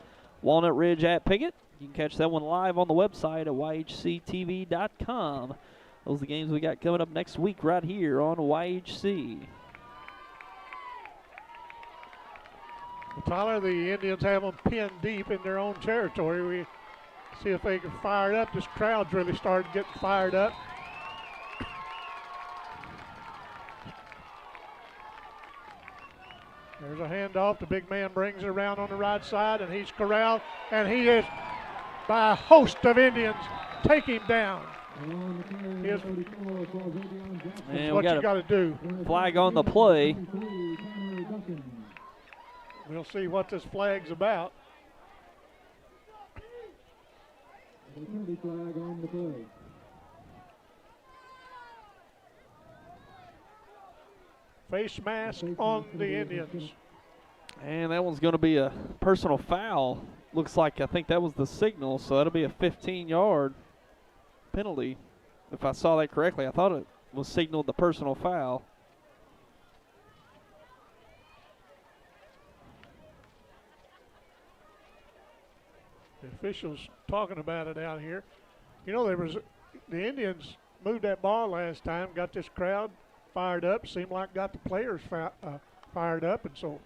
Speaker 2: Walnut Ridge at Piggott. You can catch that one live on the website at YHCTV.com. Those are the games we got coming up next week right here on YHC.
Speaker 1: Well, Tyler, the Indians have them pinned deep in their own territory. We see if they can fire it up. This crowd's really started getting fired up. There's a handoff. The big man brings it around on the right side, and he's corralled, and he is, by a host of Indians, take him down. Here's what you got to do.
Speaker 2: Flag on the play.
Speaker 1: We'll see what this flag's about. Face mask on the Indians.
Speaker 2: And that one's going to be a personal foul. Looks like, I think that was the signal, so that'll be a 15-yard penalty. If I saw that correctly, I thought it was signaled the personal foul.
Speaker 1: The officials talking about it out here. You know, the Indians moved that ball last time, got this crowd fired up, seemed like got the players fired up, and so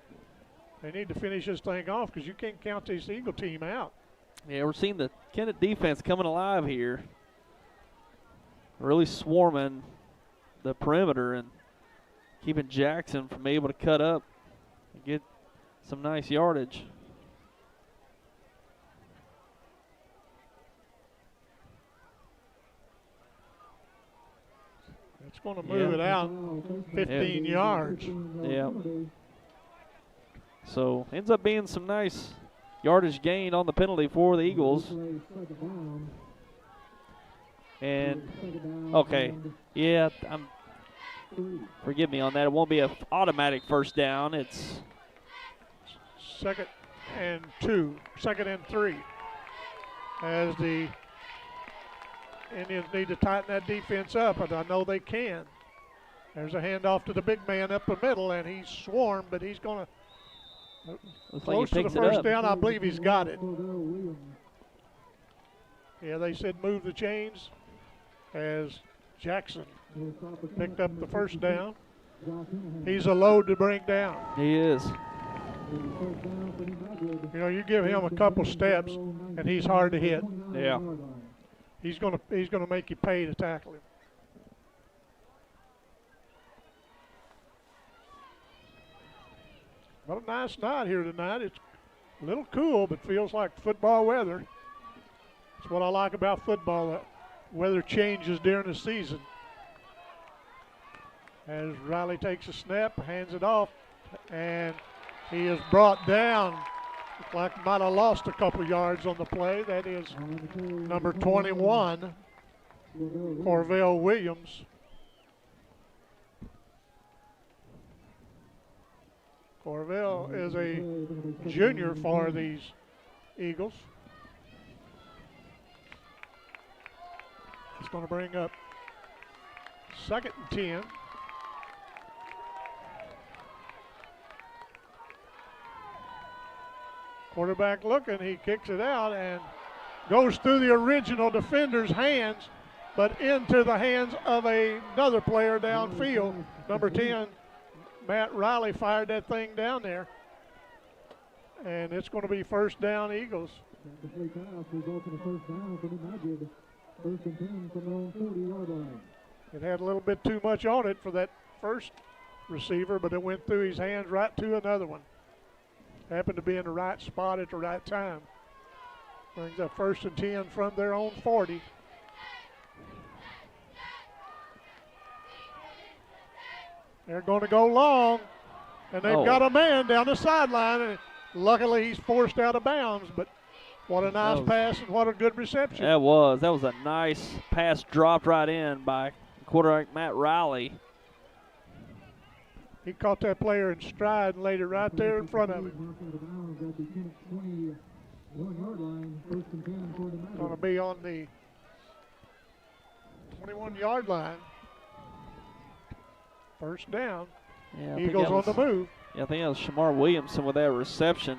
Speaker 1: they need to finish this thing off because you can't count this Eagle team out.
Speaker 2: Yeah, we're seeing the Kennett defense coming alive here. Really swarming the perimeter and keeping Jackson from able to cut up and get some nice yardage.
Speaker 1: It's going to move it out 15 yards.
Speaker 2: Yeah. So ends up being some nice yardage gain on the penalty for the Eagles. And, okay, yeah, forgive me on that. It won't be an automatic first down. It's
Speaker 1: second and 3. As the Indians need to tighten that defense up, and I know they can. There's a handoff to the big man up the middle, and he's swarmed, but he's going to close to the first down. I believe he's got it. Yeah, they said move the chains as Jackson picked up the first down. He's a load to bring down.
Speaker 2: He is.
Speaker 1: You know, you give him a couple steps, and he's hard to hit.
Speaker 2: Yeah.
Speaker 1: He's gonna make you pay to tackle him. What a nice night here tonight. It's a little cool, but feels like football weather. That's what I like about football. That weather changes during the season. As Riley takes a snap, hands it off, and he is brought down. Looks like might have lost a couple yards on the play. That is number 21, Corvell Williams. Corvell is a junior for these Eagles. It's going to bring up 2nd and 10. Quarterback looking, he kicks it out and goes through the original defender's hands, but into the hands of another player downfield. Number 10, Matt Riley fired that thing down there. And it's going to be first down Eagles. It had a little bit too much on it for that first receiver, but it went through his hands right to another one. Happened to be in the right spot at the right time. Brings up 1st and 10 from their own 40. They're going to go long, and they've got a man down the sideline, and luckily he's forced out of bounds, but what a nice pass and what a good reception.
Speaker 2: That was a nice pass dropped right in by quarterback Matt Riley.
Speaker 1: He caught that player in stride and laid it right there in front of him. Going to be on the 21-yard line. First down.
Speaker 2: Yeah,
Speaker 1: Eagles on the move.
Speaker 2: Yeah, I think that was Shamar Williamson with that reception.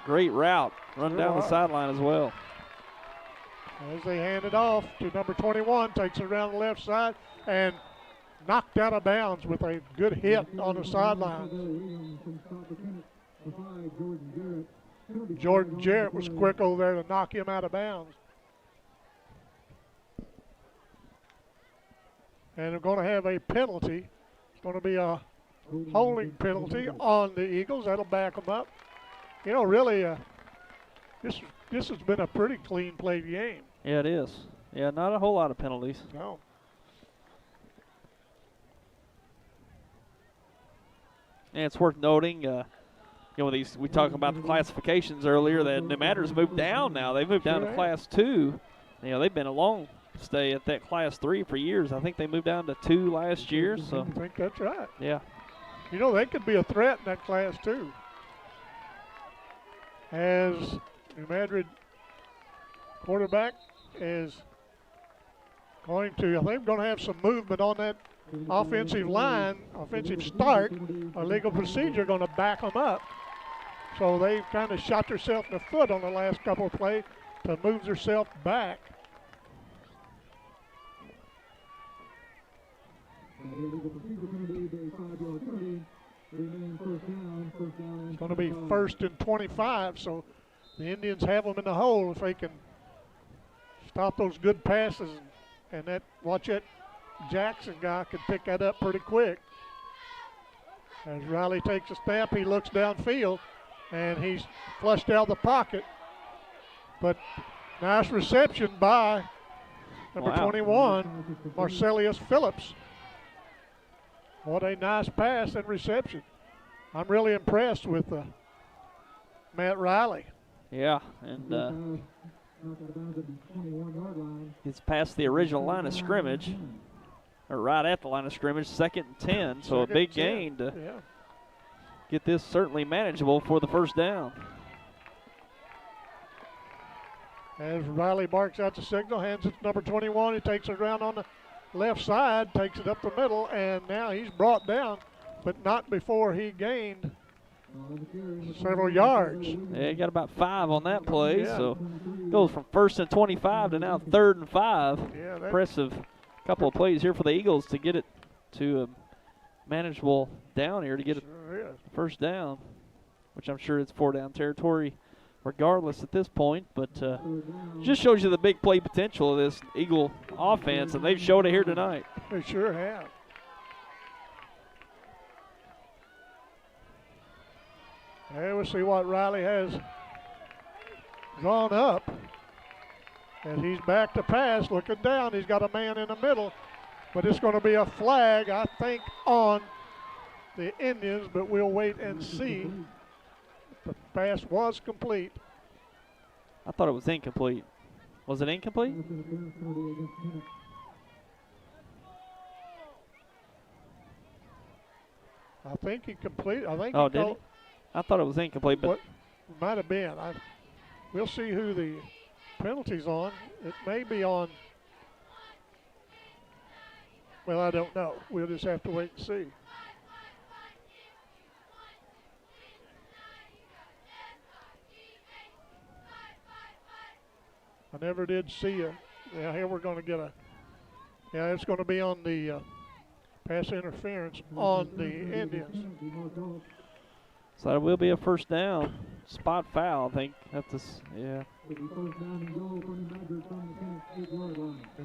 Speaker 2: Great route. Run down the sideline as well.
Speaker 1: As they hand it off to number 21, takes it around the left side and knocked out of bounds with a good hit on the sideline. Jordan Jarrett was quick over there to knock him out of bounds. And they're going to have a penalty. It's going to be a holding penalty on the Eagles. That'll back them up. You know, really, this has been a pretty clean played game.
Speaker 2: Yeah, it is. Yeah, not a whole lot of penalties.
Speaker 1: No.
Speaker 2: And it's worth noting, you know, we talked about the classifications earlier, that no matter's moved down now. They've moved down to Class 2. You know, they've been a long stay at that Class 3 for years. I think they moved down to 2 last year. So
Speaker 1: I think that's right.
Speaker 2: Yeah.
Speaker 1: You know, they could be a threat in that Class 2. As New Madrid quarterback is going to, I think, going to have some movement on that offensive line, offensive start. A legal procedure going to back them up. So they've kind of shot themselves in the foot on the last couple of plays to move themselves back. It's going to be 1st and 25, so the Indians have them in the hole if they can stop those good passes. And that, watch that Jackson guy can pick that up pretty quick. As Riley takes a snap, he looks downfield, and he's flushed out of the pocket. But nice reception by number 21, Marcellus Phillips. What a nice pass and reception. I'm really impressed with Matt Riley.
Speaker 2: Yeah, and it's past the original line of scrimmage, or right at the line of scrimmage, 2nd and 10, so a big gain to get this certainly manageable for the first down.
Speaker 1: As Riley barks out the signal, hands it to number 21. He takes it around on the left side, takes it up the middle, and now he's brought down, but not before he gained several yards.
Speaker 2: Yeah, he got about 5 on that play,
Speaker 1: Yeah.
Speaker 2: so goes from 1st and 25 to now 3rd and 5.
Speaker 1: Yeah,
Speaker 2: impressive couple of plays here for the Eagles to get it to a manageable down here to get it first down, which I'm sure it's 4-down territory regardless at this point, but just shows you the big play potential of this Eagle offense, and they've showed it here tonight.
Speaker 1: They sure have. Hey, we'll see what Riley has drawn up. As he's back to pass, looking down. He's got a man in the middle, but it's going to be a flag, I think, on the Indians, but we'll wait and see. The pass was complete.
Speaker 2: I thought it was incomplete. Was it incomplete?
Speaker 1: I think he completed. I think.
Speaker 2: Oh, did he? I thought it was incomplete, but
Speaker 1: might have been. We'll see who the penalty's on. It may be on. Well, I don't know. We'll just have to wait and see. I never did see a. Yeah, here we're going to get a. Yeah, it's going to be on the pass interference on the Indians.
Speaker 2: So it will be a first down. Spot foul, I think. Yeah.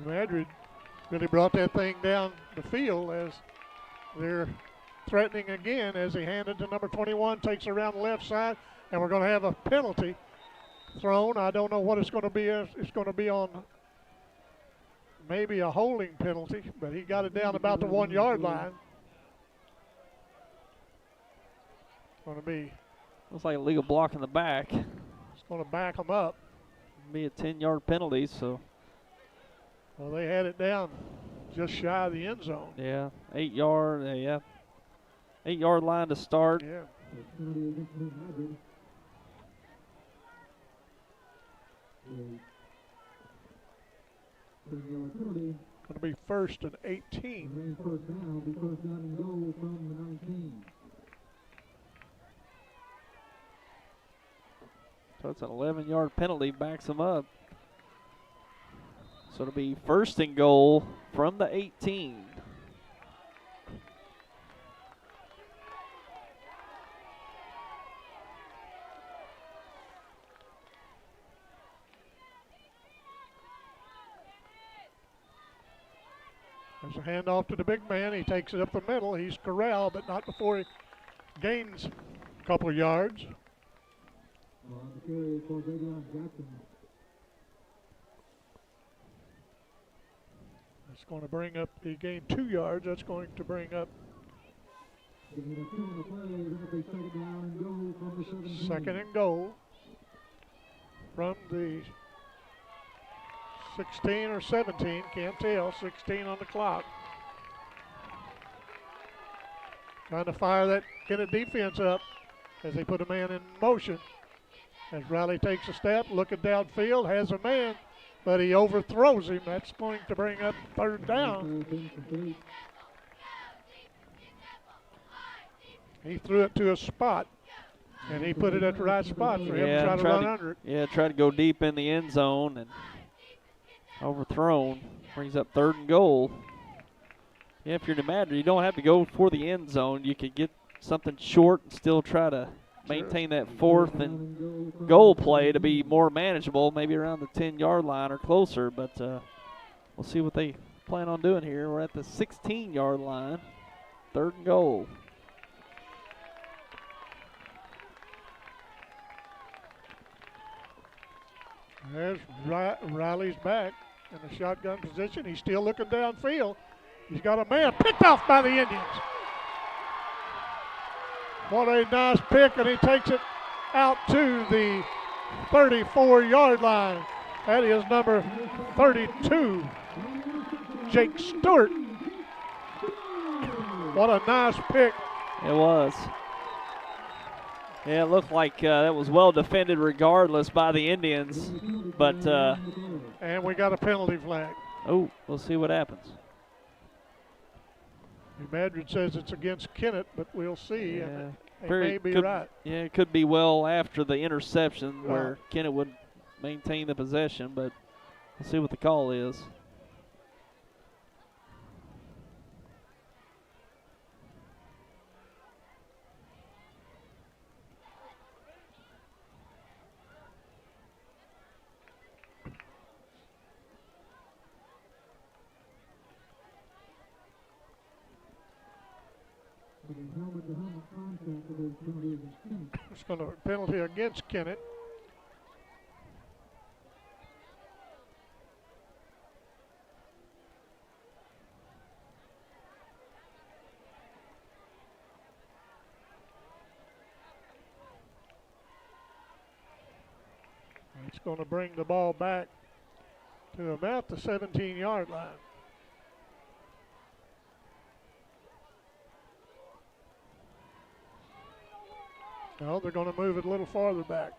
Speaker 1: Madrid really brought that thing down the field as they're threatening again as he handed to number 21, takes around the left side, and we're going to have a penalty thrown. I don't know what it's going to be. It's going to be on maybe a holding penalty, but he got it down about the 1 yard line. It's going to be.
Speaker 2: Looks like a legal block in the back.
Speaker 1: It's going to back them up.
Speaker 2: Be a 10-yard penalty, so.
Speaker 1: Well, they had it down just shy of the end zone.
Speaker 2: Yeah, 8 yard. Yeah, 8 yard line to start.
Speaker 1: Yeah. Going to be 1st and 18.
Speaker 2: So it's an 11-yard penalty, backs them up. So it'll be 1st and goal from the 18.
Speaker 1: There's a handoff to the big man. He takes it up the middle. He's corralled, but not before he gains a couple of yards. That's going to bring up, he gained 2 yards. That's going to bring up 2nd and goal from the 16 or 17, can't tell, 16 on the clock. Trying to fire that Kennett defense up as they put a man in motion. As Riley takes a step, looking downfield, has a man, but he overthrows him. That's going to bring up 3rd down. He threw it to a spot, and he put it at the right spot for him to try to run under it.
Speaker 2: Yeah, try to go deep in the end zone, and overthrown. Brings up 3rd and goal. Yeah, if you're the Madrid, you don't have to go for the end zone. You could get something short and still try to maintain that 4th and goal play to be more manageable, maybe around the 10-yard line or closer. But we'll see what they plan on doing here. We're at the 16-yard line, 3rd and goal.
Speaker 1: There's Riley's back in the shotgun position. He's still looking downfield. He's got a man picked off by the Indians. What a nice pick, and he takes it out to the 34-yard line. That is number 32, Jake Stewart. What a nice pick.
Speaker 2: It was. Yeah, it looked like that was well defended regardless by the Indians, but
Speaker 1: and we got a penalty flag.
Speaker 2: Oh, we'll see what happens.
Speaker 1: New Madrid says it's against Kennett, but we'll see.
Speaker 2: Yeah.
Speaker 1: They may be right.
Speaker 2: Yeah, it could be well after the interception where Kennett would maintain the possession, but we'll see what the call is.
Speaker 1: It's going to penalty against Kennett. It's going to bring the ball back to about the 17-yard line. No, they're going to move it a little farther back.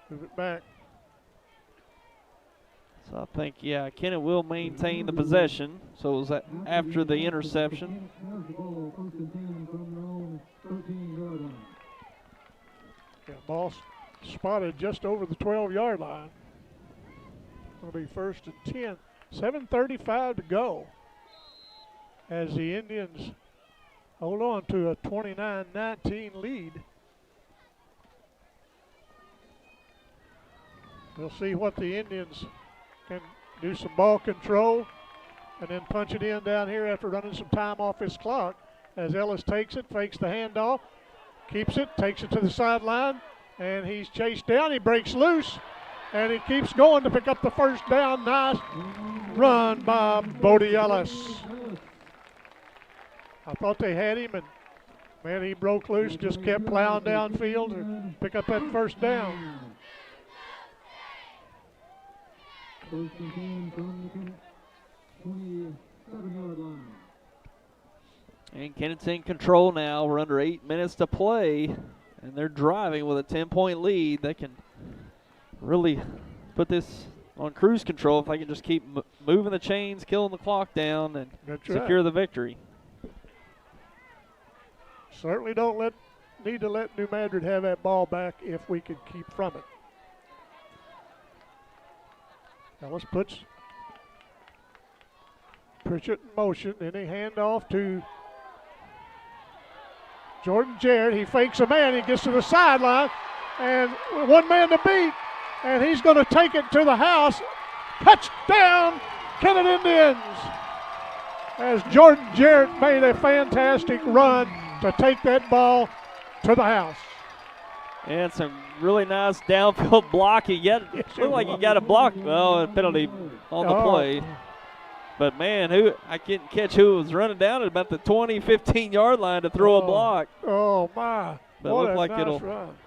Speaker 1: Move it back.
Speaker 2: So I think, yeah, Kennett will maintain the possession. So it was after the interception.
Speaker 1: Yeah, ball spotted just over the 12-yard line. It'll be first and 10. 7:35 to go as the Indians hold on to a 29-19 lead. We'll see what the Indians can do, some ball control and then punch it in down here after running some time off his clock as Ellis takes it, fakes the handoff, keeps it, takes it to the sideline, and he's chased down. He breaks loose, and he keeps going to pick up the first down. Nice run by Bodie Ellis. I thought they had him, and man, he broke loose, just kept plowing downfield to pick up that first down.
Speaker 3: First and 10 from the 27-yard line.
Speaker 2: And Kennett's in control now. We're under 8 minutes to play, and they're driving with a 10-point lead. They can really put this on cruise control if they can just keep moving the chains, killing the clock down, and secure the victory.
Speaker 1: Certainly don't need to let New Madrid have that ball back if we could keep from it. Ellis puts Pritchett in motion, then he hand off to Jordan Jarrett. He fakes a man, he gets to the sideline, and one man to beat, and he's going to take it to the house. Touchdown, Kennett Indians! As Jordan Jarrett made a fantastic run to take that ball to the house.
Speaker 2: And some really nice downfield blocking. Yet looked like he got a block. Well, a penalty on the play. But man, I couldn't catch who was running down at about the 20, 15-yard line to throw a block.
Speaker 1: Oh my!
Speaker 2: But it looked like
Speaker 1: nice
Speaker 2: it'll
Speaker 1: run.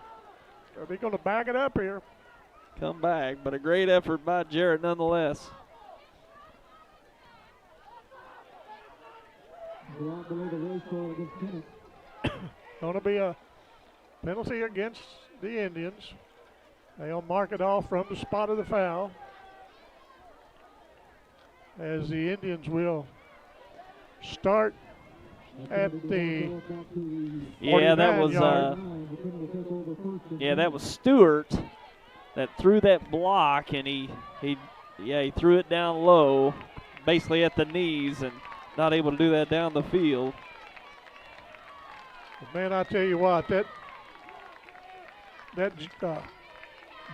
Speaker 1: Are they going to back it up here?
Speaker 2: Come back, but a great effort by Jarrett nonetheless.
Speaker 1: Going to be a penalty against the Indians. They'll mark it off from the spot of the foul, as the Indians will start at the
Speaker 2: that was Stewart that threw that block, and he threw it down low, basically at the knees, and not able to do that down the field.
Speaker 1: Man, I tell you what, that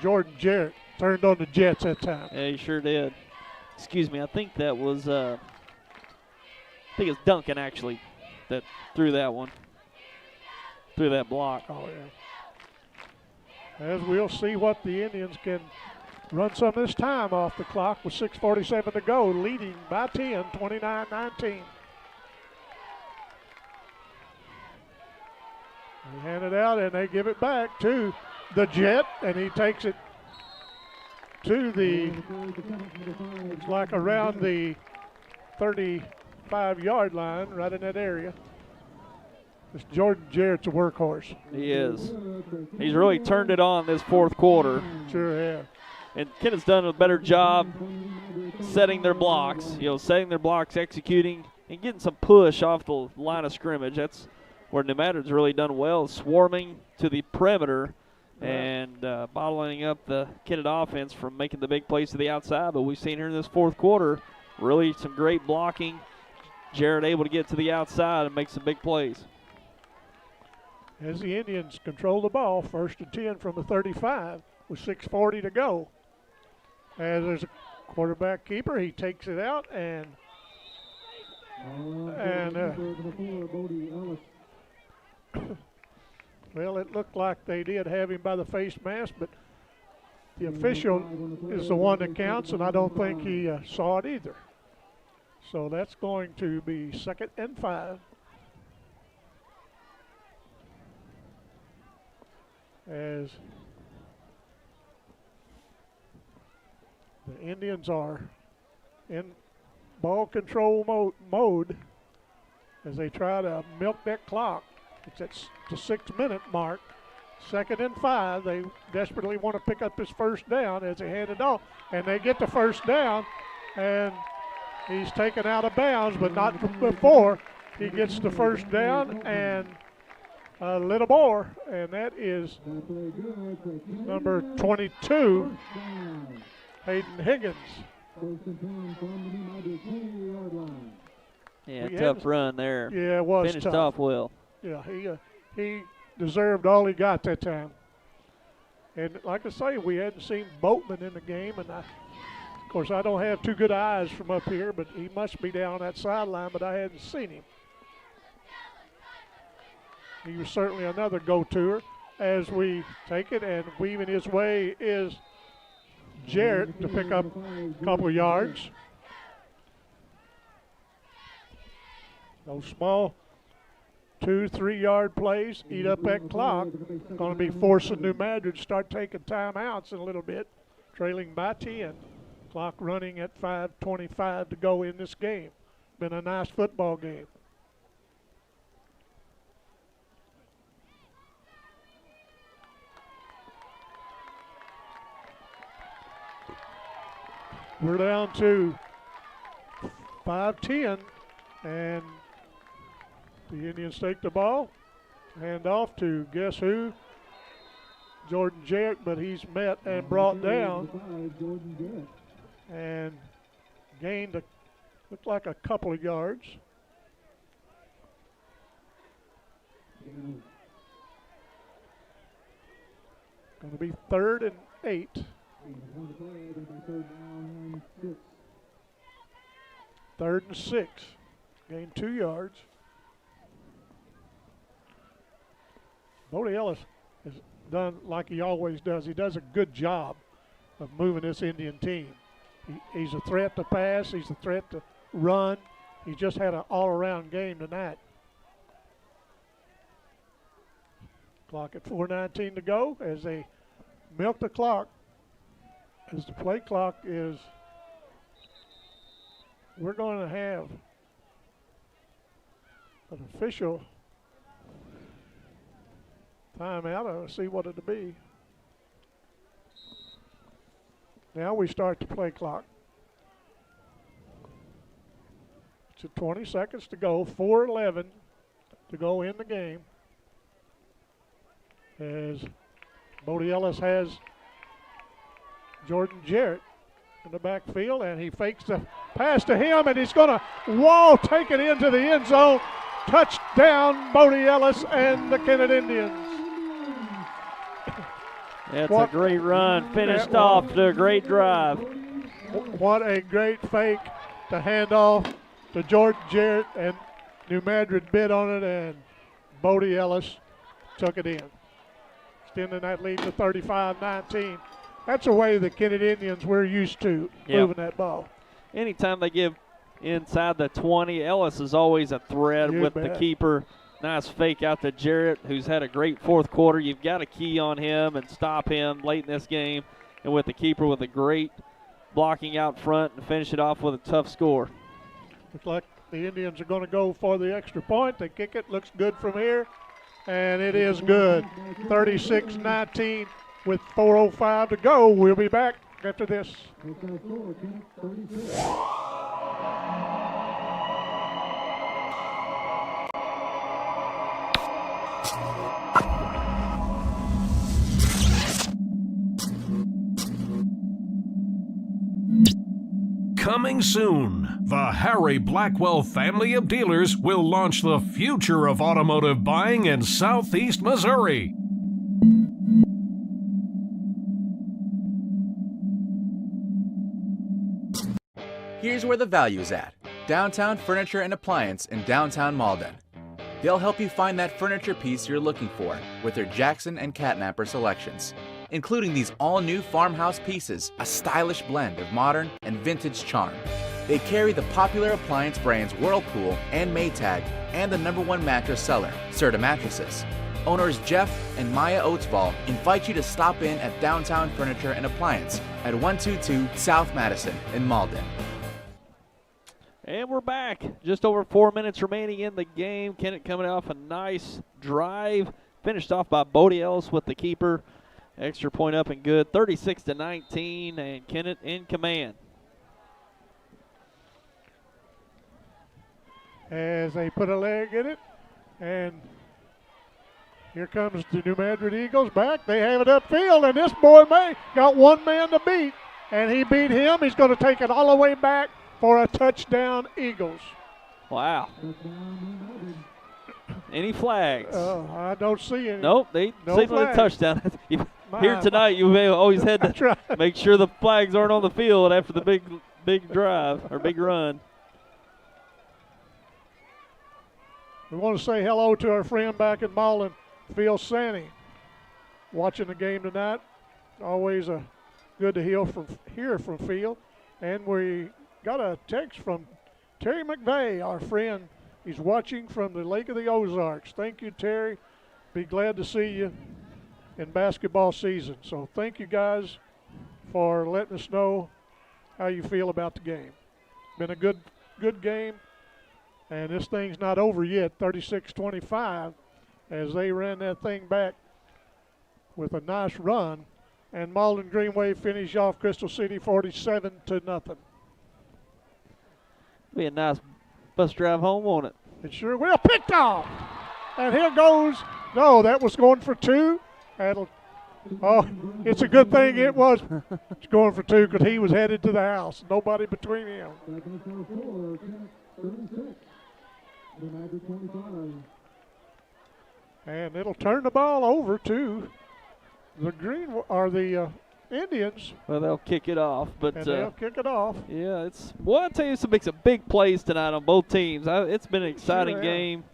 Speaker 1: Jordan Jarrett turned on the Jets that time.
Speaker 2: Yeah, he sure did. Excuse me, I think that was it's Duncan actually that threw that one, threw that block.
Speaker 1: Oh yeah. As we'll see what the Indians can run some of this time off the clock with 6:47 to go, leading by 10, 29-19. They hand it out and they give it back to the Jet, and he takes it to it's like around the 35-yard line, right in that area. This Jordan Jarrett's a workhorse.
Speaker 2: He is. He's really turned it on this fourth quarter.
Speaker 1: Sure have.
Speaker 2: And Kennett's done a better job setting their blocks, executing, and getting some push off the line of scrimmage. That's where New Madrid's really done well, swarming to the perimeter and bottling up the Kennett offense from making the big plays to the outside. But we've seen here in this fourth quarter really some great blocking. Jarrett able to get to the outside and make some big plays.
Speaker 1: As the Indians control the ball, 1st and 10 from the 35 with 6:40 to go. As there's a quarterback keeper, he takes it out and well, it looked like they did have him by the face mask, but the official is the one that counts, and I don't think he saw it either. So that's going to be 2nd and 5. As the Indians are in ball control mode as they try to milk that clock. It's at the 6-minute mark. 2nd and 5. They desperately want to pick up this first down as they hand it off. And they get the first down, and he's taken out of bounds, but not before he gets the first down and a little more, and that is number 22, Hayden Higgins.
Speaker 2: Yeah, tough run there.
Speaker 1: Yeah, it was
Speaker 2: finished
Speaker 1: tough.
Speaker 2: Off well.
Speaker 1: Yeah, he deserved all he got that time. And like I say, we hadn't seen Boatman in the game, and of course I don't have too good eyes from up here, but he must be down that sideline, but I hadn't seen him. He was certainly another go-toer as we take it, and weaving his way is Jarrett to pick up a couple yards. Those small 2-3 yard plays eat up that clock. Going to be forcing New Madrid to start taking timeouts in a little bit, trailing by 10. Clock running at 5:25 to go in this game. Been a nice football game. We're down to 5:10, and the Indians take the ball, hand off to guess who? Jordan Jarrett, but he's met and brought down and gained looked like a couple of yards. Going to be 3rd and 8. Third and 6. Gained 2 yards. Bodie Ellis has done like he always does. He does a good job of moving this Indian team. He's a threat to pass. He's a threat to run. He just had an all-around game tonight. Clock at 4:19 to go as they milk the clock. As the play clock is, we're going to have an official timeout. I'll see what it'll be. Now we start the play clock. It's at 20 seconds to go, 4:11 to go in the game. As Bodie Ellis has Jordan Jarrett in the backfield, and he fakes the pass to him, and he's going to take it into the end zone. Touchdown, Bodie Ellis and the Kennett Indians.
Speaker 2: That's a great run. Finished off to a great drive.
Speaker 1: What a great fake to hand off to Jordan Jarrett, and New Madrid bid on it, and Bodie Ellis took it in, extending that lead to 35-19. That's the way the Kennett Indians we're used to moving that ball.
Speaker 2: Anytime they give inside the 20, Ellis is always a threat with the keeper. Nice fake out to Jarrett, who's had a great fourth quarter. You've got to key on him and stop him late in this game. And with the keeper with a great blocking out front and finish it off with a tough score.
Speaker 1: Looks like the Indians are going to go for the extra point. They kick it. Looks good from here. And it is good. 36-19 with 4:05 to go. We'll be back after this.
Speaker 15: Coming soon, the Harry Blackwell family of dealers will launch the future of automotive buying in Southeast Missouri.
Speaker 16: Here's where the value's at. Downtown Furniture and Appliance in downtown Malden. They'll help you find that furniture piece you're looking for with their Jackson and Catnapper selections, including these all-new farmhouse pieces, a stylish blend of modern and vintage charm. They carry the popular appliance brands Whirlpool and Maytag and the #1 mattress seller, Serta Mattresses. Owners Jeff and Maya Oatsball invite you to stop in at Downtown Furniture and Appliance at 122 South Madison in Malden.
Speaker 2: And we're back. Just over 4 minutes remaining in the game. Kennett coming off a nice drive. Finished off by Bodie Ellis with the keeper. Extra point up and good. 36-19, and Kennett in command.
Speaker 1: As they put a leg in it, and here comes the New Madrid Eagles back. They have it upfield, and this boy May got one man to beat, and he beat him. He's going to take it all the way back for a touchdown, Eagles.
Speaker 2: Wow. Any flags?
Speaker 1: I don't see any.
Speaker 2: Nope, they signaled a touchdown. Here tonight, you may always had to make sure the flags aren't on the field after the big drive or big run.
Speaker 1: We want to say hello to our friend back in Malden, Phil Sanny, watching the game tonight. Always good to hear from Phil. And we got a text from Terry McVeigh, our friend. He's watching from the Lake of the Ozarks. Thank you, Terry. Be glad to see you in basketball season. So thank you guys for letting us know how you feel about the game. Been a good game, and this thing's not over yet. 36-25 as they ran that thing back with a nice run, and Malden Greenway finish off Crystal City 47-0.
Speaker 2: Be a nice bus drive home, won't it?
Speaker 1: It sure will. Picked off, and here goes. No, that was going for two. It's a good thing it was going for two because he was headed to the house. Nobody between him. And it'll turn the ball over to the Indians.
Speaker 2: Well, they'll kick it off, but
Speaker 1: they'll kick it off.
Speaker 2: Yeah, I'll tell you, some makes some big plays tonight on both teams. It's been an exciting game.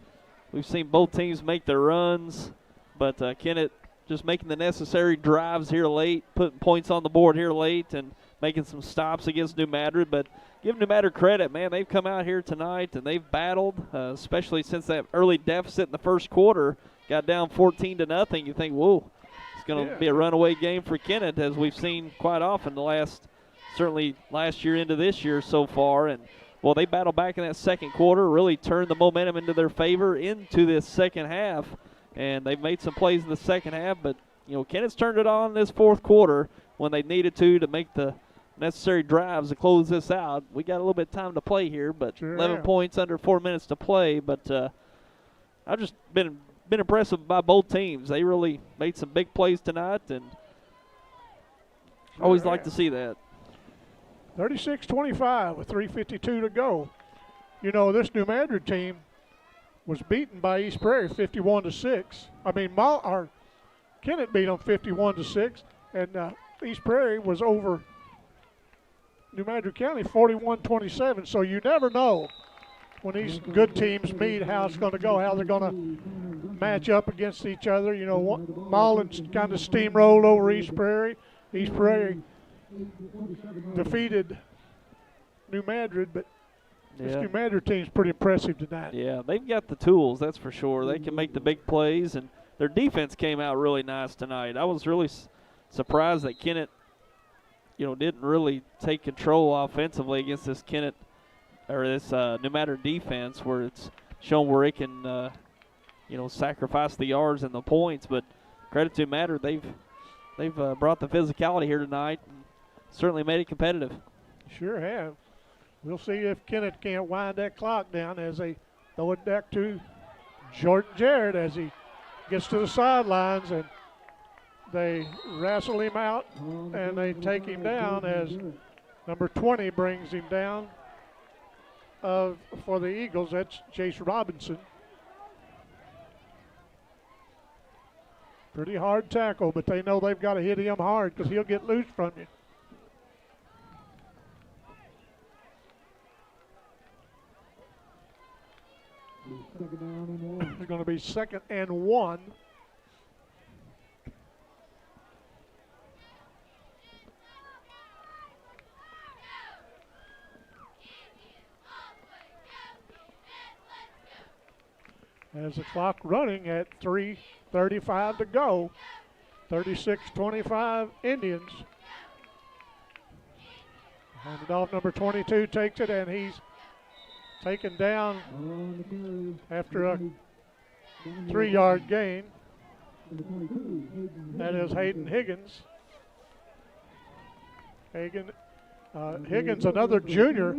Speaker 2: We've seen both teams make their runs, but Kennett just making the necessary drives here late, putting points on the board here late, and making some stops against New Madrid. But give New Madrid credit, man. They've come out here tonight and they've battled, especially since that early deficit in the first quarter got down 14-0. You think, whoa. It's going to be a runaway game for Kennett, as we've seen quite often certainly last year into this year so far. And, well, they battled back in that second quarter, really turned the momentum into their favor into this second half. And they've made some plays in the second half, but, Kennett's turned it on this fourth quarter when they needed to make the necessary drives to close this out. We got a little bit of time to play here, but 11 points under 4 minutes to play. But I've just been impressed by both teams. They really made some big plays tonight, and always like to see that.
Speaker 1: 36-25 with 3:52 to go. This New Madrid team was beaten by East Prairie 51-6. Kennett beat them 51-6, and East Prairie was over New Madrid County 41-27. So you never know when these good teams meet how it's going to go, how they're going to match up against each other. Malden's kind of steamrolled over East Prairie. East Prairie defeated New Madrid, but this New Madrid team's pretty impressive tonight.
Speaker 2: Yeah, they've got the tools, that's for sure. They can make the big plays, and their defense came out really nice tonight. I was really surprised that Kennett, didn't really take control offensively against this Kennett New Madrid defense, where it's shown where it can, sacrifice the yards and the points. But credit to Madrid, they've brought the physicality here tonight and certainly made it competitive.
Speaker 1: Sure have. We'll see if Kennett can't wind that clock down as they throw it back to Jordan Jarrett as he gets to the sidelines, and they wrestle him out and they take him down as number 20 brings him down for the Eagles. That's Jace Robinson. Pretty hard tackle, but they know they've got to hit him hard because he'll get loose from you. It's going to be 2nd and 1. As the clock running at 3:35 to go. 36-25 Indians. Handed off, number 22 takes it, and he's taken down after a 3-yard gain. That is Hayden Higgins. Higgins, another junior.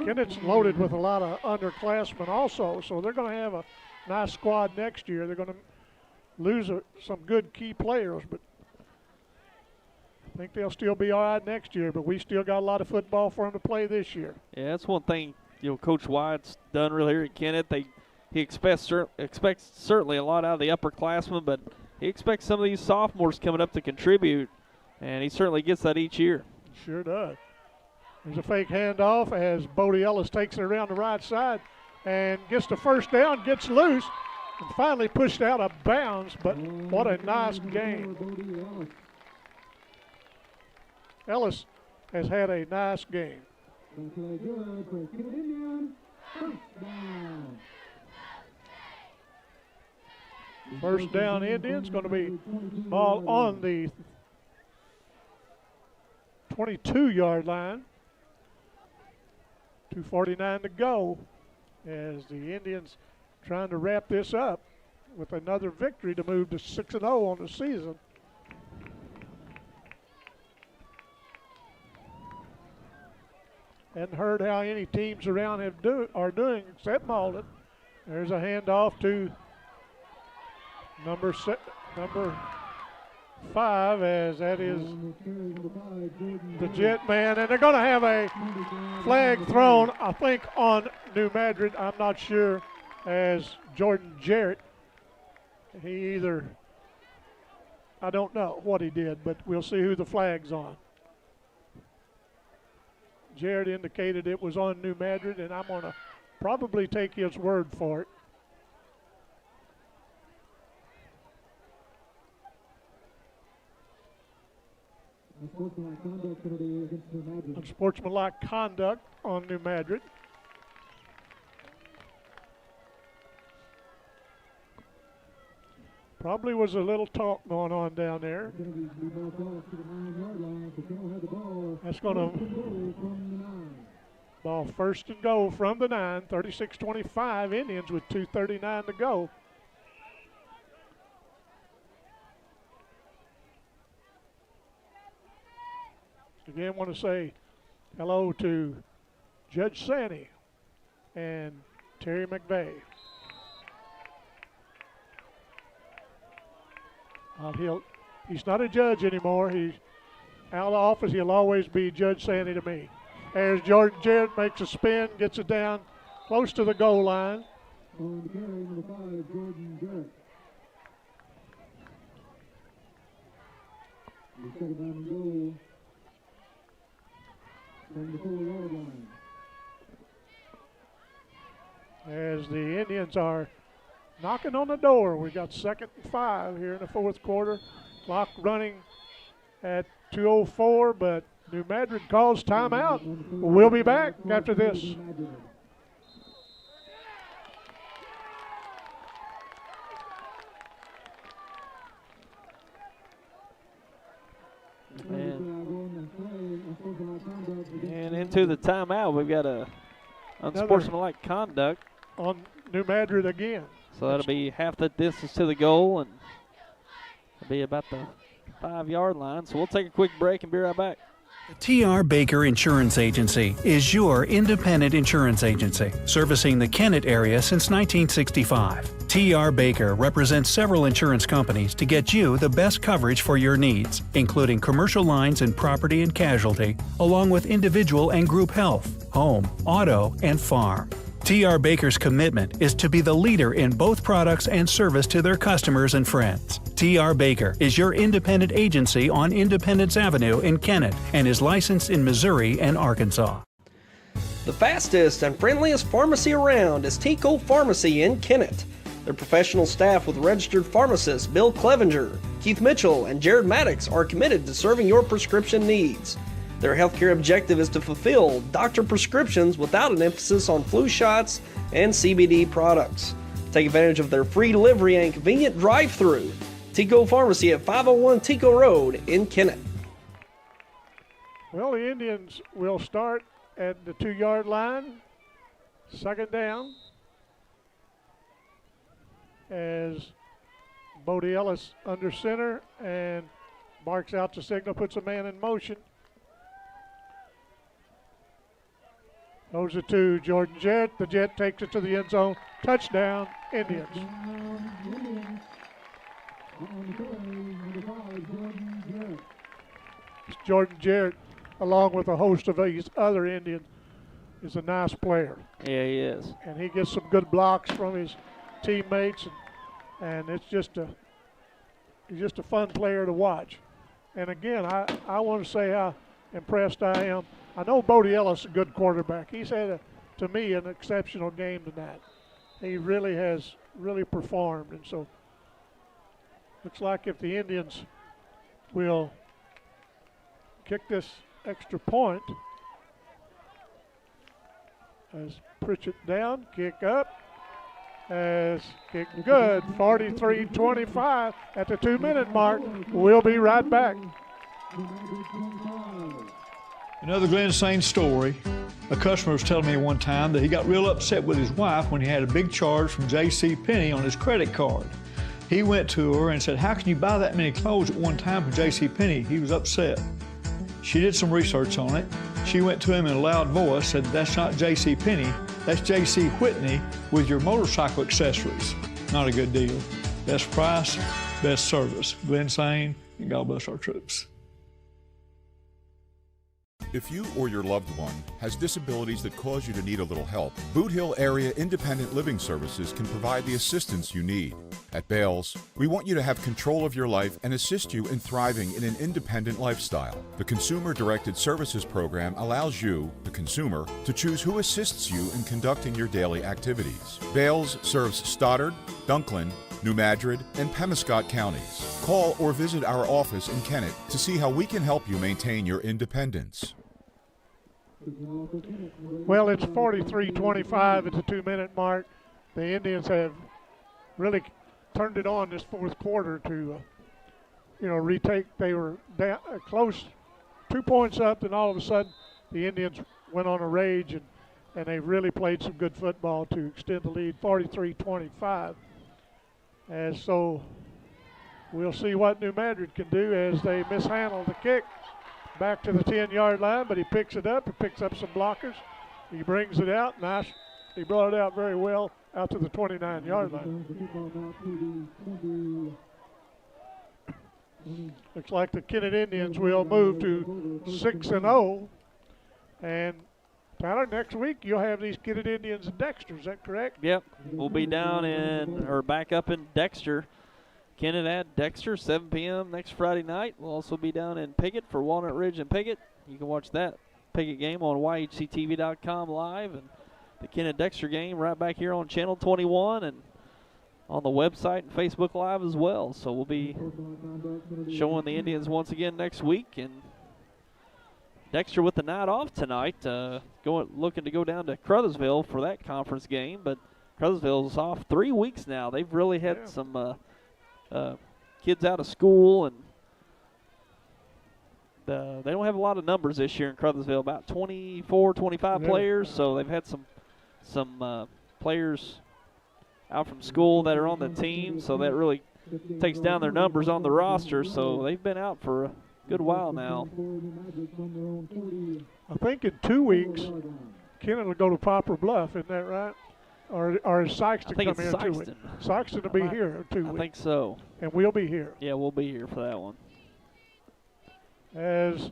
Speaker 1: Kennett's loaded with a lot of underclassmen also, so they're going to have a nice squad next year. They're going to lose some good key players, but I think they'll still be all right next year, but we still got a lot of football for them to play this year.
Speaker 2: Yeah, that's one thing, Coach Wyatt's done really here at Kennett. He expects certainly a lot out of the upperclassmen, but he expects some of these sophomores coming up to contribute, and he certainly gets that each year.
Speaker 1: Sure does. There's a fake handoff as Bodie Ellis takes it around the right side and gets the first down, gets loose, and finally pushed out of bounds, but what a nice game. Ellis has had a nice game. First down Indians, going to be ball on the 22-yard line. 2:49 to go as the Indians trying to wrap this up with another victory to move to 6-0 on the season. Hadn't heard how any teams around are doing except Malden. There's a handoff to number 5, as that is the Jet Man, and they're going to have a flag thrown, I think, on New Madrid. I'm not sure, as Jordan Jarrett, I don't know what he did, but we'll see who the flag's on. Jarrett indicated it was on New Madrid, and I'm going to probably take his word for it. Unsportsmanlike conduct on New Madrid. Probably was a little talk going on down there. That's going to ball 1st and goal from the 9. 36-25 Indians with 2:39 to go. Again, want to say hello to Judge Sanny and Terry McVeigh. He's not a judge anymore. He's out of office. He'll always be Judge Sandy to me. There's Jordan Jarrett, makes a spin, gets it down close to the goal line. As the Indians are knocking on the door. We got 2nd and 5 here in the 4th quarter. Clock running at 2:04, but New Madrid calls timeout. We'll be back after this.
Speaker 2: And into the timeout, we've got a unsportsmanlike conduct
Speaker 1: on New Madrid again.
Speaker 2: So that'll be half the distance to the goal, and it'll be about the 5-yard line. So we'll take a quick break and be right back.
Speaker 4: TR Baker Insurance Agency is your independent insurance agency, servicing the Kennett area since 1965. TR Baker represents several insurance companies to get you the best coverage for your needs, including commercial lines and property and casualty, along with individual and group health, home, auto, and farm. TR Baker's commitment is to be the leader in both products and service to their customers and friends. TR Baker is your independent agency on Independence Avenue in Kennett and is licensed in Missouri and Arkansas.
Speaker 5: The fastest and friendliest pharmacy around is Tico Pharmacy in Kennett. Their professional staff with registered pharmacists Bill Clevenger, Keith Mitchell, and Jared Maddox are committed to serving your prescription needs. Their healthcare objective is to fulfill doctor prescriptions without an emphasis on flu shots and CBD products. Take advantage of their free delivery and convenient drive-through. Tico Pharmacy at 501 Tico Road in Kennett.
Speaker 1: Well, the Indians will start at the 2-yard line, second down, as Bodie Ellis under center and marks out the signal, puts a man in motion. Those are two. Jordan Jett. The Jet takes it to the end zone. Touchdown, Indians. Jordan Jarrett, along with a host of these other Indians, is a nice player.
Speaker 2: Yeah, he is.
Speaker 1: And he gets some good blocks from his teammates, and it's just he's just a fun player to watch. And again, I want to say how impressed I am. I know Bodie Ellis is a good quarterback. He's had, to me, an exceptional game tonight. He really has performed. And so looks like if the Indians will kick this extra point, as Pritchett down, kick up, as kick good, 43-25 at the 2-minute mark. We'll be right back.
Speaker 6: Another Glen Sain story. A customer was telling me one time that he got real upset with his wife when he had a big charge from J.C. Penney on his credit card. He went to her and said, "How can you buy that many clothes at one time from J.C. Penney?" He was upset. She did some research on it. She went to him in a loud voice, said, "That's not J.C. Penney, that's J.C. Whitney with your motorcycle accessories." Not a good deal. Best price, best service. Glen Sain, and God bless our troops.
Speaker 7: If you or your loved one has disabilities that cause you to need a little help, Boot Hill Area Independent Living Services can provide the assistance you need. At Bales, we want you to have control of your life and assist you in thriving in an independent lifestyle. The Consumer-Directed Services Program allows you, the consumer, to choose who assists you in conducting your daily activities. Bales serves Stoddard, Dunklin, New Madrid, and Pemiscot counties. Call or visit our office in Kennett to see how we can help you maintain your independence.
Speaker 1: Well, it's 43-25 at the 2-minute mark. The Indians have really turned it on this fourth quarter to, retake. They were down, close, 2 points up, and all of a sudden the Indians went on a rage, and they really played some good football to extend the lead, 43-25. And so we'll see what New Madrid can do as they mishandle the kick back to the 10-yard line, but he picks it up. He picks up some blockers. He brings it out. Nice. He brought it out very well out to the 29-yard line. Looks like the Kennett Indians will move to 6-0. And Tyler, next week you'll have these Kennett Indians in Dexter. Is that correct?
Speaker 2: Yep. We'll be back up in Dexter. Kennett at Dexter, 7 p.m. next Friday night. We'll also be down in Piggott for Walnut Ridge and Piggott. You can watch that Piggott game on YHCTV.com live, and the Kennett-Dexter game right back here on Channel 21 and on the website and Facebook Live as well. So we'll be showing the Indians once again next week. And Dexter with the night off tonight, looking to go down to Crothersville for that conference game. But Crothersville's off 3 weeks now. They've really had some kids out of school, and they don't have a lot of numbers this year in Crothersville, about 24, 25 players, so they've had some some players out from school that are on the team, so that really takes down their numbers on the roster. So they've been out for a good while now.
Speaker 1: I think in 2 weeks, Kennett will go to Poplar Bluff, isn't that right? Or is Sykeston coming here in 2 weeks? Sykeston will be here in 2 weeks.
Speaker 2: I think so.
Speaker 1: And we'll be here.
Speaker 2: Yeah, we'll be here for that one.
Speaker 1: As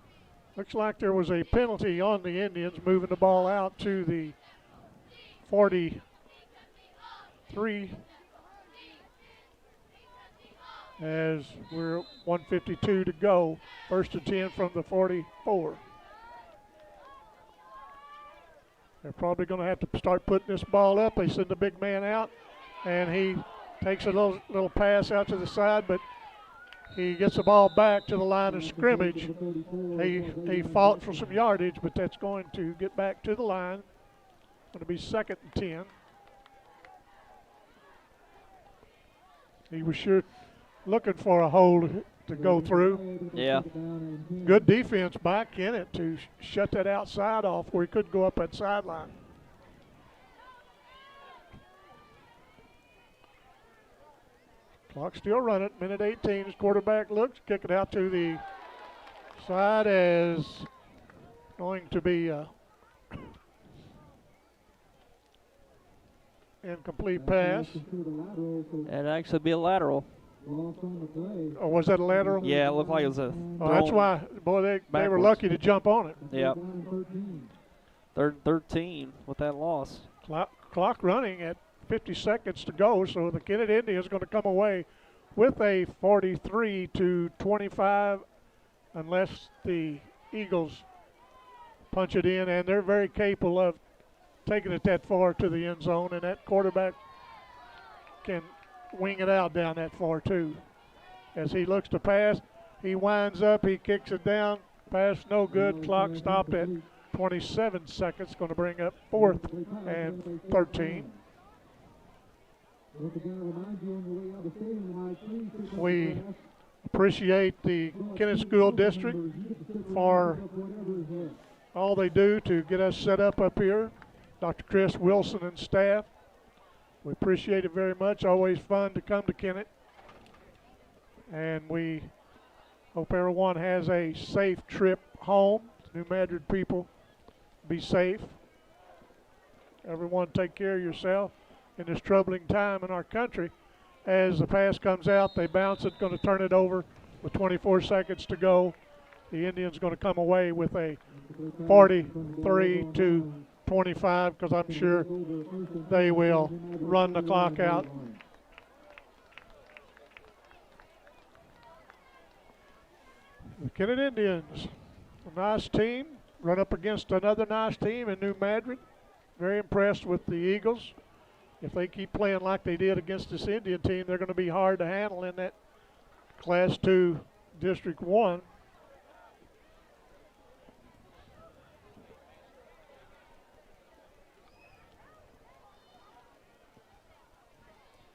Speaker 1: looks like there was a penalty on the Indians moving the ball out to the 43. As we're 1:52 to go, 1st and 10 from the 44. They're probably going to have to start putting this ball up. They send the big man out, and he takes a little pass out to the side, but he gets the ball back to the line of scrimmage. He fought for some yardage, but that's going to get back to the line. Going to be 2nd and 10. He was sure looking for a hole to go through.
Speaker 2: Yeah.
Speaker 1: Good defense by Kennett to shut that outside off where he could go up that sideline. Clock still running, minute 18 as quarterback looks, kick it out to the side as going to be incomplete pass.
Speaker 2: It'd actually be a lateral.
Speaker 1: Oh, was that a lateral?
Speaker 2: Yeah, it looked like it was a
Speaker 1: Oh, that's why, boy, they were lucky to jump on it.
Speaker 2: Yep. 3rd and 13 with that loss.
Speaker 1: Clock running at 50 seconds to go, so the Kennett Indians going to come away with a 43-25 unless the Eagles punch it in, and they're very capable of taking it that far to the end zone, and that quarterback can wing it out down that far too. As he looks to pass, he winds up, he kicks it down, pass no good, clock stopped at 27 seconds, going to bring up 4th and 13. We appreciate the Kennett School District for all they do to get us set up here. Dr. Chris Wilson and staff. We appreciate it very much. Always fun to come to Kennett. And we hope everyone has a safe trip home. New Madrid people, be safe. Everyone take care of yourself in this troubling time in our country. As the pass comes out, they bounce it, going to turn it over with 24 seconds to go. The Indians going to come away with a 43-25 because I'm sure they will run the clock out. The Kennett Indians, a nice team, run up against another nice team in New Madrid. Very impressed with the Eagles. If they keep playing like they did against this Indian team, they're going to be hard to handle in that Class 2 District 1.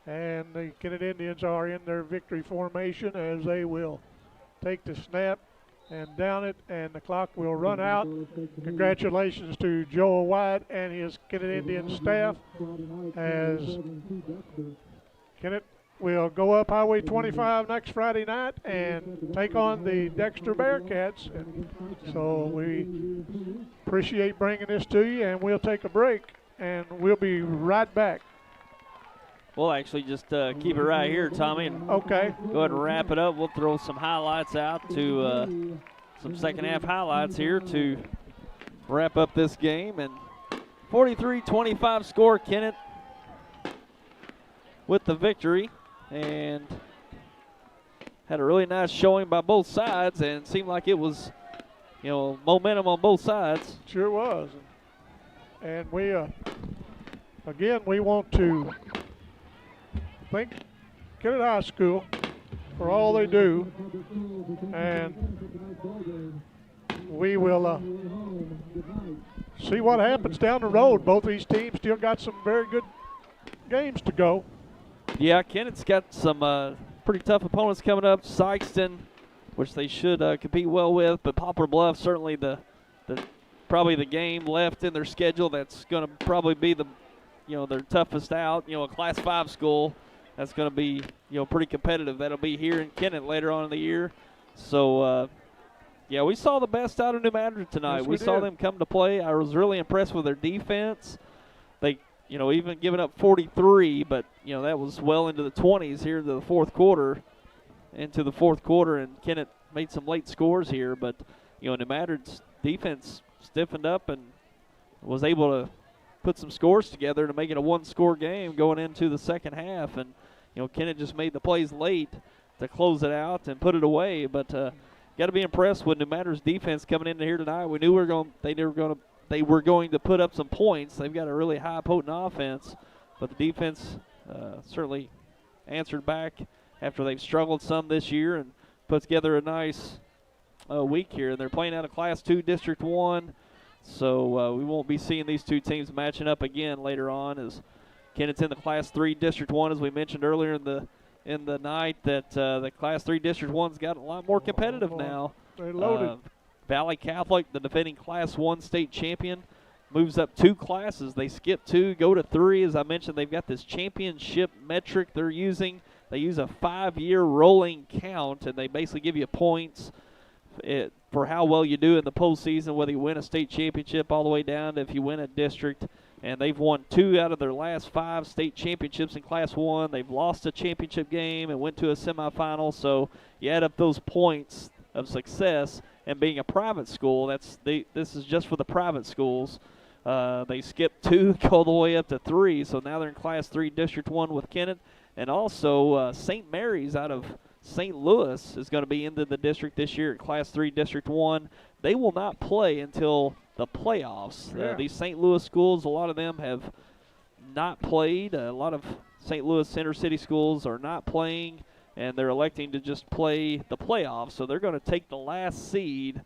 Speaker 1: And the Kennett Indians are in their victory formation as they will take the snap and down it, and the clock will run out. Congratulations to Joel White and his Kennett Indian staff as Kennett will go up Highway 25 next Friday night and take on the Dexter Bearcats. And so we appreciate bringing this to you, and we'll take a break, and we'll be right back.
Speaker 2: We'll actually just keep it right here, Tommy, and
Speaker 1: okay,
Speaker 2: go ahead and wrap it up. We'll throw some highlights out to some second half highlights here to wrap up this game. And 43-25 score, Kennett with the victory, and had a really nice showing by both sides, and it seemed like it was, momentum on both sides.
Speaker 1: Sure was. And we, again, we want to thank Kennett High School for all they do, and we will see what happens down the road. Both these teams still got some very good games to go.
Speaker 2: Yeah, Kennett's got some pretty tough opponents coming up. Sykeston, which they should compete well with, but Poplar Bluff certainly the probably the game left in their schedule that's going to probably be their toughest out. A Class 5 school that's going to be, pretty competitive. That'll be here in Kennett later on in the year. So, we saw the best out of New Madrid tonight.
Speaker 1: Yes,
Speaker 2: we saw
Speaker 1: did.
Speaker 2: them come to play. I was really impressed with their defense. They, even giving up 43, but, that was well into the 20s here into the fourth quarter. And Kennett made some late scores here, but, New Madrid's defense stiffened up and was able to put some scores together to make it a one-score game going into the second half. And, Kennett just made the plays late to close it out and put it away. But got to be impressed with New Madrid's defense coming into here tonight. We knew they were going to put up some points. They've got a really high potent offense, but the defense certainly answered back after they've struggled some this year and put together a nice week here. And they're playing out of Class 2 District 1, so we won't be seeing these two teams matching up again later on, as Kennett's in the Class 3 District 1, as we mentioned earlier in the night, that the Class 3 District 1's got a lot more competitive now.
Speaker 1: They're loaded.
Speaker 2: Valley Catholic, the defending Class 1 state champion, moves up 2 classes. They skip 2, go to 3. As I mentioned, they've got this championship metric they're using. They use a 5-year rolling count, and they basically give you points for how well you do in the postseason, whether you win a state championship all the way down to if you win a district. And they've won 2 out of their last 5 state championships in Class 1. They've lost a championship game and went to a semifinal. So you add up those points of success, and being a private school, this is just for the private schools. They skipped 2, go all the way up to 3. So now they're in Class 3 District 1 with Kennett. And also St. Mary's out of St. Louis is going to be into the district this year at Class 3 District 1. They will not play until the playoffs.
Speaker 1: Yeah.
Speaker 2: These St. Louis schools, a lot of them have not played. A lot of St. Louis Center City schools are not playing, and they're electing to just play the playoffs. So they're going to take the last seed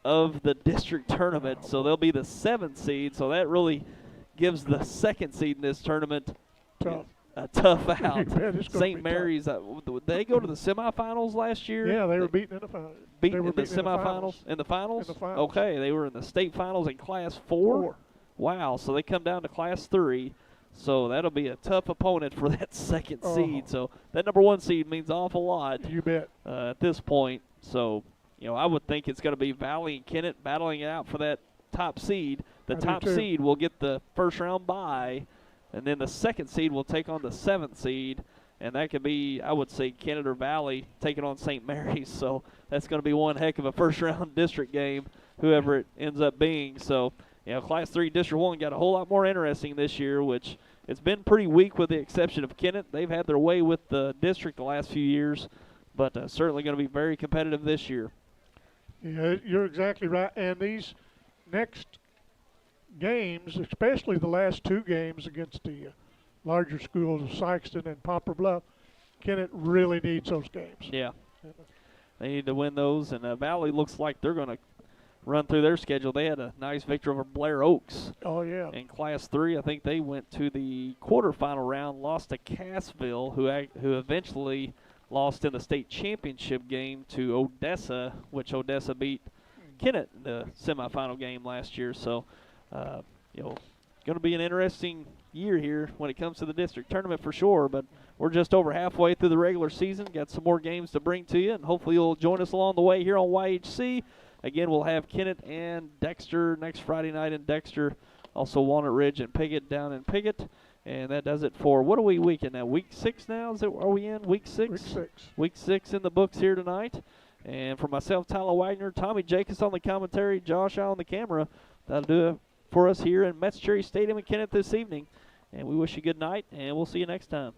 Speaker 2: of the district tournament. So they'll be the 7th seed. So that really gives the 2nd seed in this tournament a tough out. St. Mary's, did they go to the semifinals last year?
Speaker 1: Yeah, they were beaten in the finals.
Speaker 2: In the semifinals? In the finals?
Speaker 1: In the finals.
Speaker 2: Okay, they were in the state finals in Class 4. Wow, so they come down to Class 3. So that'll be a tough opponent for that 2nd seed. So that number 1 seed means an awful lot.
Speaker 1: You bet.
Speaker 2: At this point. So, I would think it's going to be Valley and Kennett battling it out for that top seed. The top seed will get the first round bye, and then the 2nd seed will take on the 7th seed. And that could be, I would say, Kennett or Valley taking on St. Mary's. So that's going to be one heck of a first-round district game, whoever it ends up being. So, Class 3 District 1 got a whole lot more interesting this year, which it's been pretty weak with the exception of Kennett. They've had their way with the district the last few years, but certainly going to be very competitive this year.
Speaker 1: Yeah, you're exactly right. And these next games, especially the last 2 games against the larger schools of Sykeston and Poplar Bluff, Kennett really needs those games.
Speaker 2: Yeah. They need to win those, and Valley looks like they're going to run through their schedule. They had a nice victory over Blair Oaks.
Speaker 1: Oh, yeah.
Speaker 2: In Class 3, I think they went to the quarterfinal round, lost to Cassville, who eventually lost in the state championship game to Odessa, which Odessa beat Kennett in the semifinal game last year. So, going to be an interesting year here when it comes to the district tournament for sure, but we're just over halfway through the regular season. Got some more games to bring to you, and hopefully you'll join us along the way here on YHC. Again, we'll have Kennett and Dexter next Friday night in Dexter, also Walnut Ridge and Piggott down in Piggott. And that does it for, what are we week in now? Week 6 now? Are we in week 6?
Speaker 1: Week 6.
Speaker 2: Week 6 in the books here tonight. And for myself, Tyler Wagner, Tommy Jacobs on the commentary, Josh on the camera, that'll do it for us here in Metz Cherry Stadium in Kennett this evening. And we wish you good night, and we'll see you next time.